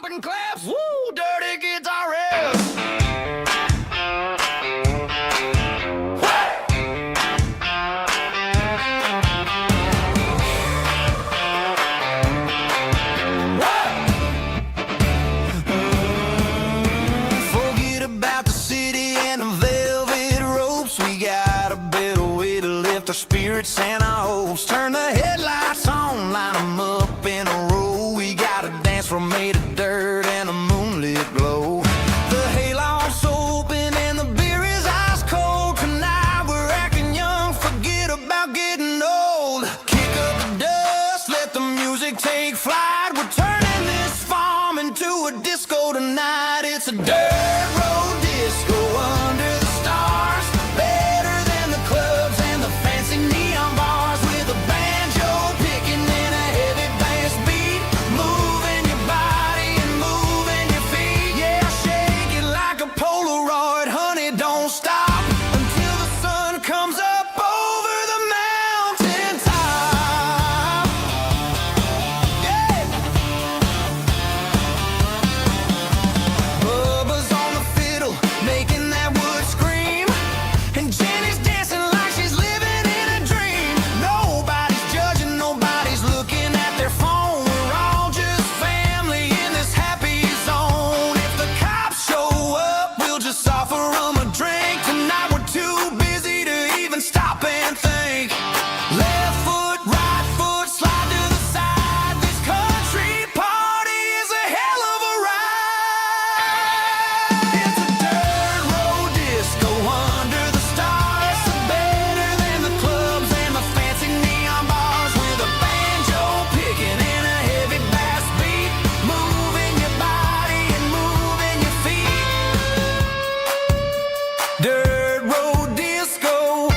thumping claps, woo, dirty guitar riffs. Forget about the city and the velvet ropes. We got a better way to lift our spirits and our hopes. Turn the headlights on, line them up in a row. We got a dance floor made of dirt and a moonlit glow. The hayloft's open and the beer is ice cold. Tonight we're acting young, forget about getting old. Kick up the dust, let the music take flight. We're turning this farm into a disco tonight. It's a dirt road disco under the stars. Better than the clubs and the fancy neon bars. With a banjo picking and a heavy bass beat. Moving your body and moving your feet. Yeah, shake it like a Polaroid, honey, don't stop until the sun comes up over the mountain top. Yeah. Bubba's on the fiddle, making that wood scream. And Jenny's dancing like she's living in a dream. Nobody's judging, nobody's looking at their phone. We're all just family in this happy zone. If the cops show up, we'll just offer them a drink. Tonight we're too busy to even stop and think. Left foot, right foot, slide to the side. This country party is a hell of a ride. It's a dirt road disco under the stars. Better than the clubs and the fancy neon bars. With a banjo picking and a heavy bass beat. Moving your body and moving your feet. Dirt road disco.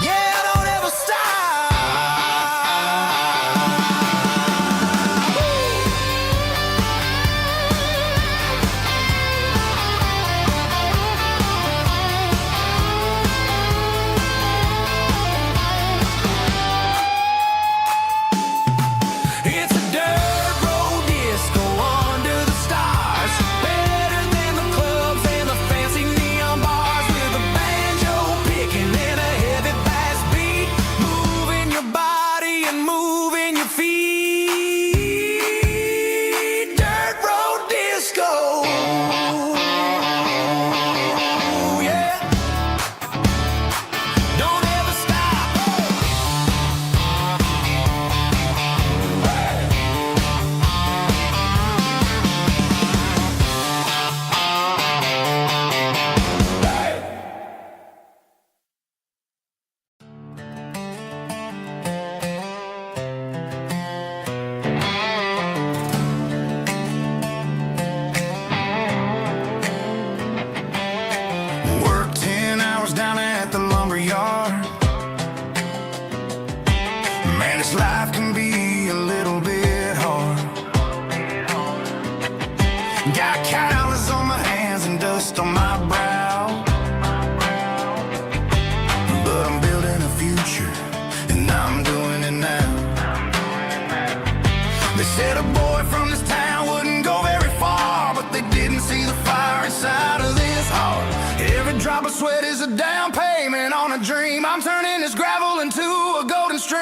Yeah, don't ever stop. It's a dirt road disco under the stars. Better than the clubs and the fancy neon bars. With a banjo picking and a heavy bass beat. Moving your body and moving your feet. Dirt road disco. Yeah. Don't ever stop. Worked 10 hours down at the lumber yard. Man, this life can be a little bit hard. Got calluses on my hands and dust on my brow. But I'm building a future, and I'm doing it now. They said a boy from this town wouldn't go very far, but they didn't see the fire inside of this heart. Every drop of sweat is a down payment on a dream. I'm turning this gravel into a golden stream.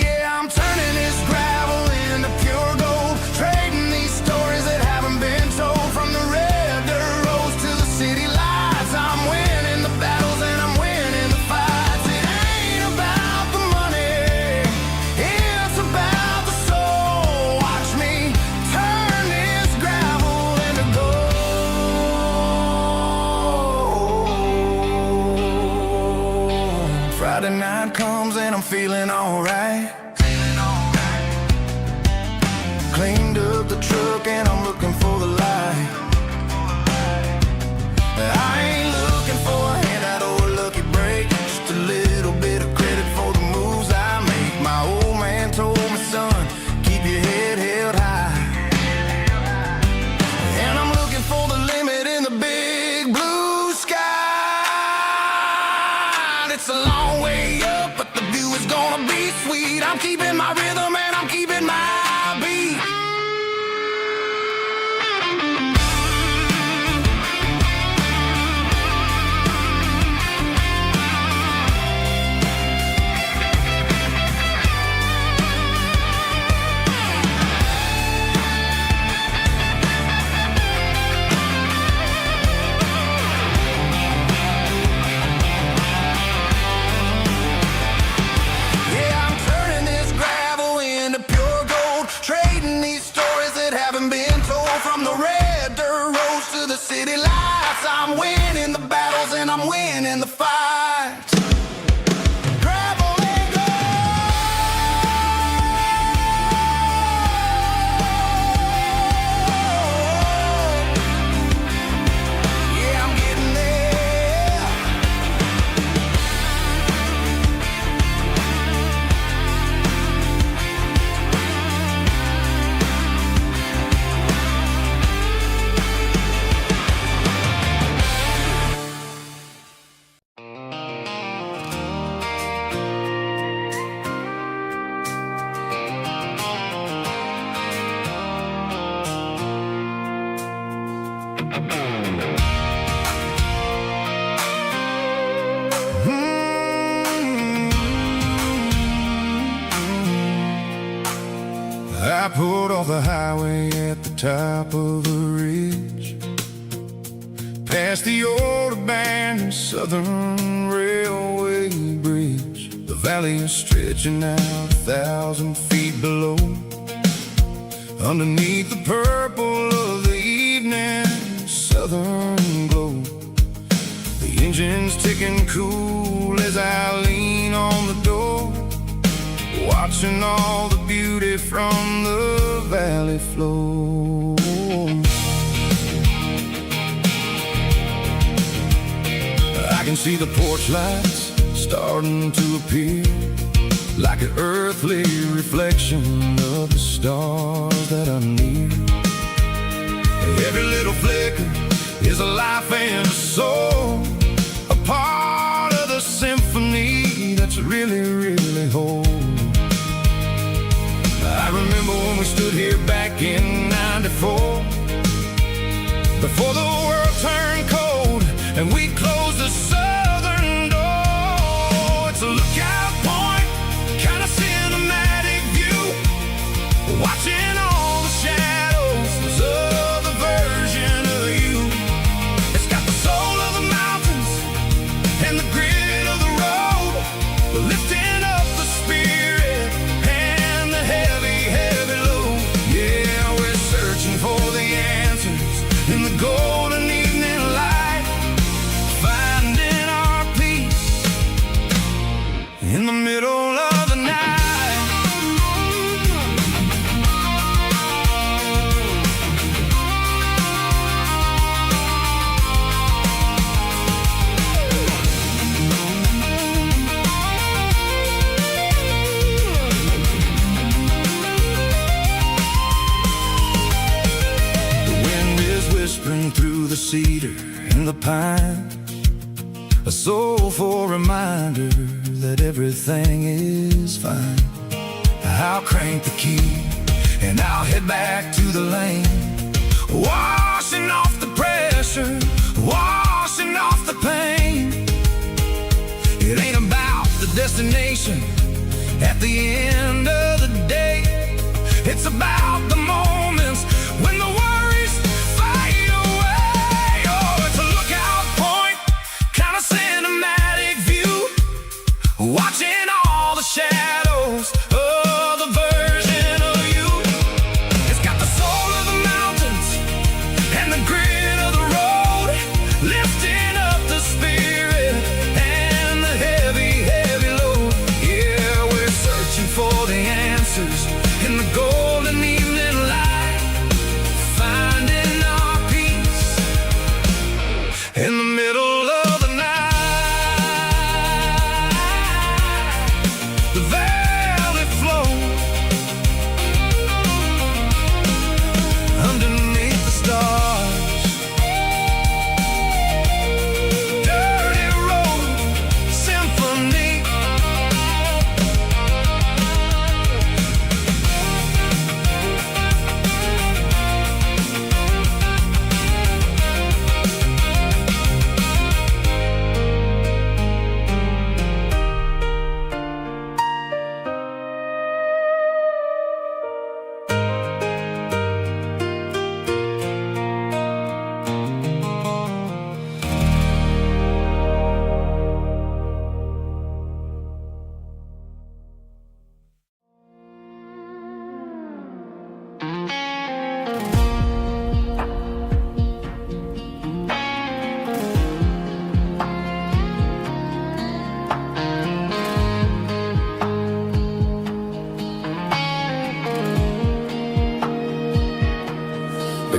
Yeah, I'm turning this gravel into pure gold. Trading these stories that haven't been told. From the red dirt roads to the city lights. I'm winning the battles and I'm winning the fights. It ain't about the money, it's about the soul. Watch me turn this gravel into gold. Friday night comes and I'm feeling alright. Cleaned up the truck and I'm looking for the light. I ain't looking for a handout or a lucky break. Just a little bit of credit for the moves I make. My old man told me, son, keep your head held high. And I'm looking for the limit in the big blue sky. It's a long way up, but the view is gonna be sweet. I'm keeping my rhythm and I'm keeping I'm winning the battles and I'm winning the fights. Gravel and gold. Yeah, I'm getting there. I pulled off the highway at the top of a ridge, past the old abandoned Southern Railway bridge. The valley is stretching out 1,000 feet below, underneath the purple of the evening southern glow. The engine's ticking cool as I lean on the door, watching all the beauty from the valley flow. I can see the porch lights starting to appear, like an earthly reflection of the stars that are near. Every little flicker is a life and a soul, a part of the symphony that's really, really whole. I remember when we stood here back in '94, before the world turned cold and we closed the southern door. It's a lookout point, kind of cinematic view, watching all the shadows of the version of you. It's got the soul of the mountains and the grit of the road, lifting up the spirit and the heavy, heavy load. Yeah, we're searching for the answers in the golden evening light, finding our peace in the middle of the night. Whispering through the cedar and the pine, a soulful reminder that everything is fine. I'll crank the key and I'll head back to the lane, washing off the pressure, washing off the pain. It ain't about the destination at the end of the day, it's about the moments when the worries fade away. Oh, it's a lookout point, kind of cinematic view, watching all the shadows of the version of you. It's got the soul of the mountains and the grit of the road, lifting up the spirit and the heavy, heavy load. Yeah, we're searching for the answer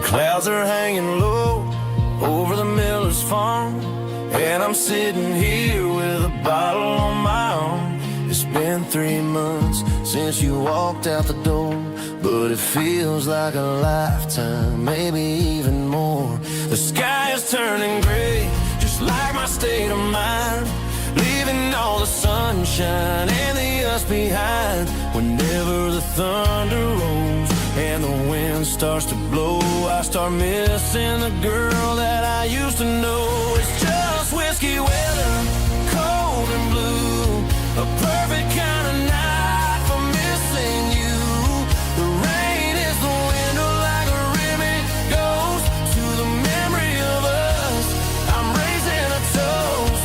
clouds are hanging low over the miller's farm, and I'm sitting here with a bottle on my arm. It's been 3 months since you walked out the door, but it feels like a lifetime, maybe even more. The sky is turning gray, just like my state of mind, leaving all the sunshine and the us behind. Whenever the thunder rolls and the wind starts to blow, I start missing the girl that I used to know. It's just whiskey weather, cold and blue, a perfect kind of night for missing you. The rain is the window like a ribbon goes to the memory of us. I'm raising a toast.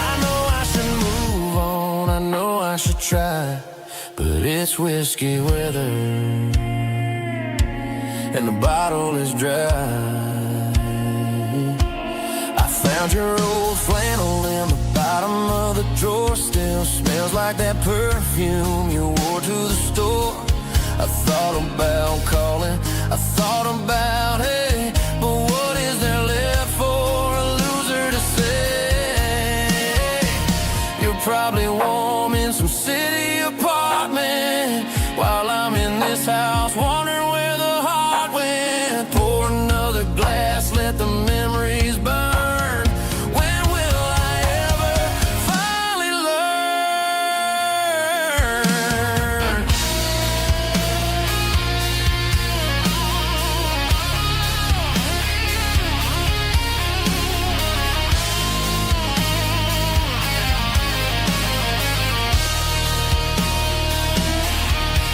I know I should move on, I know I should try, but it's whiskey weather and the bottle is dry. I found your old flannel in the bottom of the drawer, still smells like that perfume you wore to the store. I thought about calling, I thought about, hey, but what is there left for a loser to say? You're probably warm in some city apartment, while I'm in this house wondering where the heart went. Pour another glass, let the memories burn. When will I ever finally learn?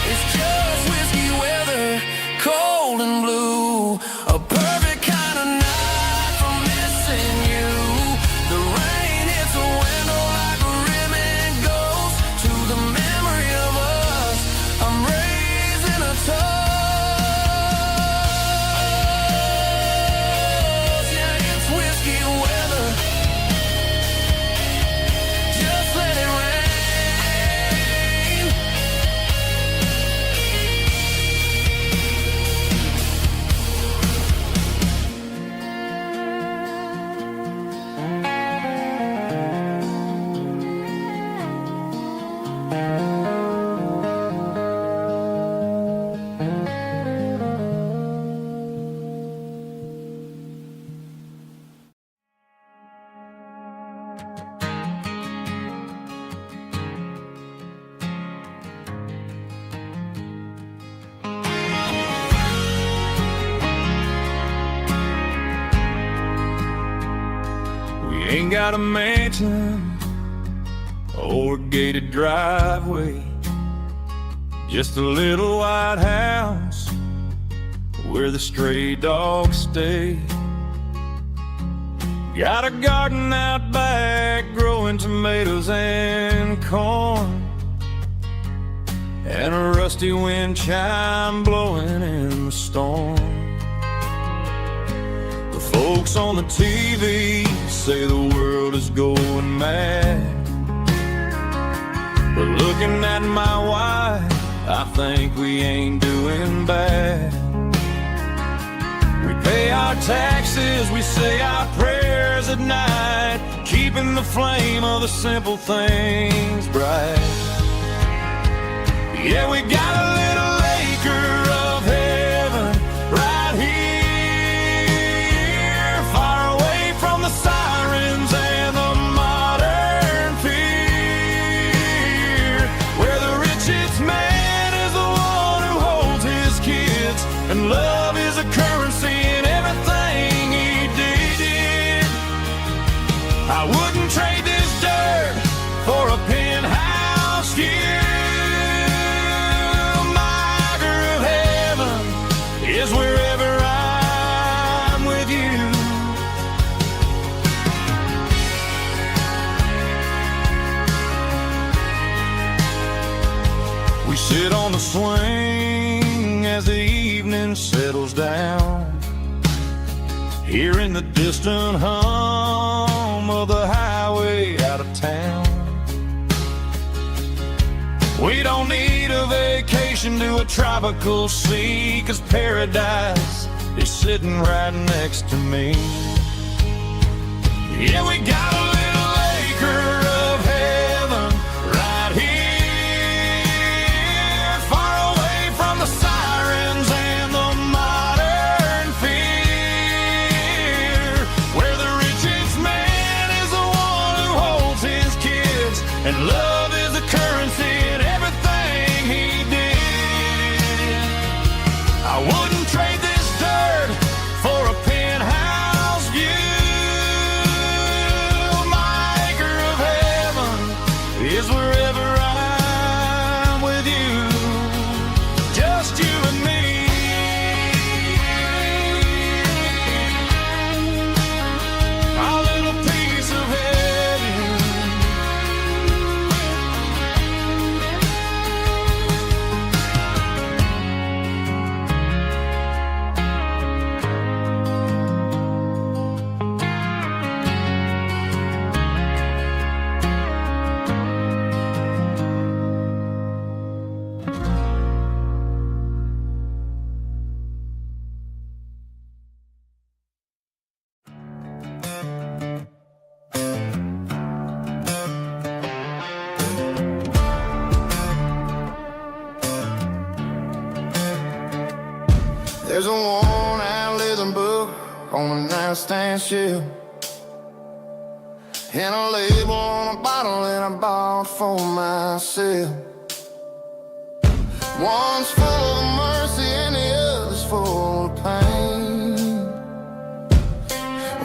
It's just whiskey weather, cold and blue, a perfect kind of night for missing you. The rain hits the window like a ribbon goes to the memory of us. I'm raising a toast. Yeah, it's whiskey weather, just let it rain. We ain't got a mansion or a gated driveway, just a little white house where the stray dogs stay. Got a garden out back growing tomatoes and corn, and a rusty wind chime blowing in the storm. The folks on the TV say the world is going mad, but looking at my wife, I think we ain't doing bad. We pay our taxes, we say our prayers at night, keeping the flame of the simple things bright. Yeah, we got a little acre of heaven right here, far away from the sirens and the modern fear, where the richest man is the one who holds his kids, and love is a currency in everything he did. I wouldn't trade this dirt for a penthouse here. Is wherever I'm with you. We sit on the swing as the evening settles down, hearing the distant hum of the highway out of town. We don't need a vacation to a tropical sea, 'cause paradise is sitting right next to me. Yeah, we got a little acre of heaven right here, far away from the sirens and the modern fear, where the richest man is the one who holds his kids, and love is the currency in everything he did. I wouldn't trade this dirt for a penthouse view. My acre of heaven is wherever I'm with you, just you and me. Our little piece of heaven. There's a worn-out leather book on the nightstand shelf, and a label on a bottle that I bought for myself. One's full of mercy and the other's full of pain.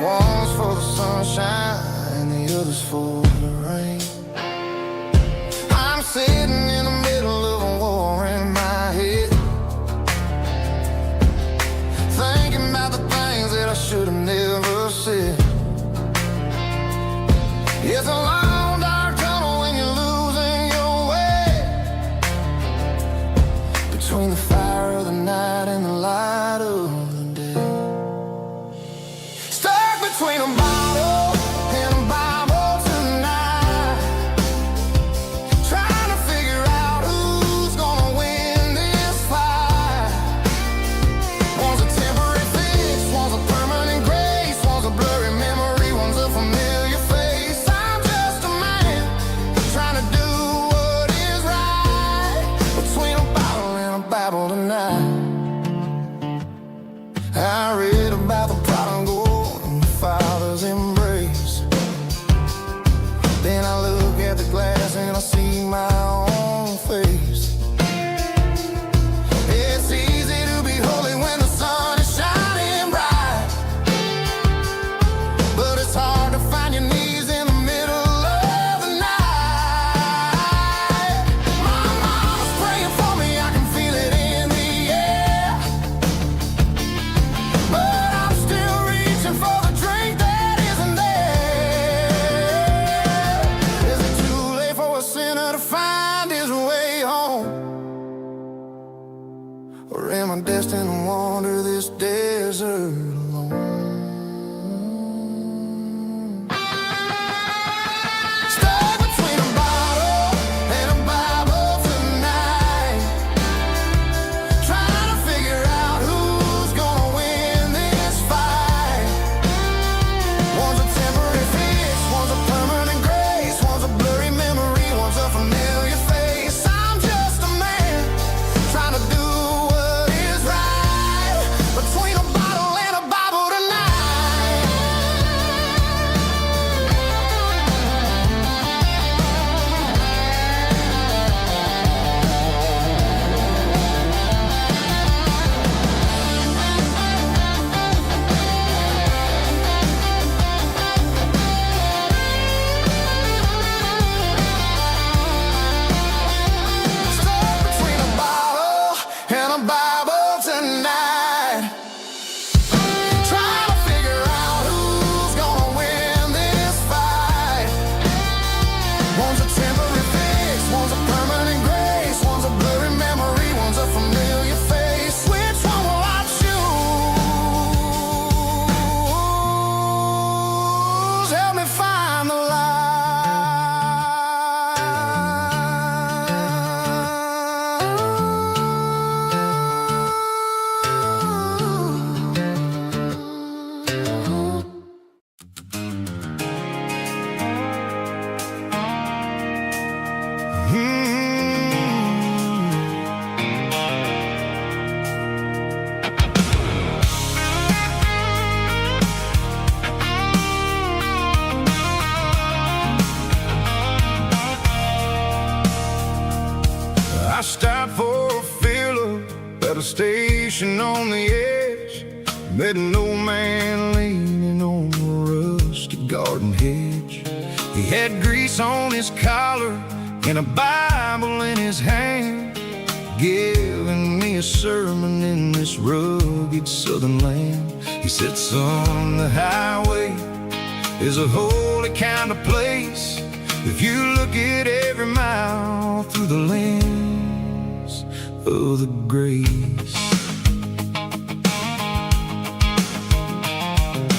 One's for the sunshine and the other's for the rain. I'm sitting in the middle of a war in my head, thinking about the things that I should have never said. It's a long dark tunnel when you're losing your way, between the fire of the night and the light of the day. Stuck between a bottle and a Bible tonight, trying to figure out who's gonna win this fight. One's a temporary fix, one's a permanent grace, one's a blurry memory, one's a familiar face. I'm just a man trying to do what is right, between a bottle and a Bible tonight. I read about the prodigal and the father's embrace. Then I look at the glass and I see my own face. It's easy to be holy when the sun is shining bright, but it's hard to find your knees in the middle of the night. My mama's praying for me, I can feel it in the air, but I'm still reaching for the drink that isn't there. Is it too late for a sinner to find his way home? Or am I destined to wander this desert alone? Stuck between a bottle and a Bible tonight, trying to figure out who's gonna win this fight. One's a temporary fix, one's a permanent grace, one's a blurry memory, one's a familiar face. I'm just a man trying to do what is right, between a bottle and a Bible. at a station on the edge, met an old man leaning on a rusty garden hedge. He had grease on his collar and a Bible in his hand, giving me a sermon in this rugged southern land. He said, son, the highway is a holy kind of place if you look at every mile through the lens of the grace.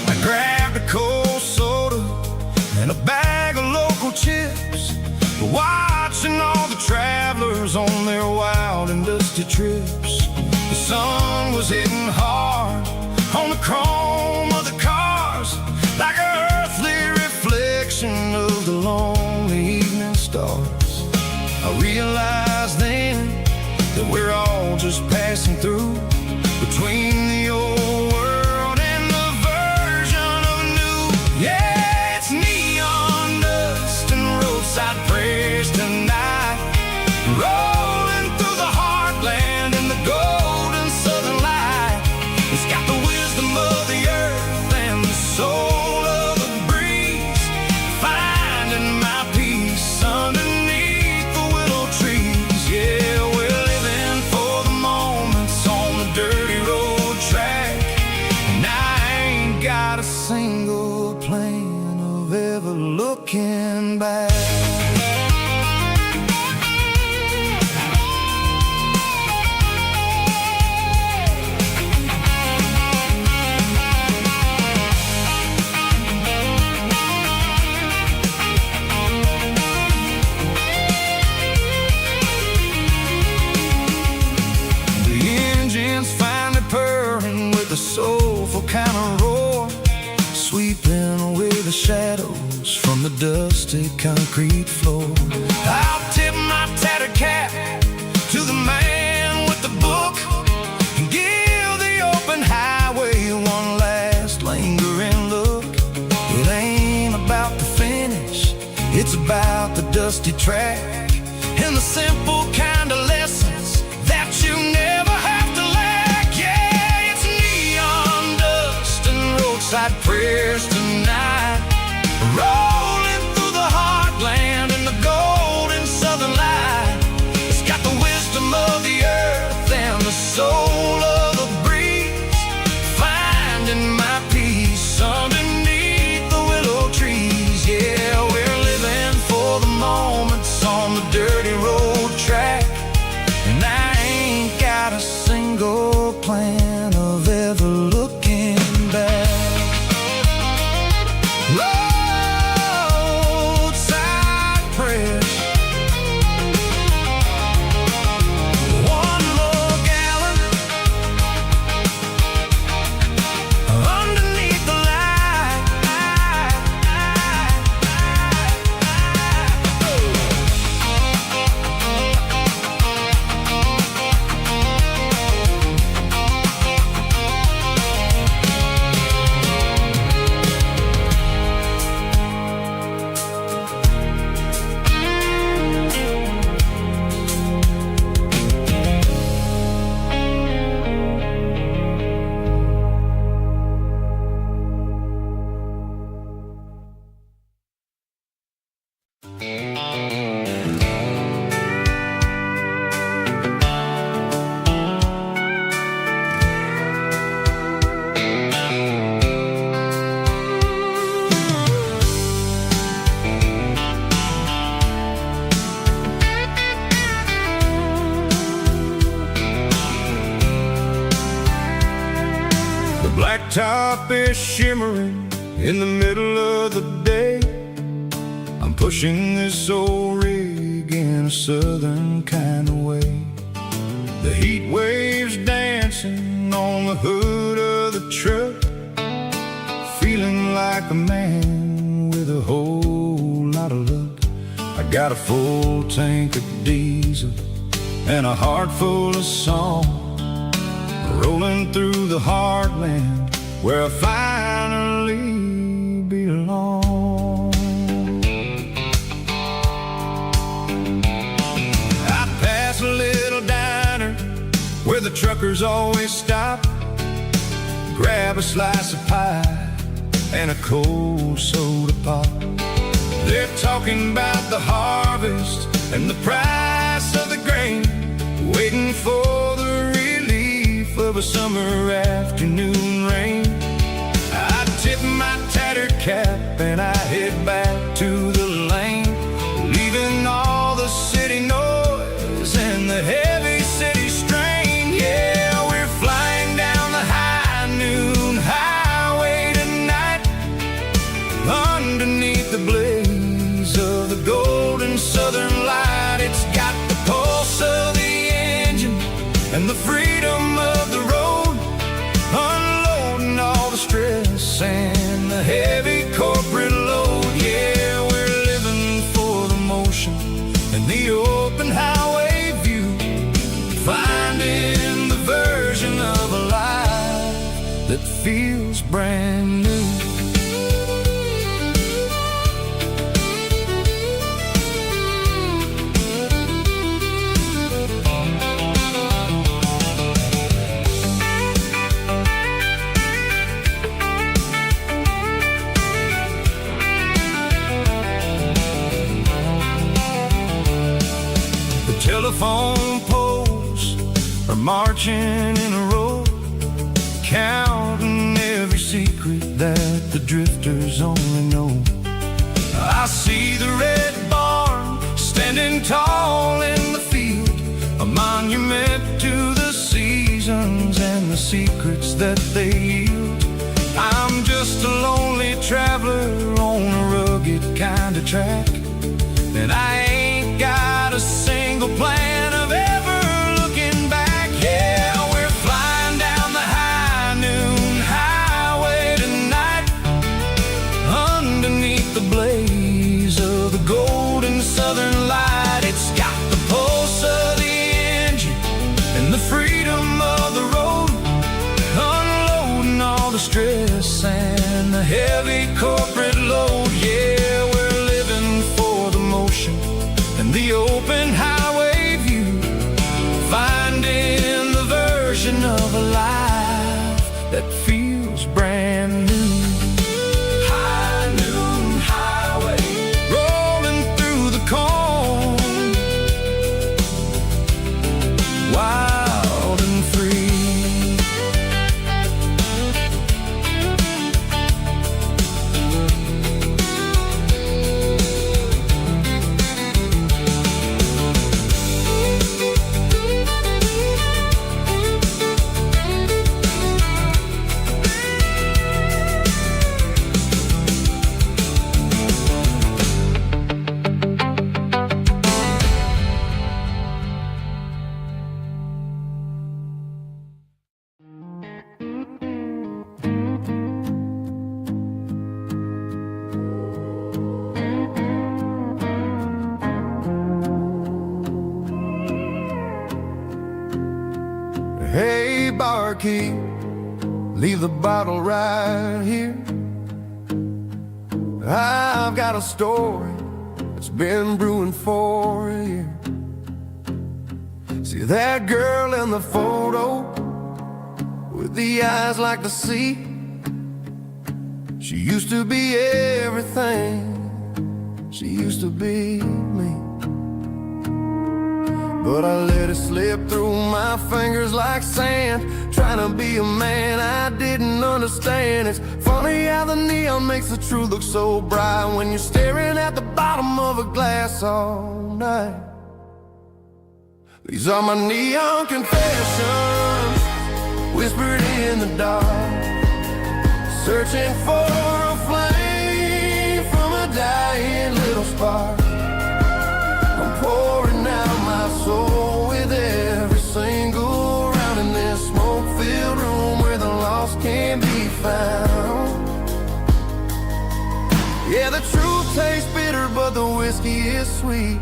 I grabbed a cold soda and a bag of local chips, watching all the travelers on their wild and dusty trips. The sun was hitting hard on the chrome of the cars, like an earthly reflection of the lonely evening stars. I realized then that we're all just passing through, between the old world and the version of new. Yeah, it's neon dust and roadside prayers tonight, rolling through the heartland in the golden southern light. It's got the wisdom of the earth and the soul of the breeze, finding my peace underneath the willow trees. Yeah, we're living for the moments on the dirty road track, and I ain't got a single plan of ever looking back. The soulful kind of roar, sweeping away the shadows from the dusty concrete floor. I'll tip my tattered cap to the man with the book and give the open highway one last lingering look. It ain't about the finish, it's about the dusty track and the simple kind of lessons that you never have to lack. Yeah, it's neon dust and roadside prayers tonight, rolling through the heartland in the golden southern light. It's got the wisdom of the earth and the soul of the breeze, finding my peace underneath the willow trees. Yeah, we're living for the moments on the dirty road track, and I ain't got a single plan of ever looking back. Roadside prayers, one more gallon underneath the light. Blacktop is shimmering in the middle of the day. I'm pushing this old rig in a southern kind of way. The heat waves dancing on the hood of the truck, feeling like a man with a whole lot of luck. I got a full tank of diesel and a heart full of song, rolling through the heartland where I finally belong. I pass a little diner where the the truckers always stop, grab a slice of pie and a cold soda pop. They're talking about the harvest and the price of the grain, waiting for the relief of a summer afternoon rain. I tip my tattered cap and I head back to the lane, leaving all the city noise and the heavy city strain. Yeah, we're flying down the high noon highway tonight, underneath the blaze of the golden southern light. It's got the pulse of the engine and the freedom of the road, unloading all the stress and the heavy corporate load. Yeah, we're living for the motion and the open highway view, finding the version of a life that feels brand new. Telephone poles are marching in a row, counting every secret that the drifters only know. I see the red barn standing tall in the field, a monument to the seasons and the secrets that they yield. I'm just a lonely traveler on a rugged kind of track, and I ain't got a single plan of ever looking back. Yeah, we're flying down the high noon highway tonight, underneath the blaze of the golden southern light. It's got the pulse of the engine and the freedom of the road, unloading all the stress and the heavy corporate load. Yeah, we're living for the motion and the open highway view, finding the version of a life that feels brand new. High noon highway, rolling through the corn, wild and free. Hey, barkeep, leave the bottle right here. I've got a story that's been brewing for a year. See that girl in the photo with the eyes like the sea? She used to be everything, she used to be me. But I let it slip through my fingers like sand, trying to be a man I didn't understand. It's funny how the neon makes the truth look so bright when you're staring at the bottom of a glass all night. These are my neon confessions, whispered in the dark, searching for a flame from a dying little spark. I'm pouring out my soul with every single round in this smoke-filled room where the lost can't be found. Yeah, the truth tastes bitter, but the whiskey is sweet.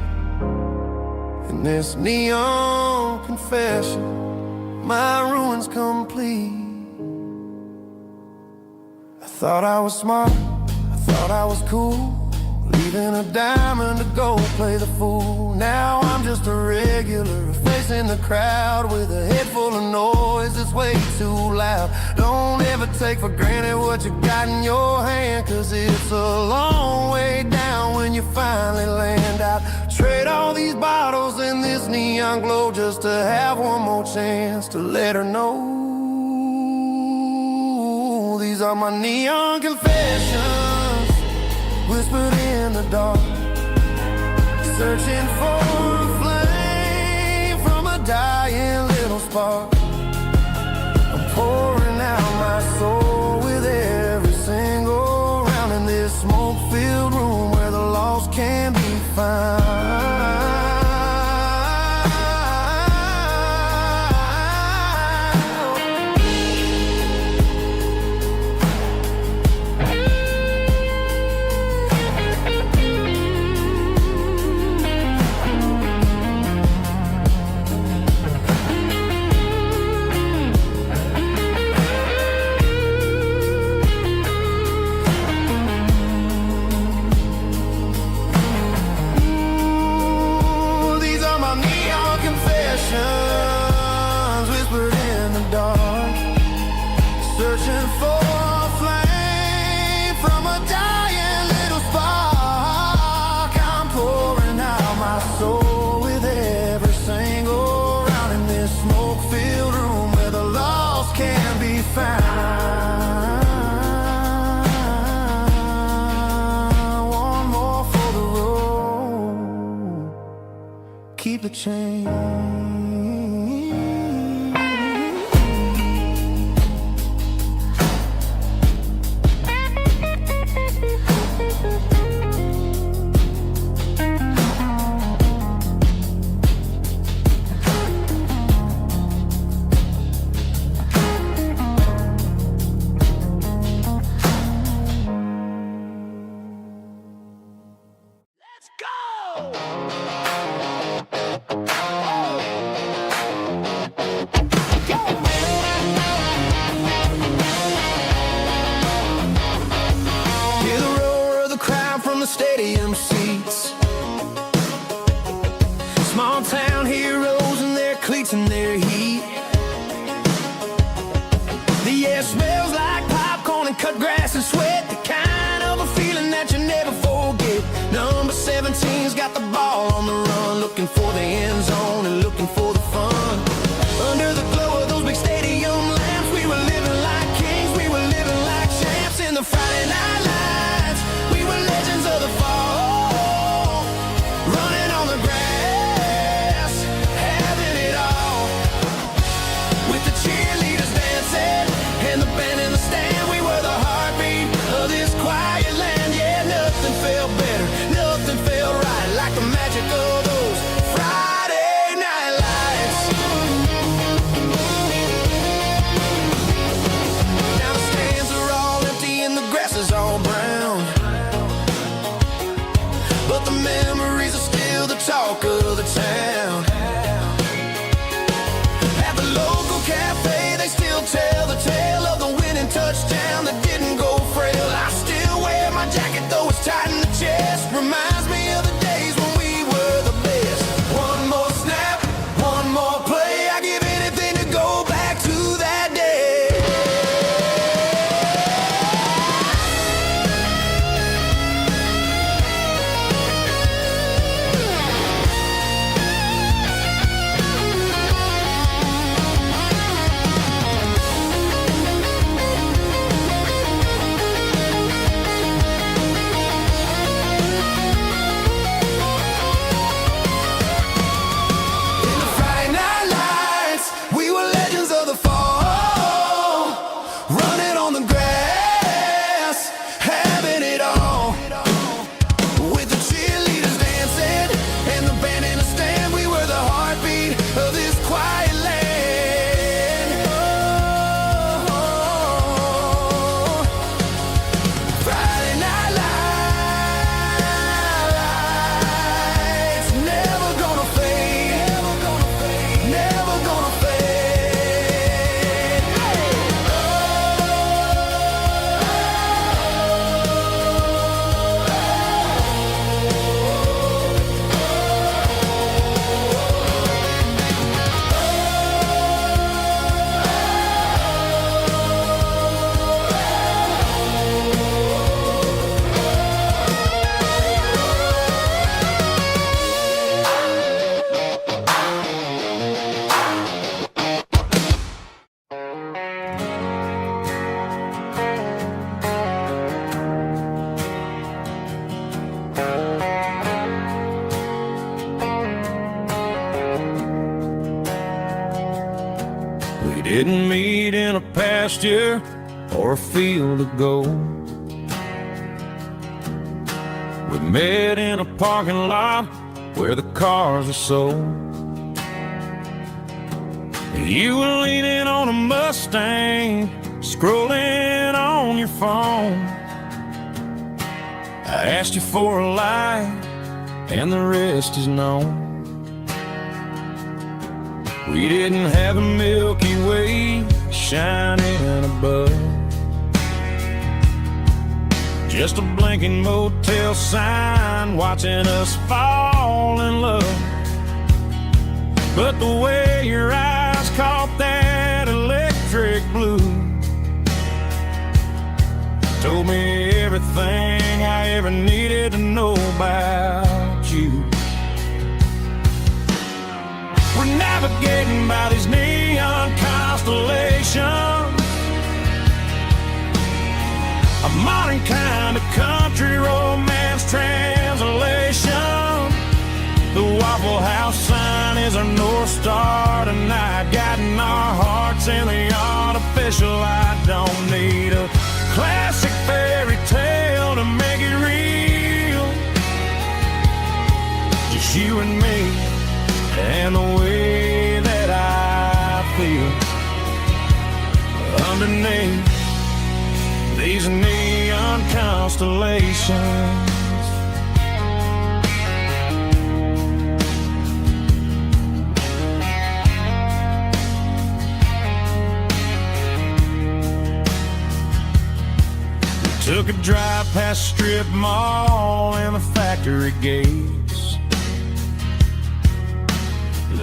In this neon confession, my ruin's complete. I thought I was smart, I thought I was cool, leaving a diamond to go play the fool. Now I'm just a regular, facing the crowd with a head full of noise that's way too loud. Don't ever take for granted what you got in your hand, 'cause it's a long way down when you finally land out. Trade all these bottles and this neon glow just to have one more chance to let her know. These are my neon confessions, whispered in the dark, searching for a flame from a dying little spark. I'm pouring out my soul with every single round in this smoke-filled room where the lost can be found. Whispered in the dark, searching for a flame from a dying little spark. I'm pouring out my soul with every single round in this smoke-filled room where the lost can be found. One more for the road, keep the change. Stadium seats, small town heroes in their cleats and their heat. The air smells like popcorn and cut grass and sweat, the kind of a feeling that you never forget. Number 17's got the ball on the run, looking for the end zone and looking for the fun. Under the glow of those big stadium lamps, we were living like kings, we were living like champs in the Friday night lights. We were legends of the fall, running on the grass, having it all. With the cheerleaders dancing and the band in the stand, we were the heartbeat of this quiet land. Yeah, nothing felt better, nothing felt right like the magic of those Friday night meet in a pasture or a field of gold. We met in a parking lot where the cars are sold. You were leaning on a Mustang, scrolling on your phone. I asked you for a light, and the rest is known. We didn't have a Milky Way shining above, just a blinking motel sign watching us fall in love. But the way your eyes caught that electric blue told me everything I ever needed to know about you. We're navigating by these neon constellations, a modern kind of country romance translation. The Waffle House sign is our North Star tonight, guiding our hearts in the artificial light. Don't need a classic fairy tale to make it real, just you and me and the way that I feel underneath these neon constellations. We took a drive past strip mall and the factory gates,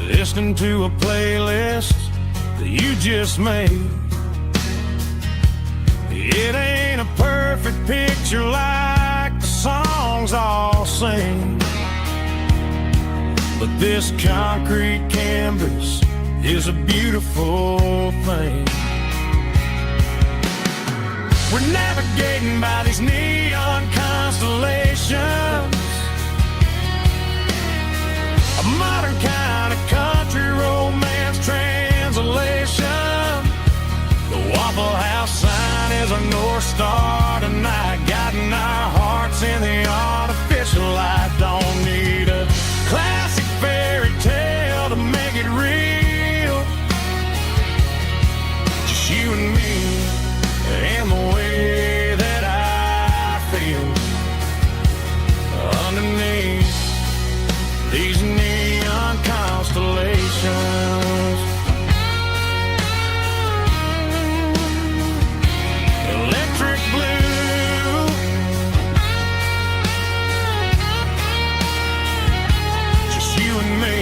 listening to a playlist that you just made. It ain't a perfect picture like the songs all sing, but this concrete canvas is a beautiful thing. We're navigating by these neon constellations, a modern kind of country romance translation. The Waffle House sign is our North Star tonight, guiding our hearts in the artificial light. Don't need a classic fairy tale to make it real, just you and me and the way that I feel underneath these neon constellations. Electric blue, just you and me.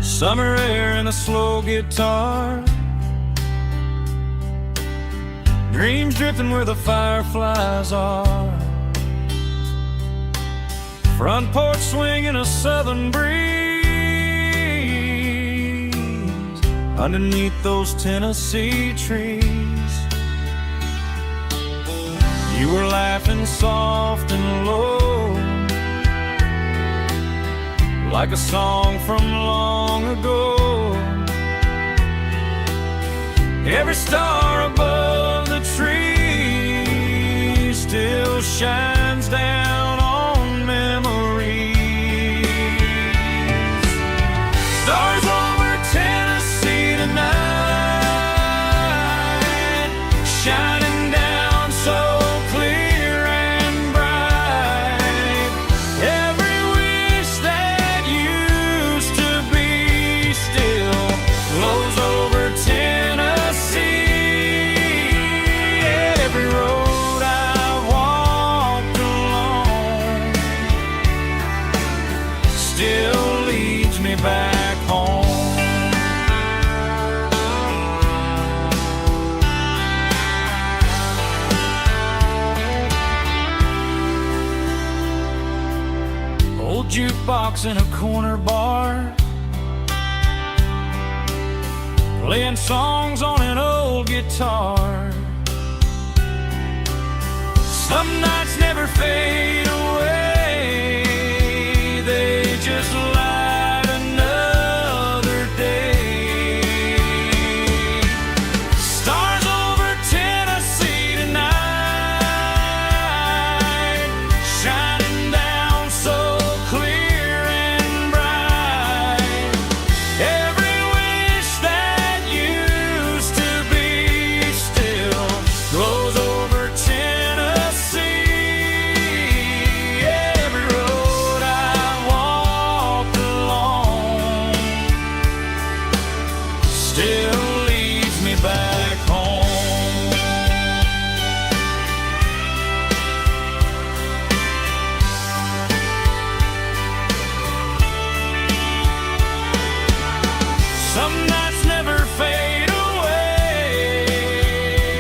Summer air and a slow guitar, dreams drifting where the fireflies are, front porch swinging a southern breeze underneath those Tennessee trees. You were laughing soft and low, like a song from long ago. Every star above the tree still shines down on memories. Stars over Tennessee tonight, shining down so clear and bright. Every wish that used to be still flows over Tennessee. Every road I've walked jukebox in a corner bar, playing songs on an old guitar. Some nights never fade away, they just light another day. Stars over Tennessee tonight, shining down so clear and bright. Every wish that used to be still glows over Tennessee. Every road I walked along still leads me back home. Some nights never fade away,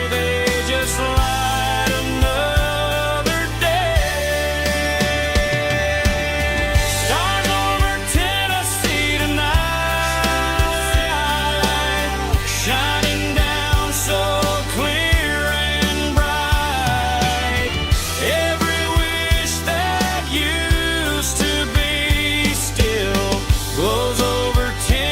they just light another day. Stars over Tennessee tonight, shining down so clear and bright. Every wish that used to be still glows over Tennessee.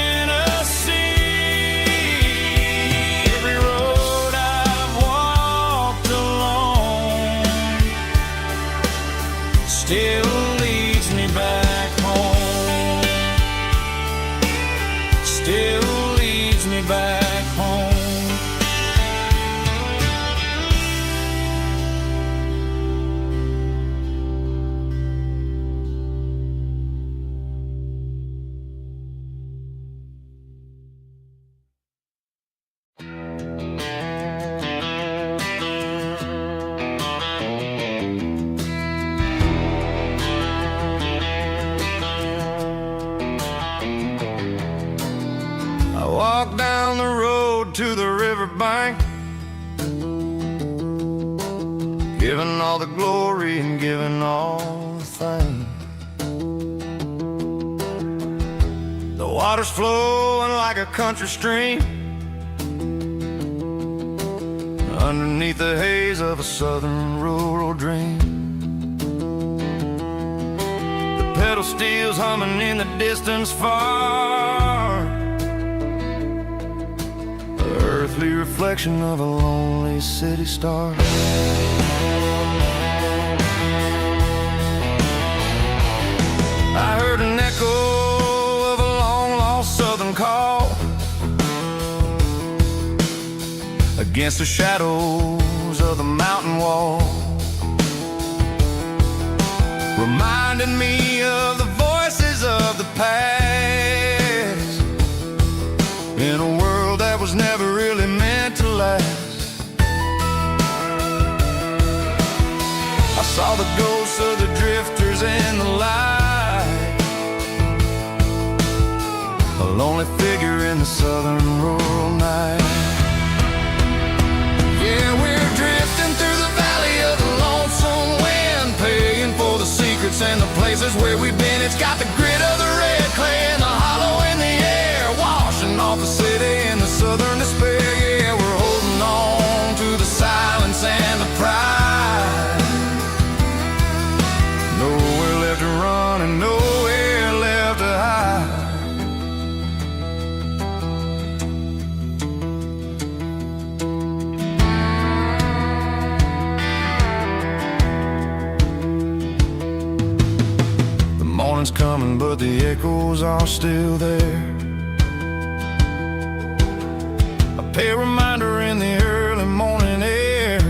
Every road I've walked along still leads me back home. Still leads me back home. I walk down the road to the riverbank, giving all the glory and giving all the thanks. The water's flowing like a country stream underneath the haze of a southern rural dream. The pedal steel's humming in the distance far, the earthly reflection of a lonely city star. I heard an echo of a long-lost southern call against the shadows of the mountain wall, reminding me of the voices of the past in a world that was never really meant to last. I saw the ghosts of the drifters in the light, a lonely figure in the southern rural night. Yeah, we're drifting through the valley of the lonesome wind, paying for the secrets and the places where we've been. It's got the grit of the red clay and the hollow in the air, washing off the city and the southern despair. Yeah, we're holding on to the silence and the pride. Nowhere left to run and nowhere left to hide. The morning's coming, but the echoes are still there. A pale reminder in the early morning air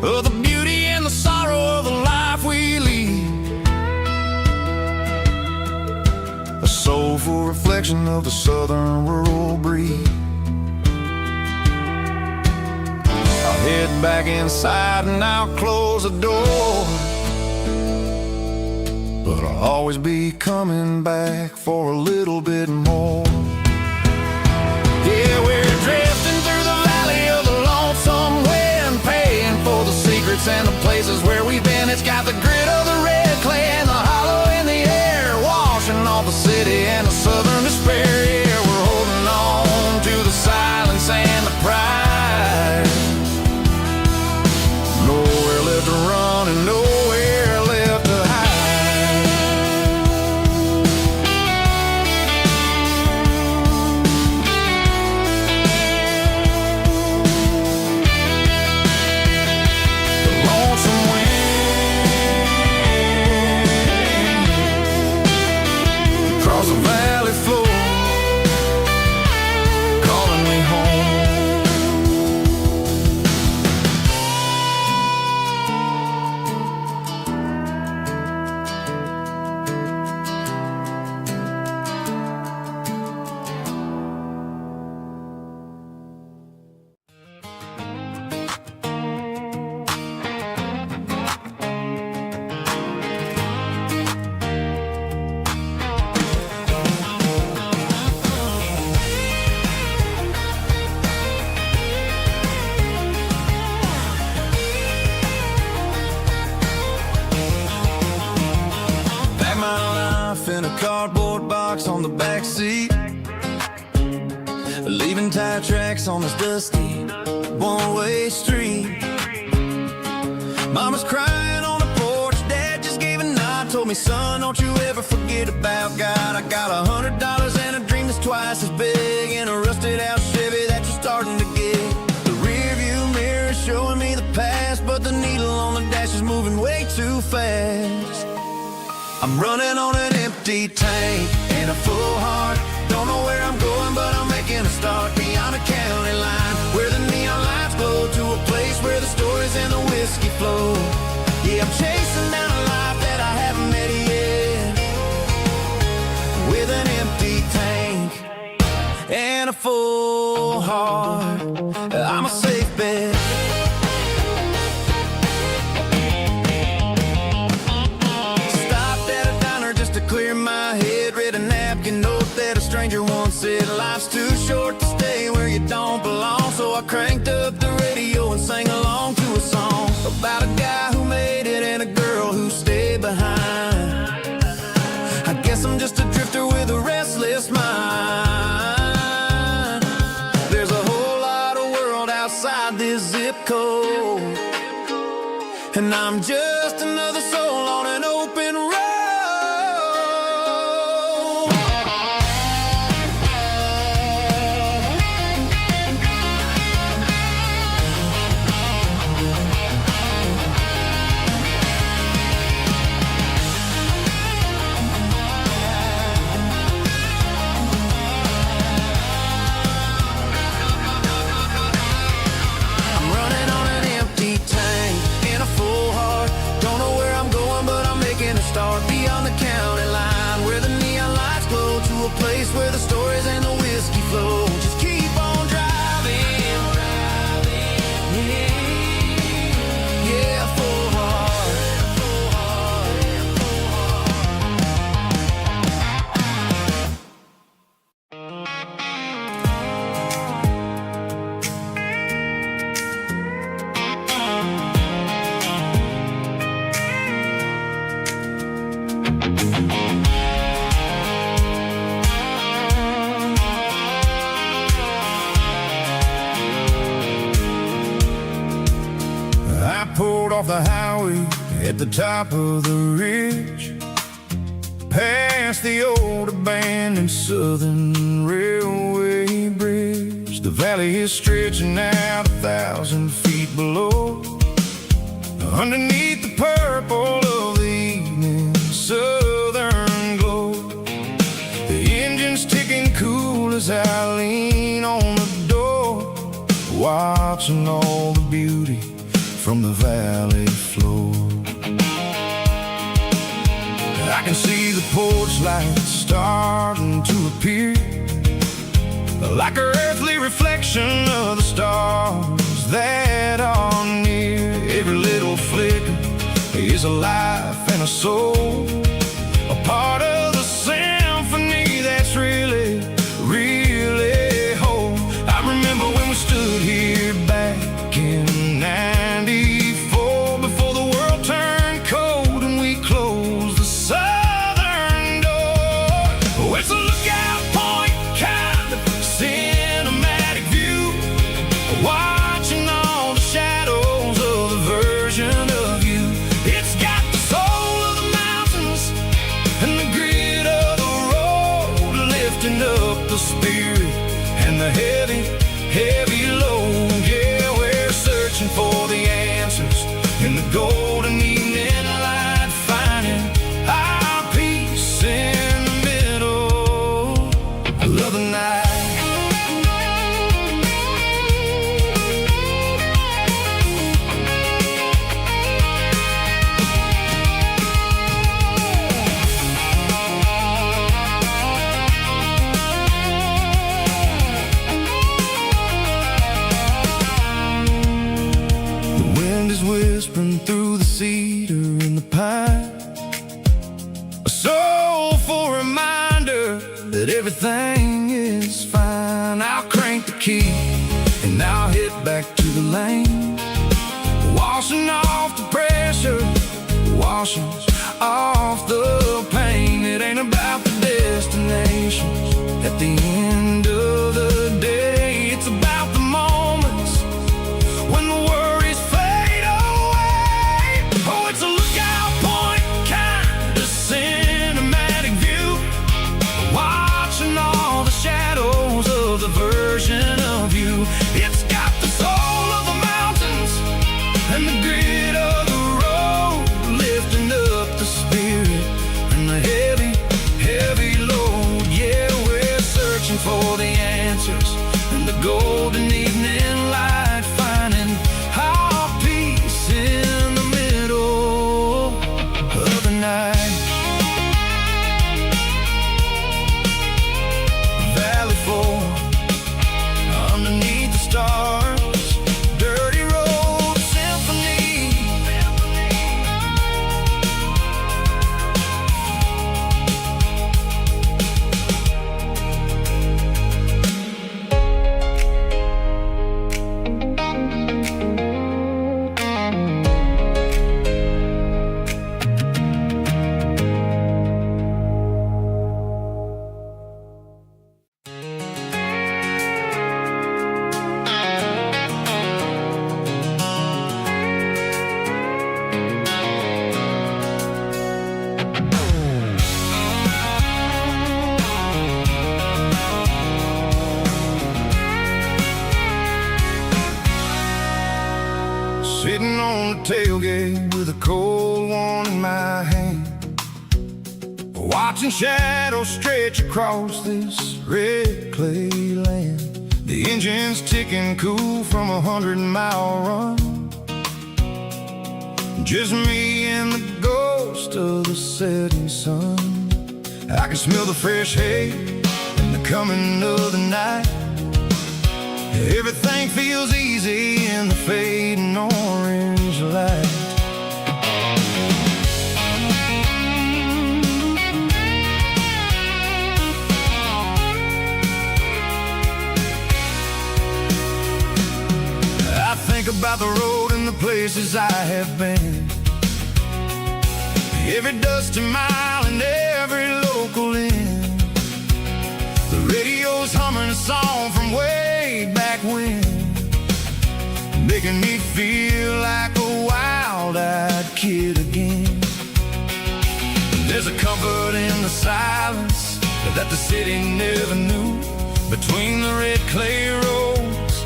of the beauty and the sorrow of the life we lead, a soulful reflection of the southern rural breed. I'll head back inside and I'll close the door, but I'll always be coming back for a little bit more. Yeah, we're drifting through the valley of the lonesome wind, paying for the secrets and the places where we've been. It's got the grit of the red cardboard box on the back seat, leaving tire tracks on this dusty one-way street. Mama's crying on the porch, Dad just gave a nod, told me, son, don't you ever forget about God. I got $100 and a dream that's twice as big, and a rusted out Chevy that you're starting to get. The rear view mirror is showing me the past, but the needle on the dash is moving way too fast. I'm running on an empty tank and a full heart. Don't know where I'm going, but I'm making a start beyond a county line, where the neon lights glow, to a place where the stories and the whiskey flow. Yeah, I'm chasing down a life that I haven't met yet, with an empty tank and a full heart. I'm a safe bet. Clear my head, read a napkin note that a stranger once said, life's too short to stay where you don't belong. So I cranked up the radio and sang along to a song about a guy who made it and a girl who stayed behind. I guess I'm just a drifter with a restless mind. There's a whole lot of world outside this zip code, and I'm just another soul on an open road. Start beyond the county line, where the neon lights glow, to a place where the stories and the whiskey flow. Just keep on driving, yeah, full heart. Pulled off the highway at the top of the ridge, past the old abandoned Southern Railway bridge. The valley is stretching out 1,000 feet below, underneath the purple of the evening southern glow. The engine's ticking cool as I lean on the door, watching all the beauty from the valley floor. I can see the porch lights starting to appear, like an earthly reflection of the stars that are near. Every little flicker is a life and a soul, a part of the symphony that's really, really whole. I remember when we stood here back in '94, before the world turned cold and we closed the southern door. Oh, it's a lookout point, kind of cinematic view, watching all the shadows of the version of you. It's got the soul of the mountains and the grit of the road, lifting up the spirit and the heavy, heavy load. Yeah, we're searching for the answers in the golden evening light, finding our peace in the middle of the night. Whispering through the cedar and the pine, a soulful reminder that everything is fine. I'll crank the key and I'll head back to the lane, washing off the pressure, washing off the pain. It ain't about the destinations at the end of the day. It's about the moments when the worries fade away. Oh, it's a lookout point, kind of cinematic view, watching all the shadows of the version of you. It's got the soul of the mountains and the grit of the road, lifting up the spirit and the heavy, heavy load. Yeah, we're searching for the answers and the golden evening light, finding our peace in the middle of the night. Valley floor, underneath the stars, dirty road symphony. Sitting on the tailgate with a cold one in my hand, watching shadows stretch across this red clay land. The engine's ticking cool from 100-mile run, just me and the ghost of the setting sun. I can smell the fresh hay and the coming of the night. Everything feels easy in the fading orange light. I think about the road and the places I have been, every dusty mile and every local inn. The radio's humming a song from way back when, making me feel like a wild-eyed kid again. There's a comfort in the silence that the city never knew, between the red clay roads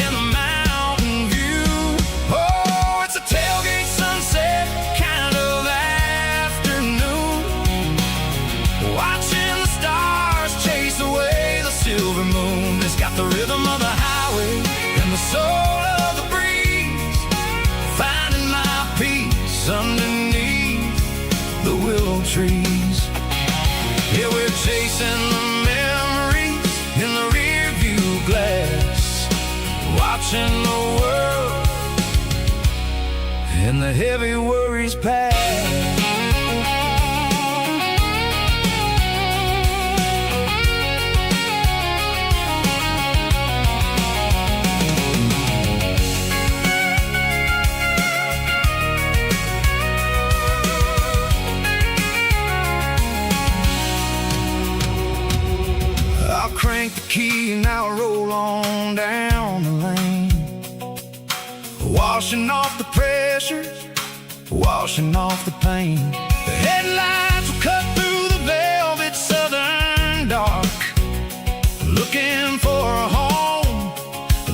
and the mountain view. Oh, it's a tailgate sunset kind of afternoon, watching the stars chase away the silver moon. It's got the rhythm of the highway and the soul of the breeze, finding my peace underneath the willow trees. Yeah, we're chasing the memories in the rear view glass, watching the world and the heavy worries pass. Crank the key and I'll roll on down the lane, washing off the pressure, washing off the pain. The headlights will cut through the velvet southern dark, looking for a home,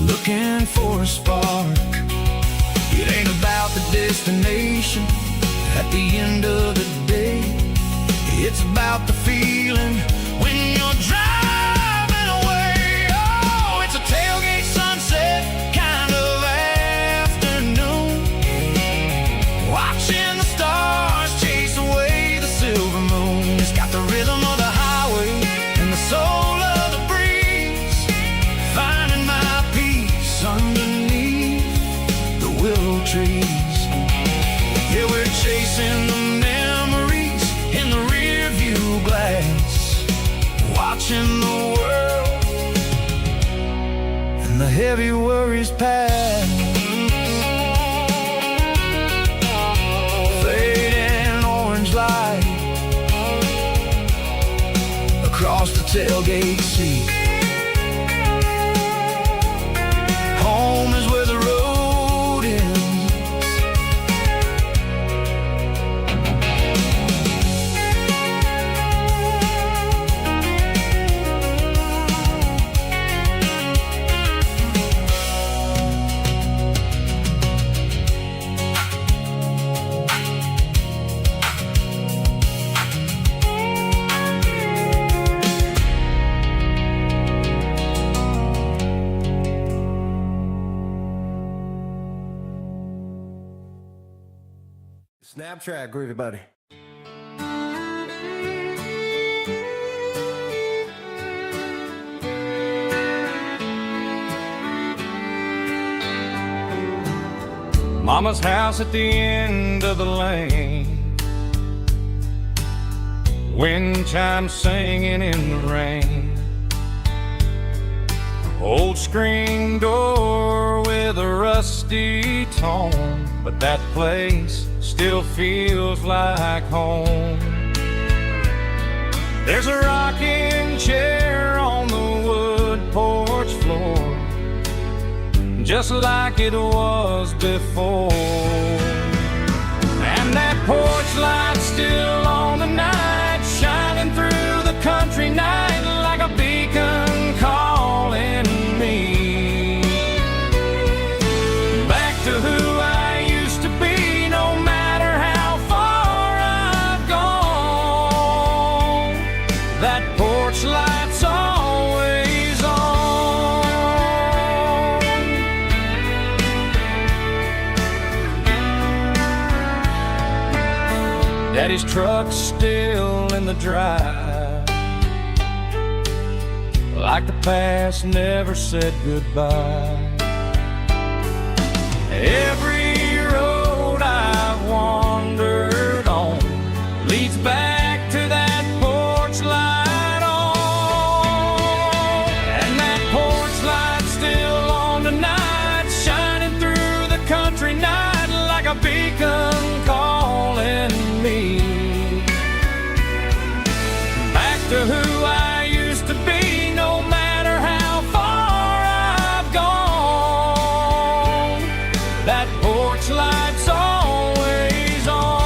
looking for a spark. It ain't about the destination at the end of the day, it's about the feeling when you're driving. Tailgate sunset kind of afternoon, watching the stars chase away the silver moon. It's got the rhythm of the highway and the soul of the breeze, finding my peace underneath the willow trees. Yeah, we're chasing the memories in the rear view glass, watching the world and the heavy worries pass. Fading orange light, tailgate seat. Home is where the road ends. Snapchat, groovy buddy. Mama's house at the end of the lane, wind chimes singing in the rain. Old screen door with a rusty tone, but that place still feels like home. There's a rocking chair on the wood porch floor, just like it was before. And that porch light's still on the night, shining through the country night like a beacon calling me back to who I used to be. No matter how far I've gone, that porch light's always on. Daddy's truck's still in the drive, like the past never said goodbye. Every road I've wandered on leads back to that porch light on. And that porch light's still on tonight, shining through the country night like a beacon calling me back to who I used to be. No matter how far I've gone, that porch light's always on.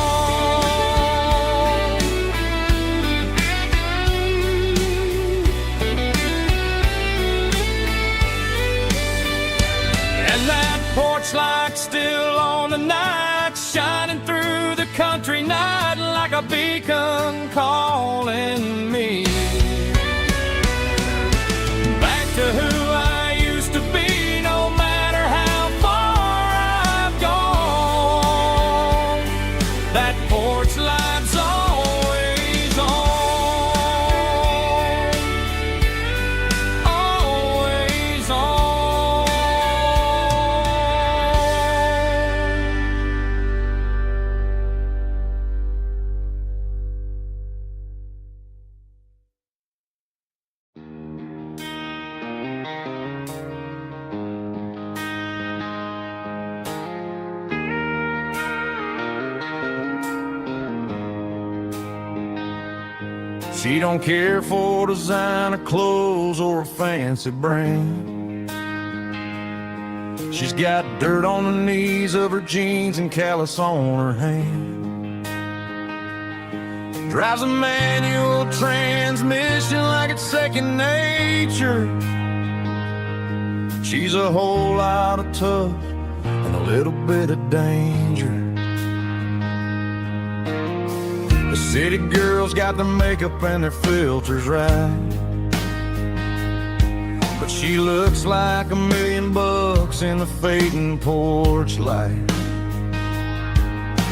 And that porch light's still on tonight, shining through the country night like a beacon calling me back to who I used to be. No matter how far I've gone, that porch light's always on, always on. She don't care for designer clothes or a fancy brand. She's got dirt on the knees of her jeans and callus on her hand. Drives a manual transmission like it's second nature. She's a whole lot of tough and a little bit of danger. The city girls got their makeup and their filters right, but she looks like $1 million in the fading porch light.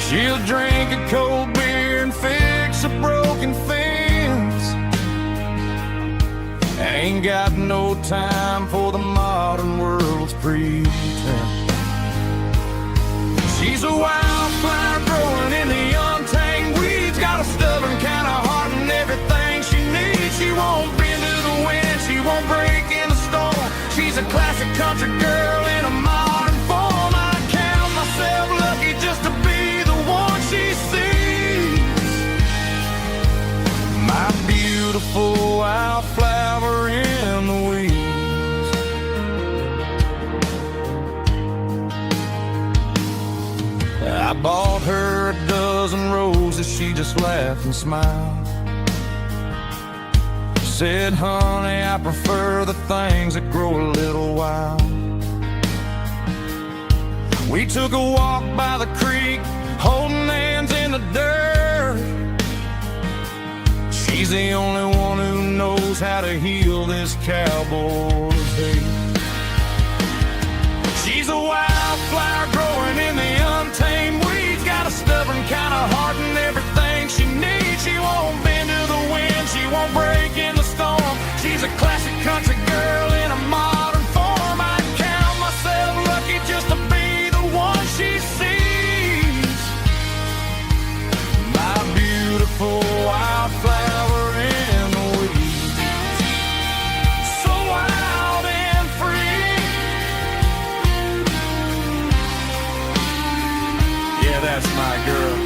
She'll drink a cold beer and fix a broken fence. Ain't got no time for the modern world's pretense. She's a wildflower growing in the untamed weeds, got a stubborn kind of heart and everything she needs. She won't bend to the wind, she won't break in the storm. She's a classic country girl in a modern form. I count myself lucky just to be the one she sees. My beautiful wildflower her a dozen roses, she just laughed and smiled. Said, honey, I prefer the things that grow a little wild. We took a walk by the creek, holding hands in the dirt. She's the only one who knows how to heal this cowboy's hate. She's a wildflower growing in the untamed weeds. Got a stubborn kind of heart and everything she needs. She won't bend to the wind, she won't break in the storm. She's a classic country girl in a modern form. I count myself lucky just to be the one she sees. My beautiful wildflower in the weeds, so wild and free. Yeah, that's my girl.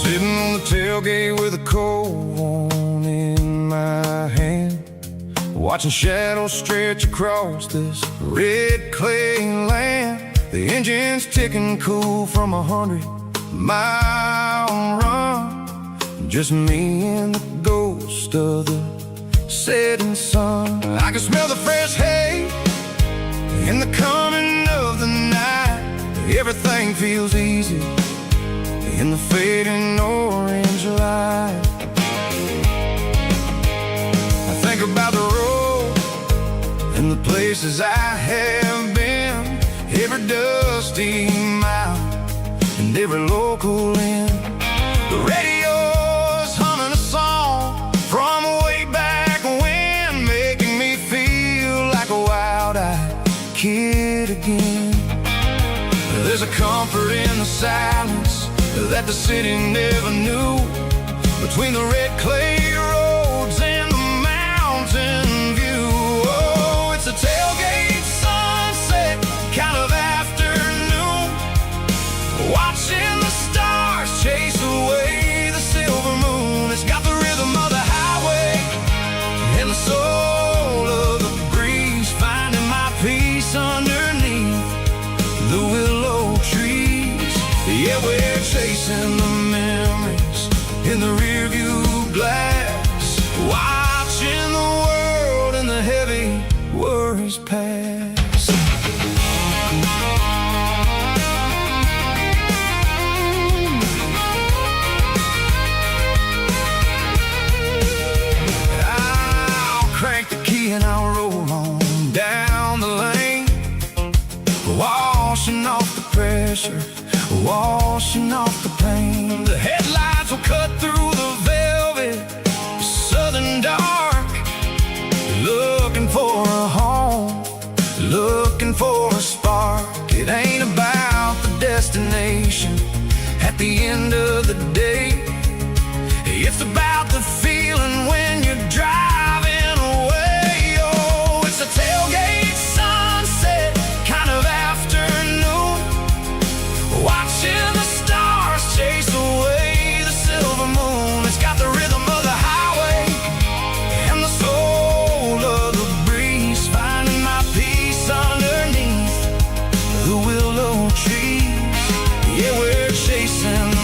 Sitting on the tailgate with a cold one in my hand, watching shadows stretch across this red clay land. The engine's ticking cool from 100-mile run. Just me and the ghost of the setting sun. I can smell the fresh hay in the coming of the night. Everything feels easy in the fading orange light. I think about the road and the places I have been, every dusty mile and every local inn. The radio's humming a song from way back when, making me feel like a wild-eyed kid again. There's a comfort in the silence that the city never knew, between the red clay roads and the mountain view. Oh, it's a tailgate sunset kind of afternoon, watching the stars chase away the silver moon. It's got the rhythm of the highway and the soul of the breeze, finding my peace underneath the willow trees. Yeah, we're chasing the memories in the rearview glass, watching the world and the heavy worries pass. I'll crank the key and I'll roll on down the lane, washing off the pressure, washing off the pain. The headlights will cut through the velvet southern dark, looking for a home, looking for a spark. It ain't about the destination at the end of the day, it's about the feeling when you're driving away. Oh, it's a tailgate sunset kind of afternoon, watching the stars chase away the silver moon. It's got the rhythm of the highway and the soul of the breeze, finding my peace underneath the willow trees. Yeah, we're chasing the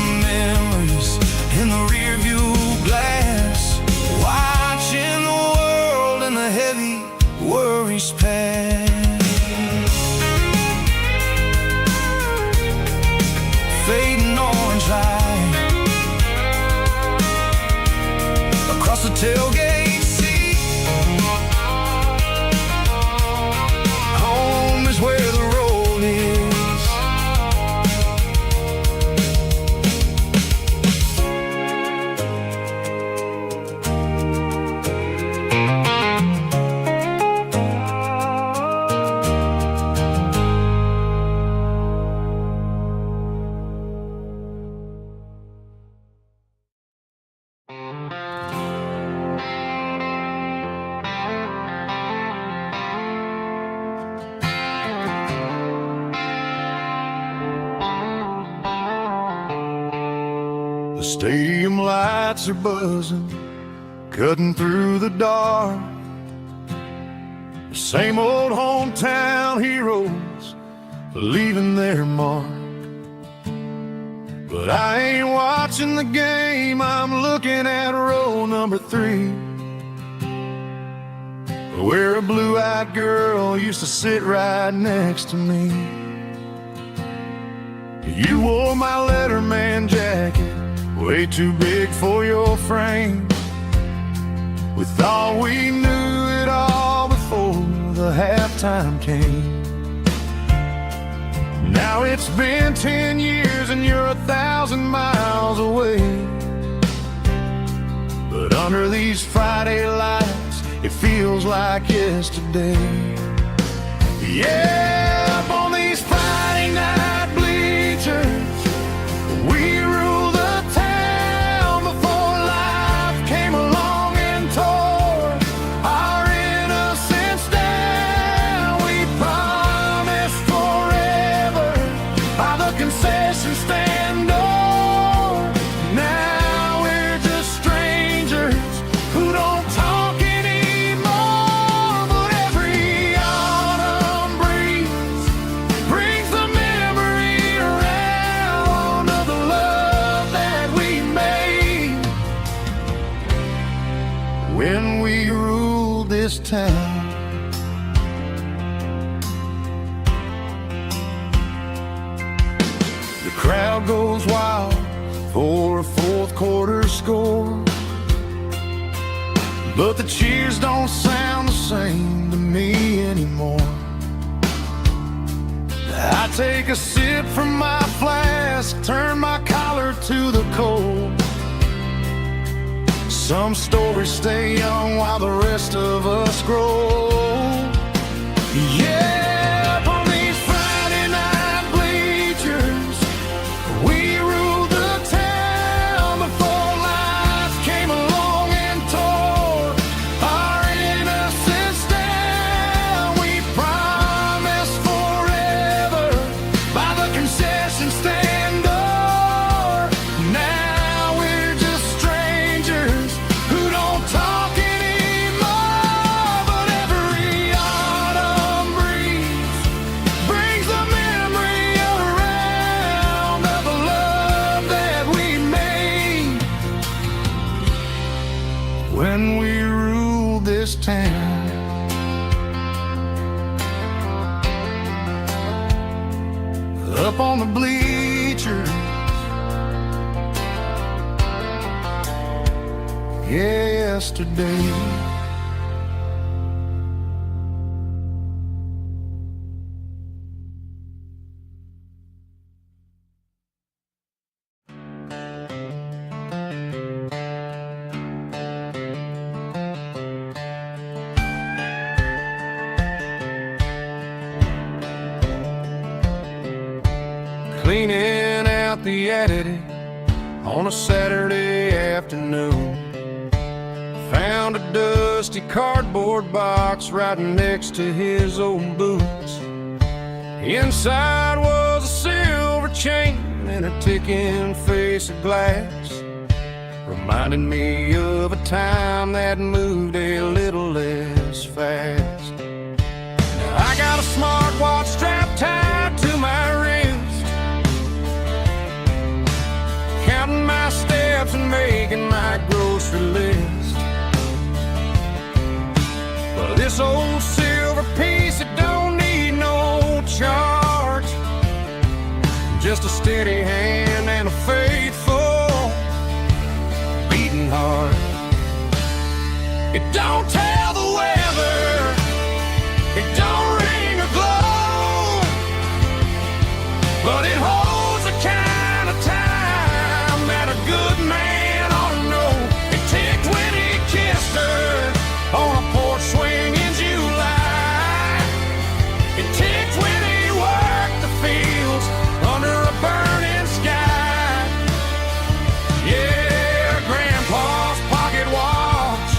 Stadium lights are buzzing, cutting through the dark. The same old hometown heroes leaving their mark. But I ain't watching the game, I'm looking at row number 3, where a blue-eyed girl used to sit right next to me. You wore my Letterman jacket, way too big for your frame. We thought we knew it all before the halftime came. Now it's been 10 years and you're 1,000 miles away. But under these Friday lights, it feels like yesterday. Yeah, up on these Friday night bleachers, we rule the town before life came along and tore our innocence down. We promised forever by the concession stand door. Now we're just strangers who don't talk anymore. But every autumn breeze brings the memory around of the love that we made when we ruled this town. The crowd goes wild for a fourth quarter score, but the cheers don't sound the same to me anymore. I take a sip from my flask, turn my collar to the cold. Some stories stay young while the rest of us grow. Yeah, up on these Friday night bleachers, we ruled the town before life came along and tore our innocence down. We promised forever by the concession stand door. Now we're just strangers who don't talk anymore. But every autumn breeze brings the memory around of the love that we made when we ruled this town. Up on the bleachers, yesterday. Cleaning out the attic on a Saturday afternoon, found a dusty cardboard box right next to his old boots. Inside was a silver chain and a ticking face of glass, reminding me of a time that moved a little less fast. Now I got a smartwatch strapped tied to my wrist, counting my steps and making my grocery list. But this old silver piece, it don't need no charge, just a steady hand and a faithful beating heart. It don't tell the weather, it don't ring or glow, but it holds the kind of time that a good man ought to know. It ticked when he kissed her on a porch swing in July. It ticked when he worked the fields under a burning sky. Yeah, Grandpa's pocket watch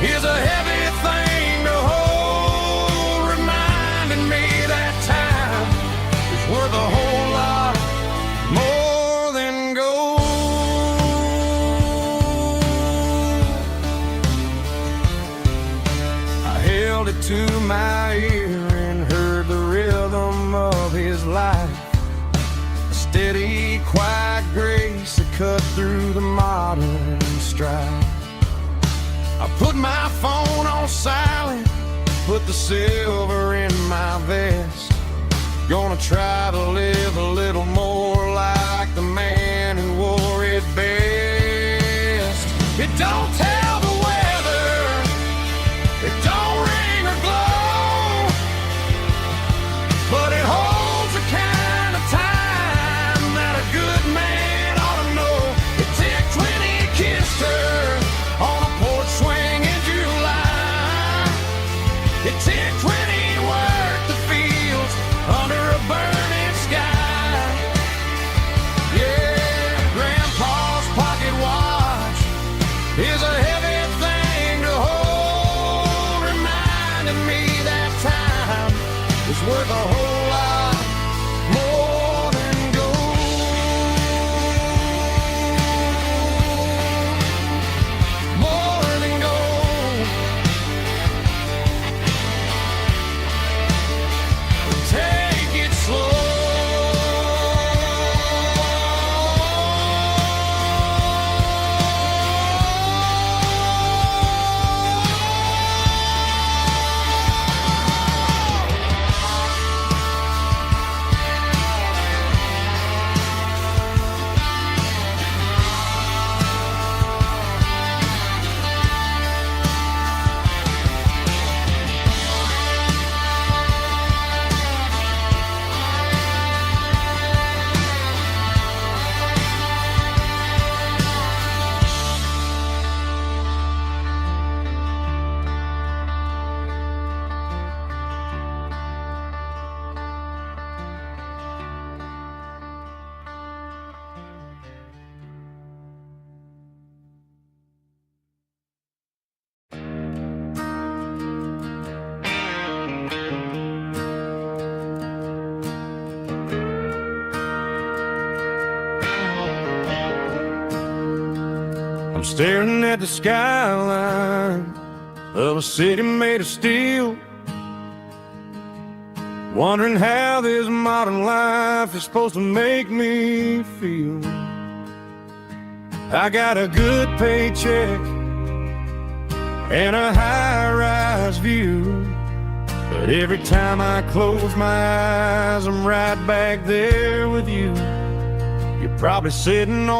is a heavy thing to hold, reminding me that time is worth a whole lot more than gold. it to my ear and heard the rhythm of his life. A steady, quiet grace that cut through the modern strife. I put my phone on silent, put the silver in my vest. Gonna try to live a little more like the man who wore it best. It don't tell the weather, it don't ring or glow, but it holds the kind of time that a good man ought to know. It ticked when he kissed her on a porch swing in July. It ticked when he worked the fields under a burning sky. Yeah, Grandpa's pocket watch is a heavy thing to hold, reminding me that time is worth a whole lot more than gold. More than gold. Take it slow. I'm staring at the skyline of a city made of steel, wondering how this modern life is supposed to make me feel. I got a good paycheck and a high-rise view, but every time I close my eyes, I'm right back there with you. You're probably sitting on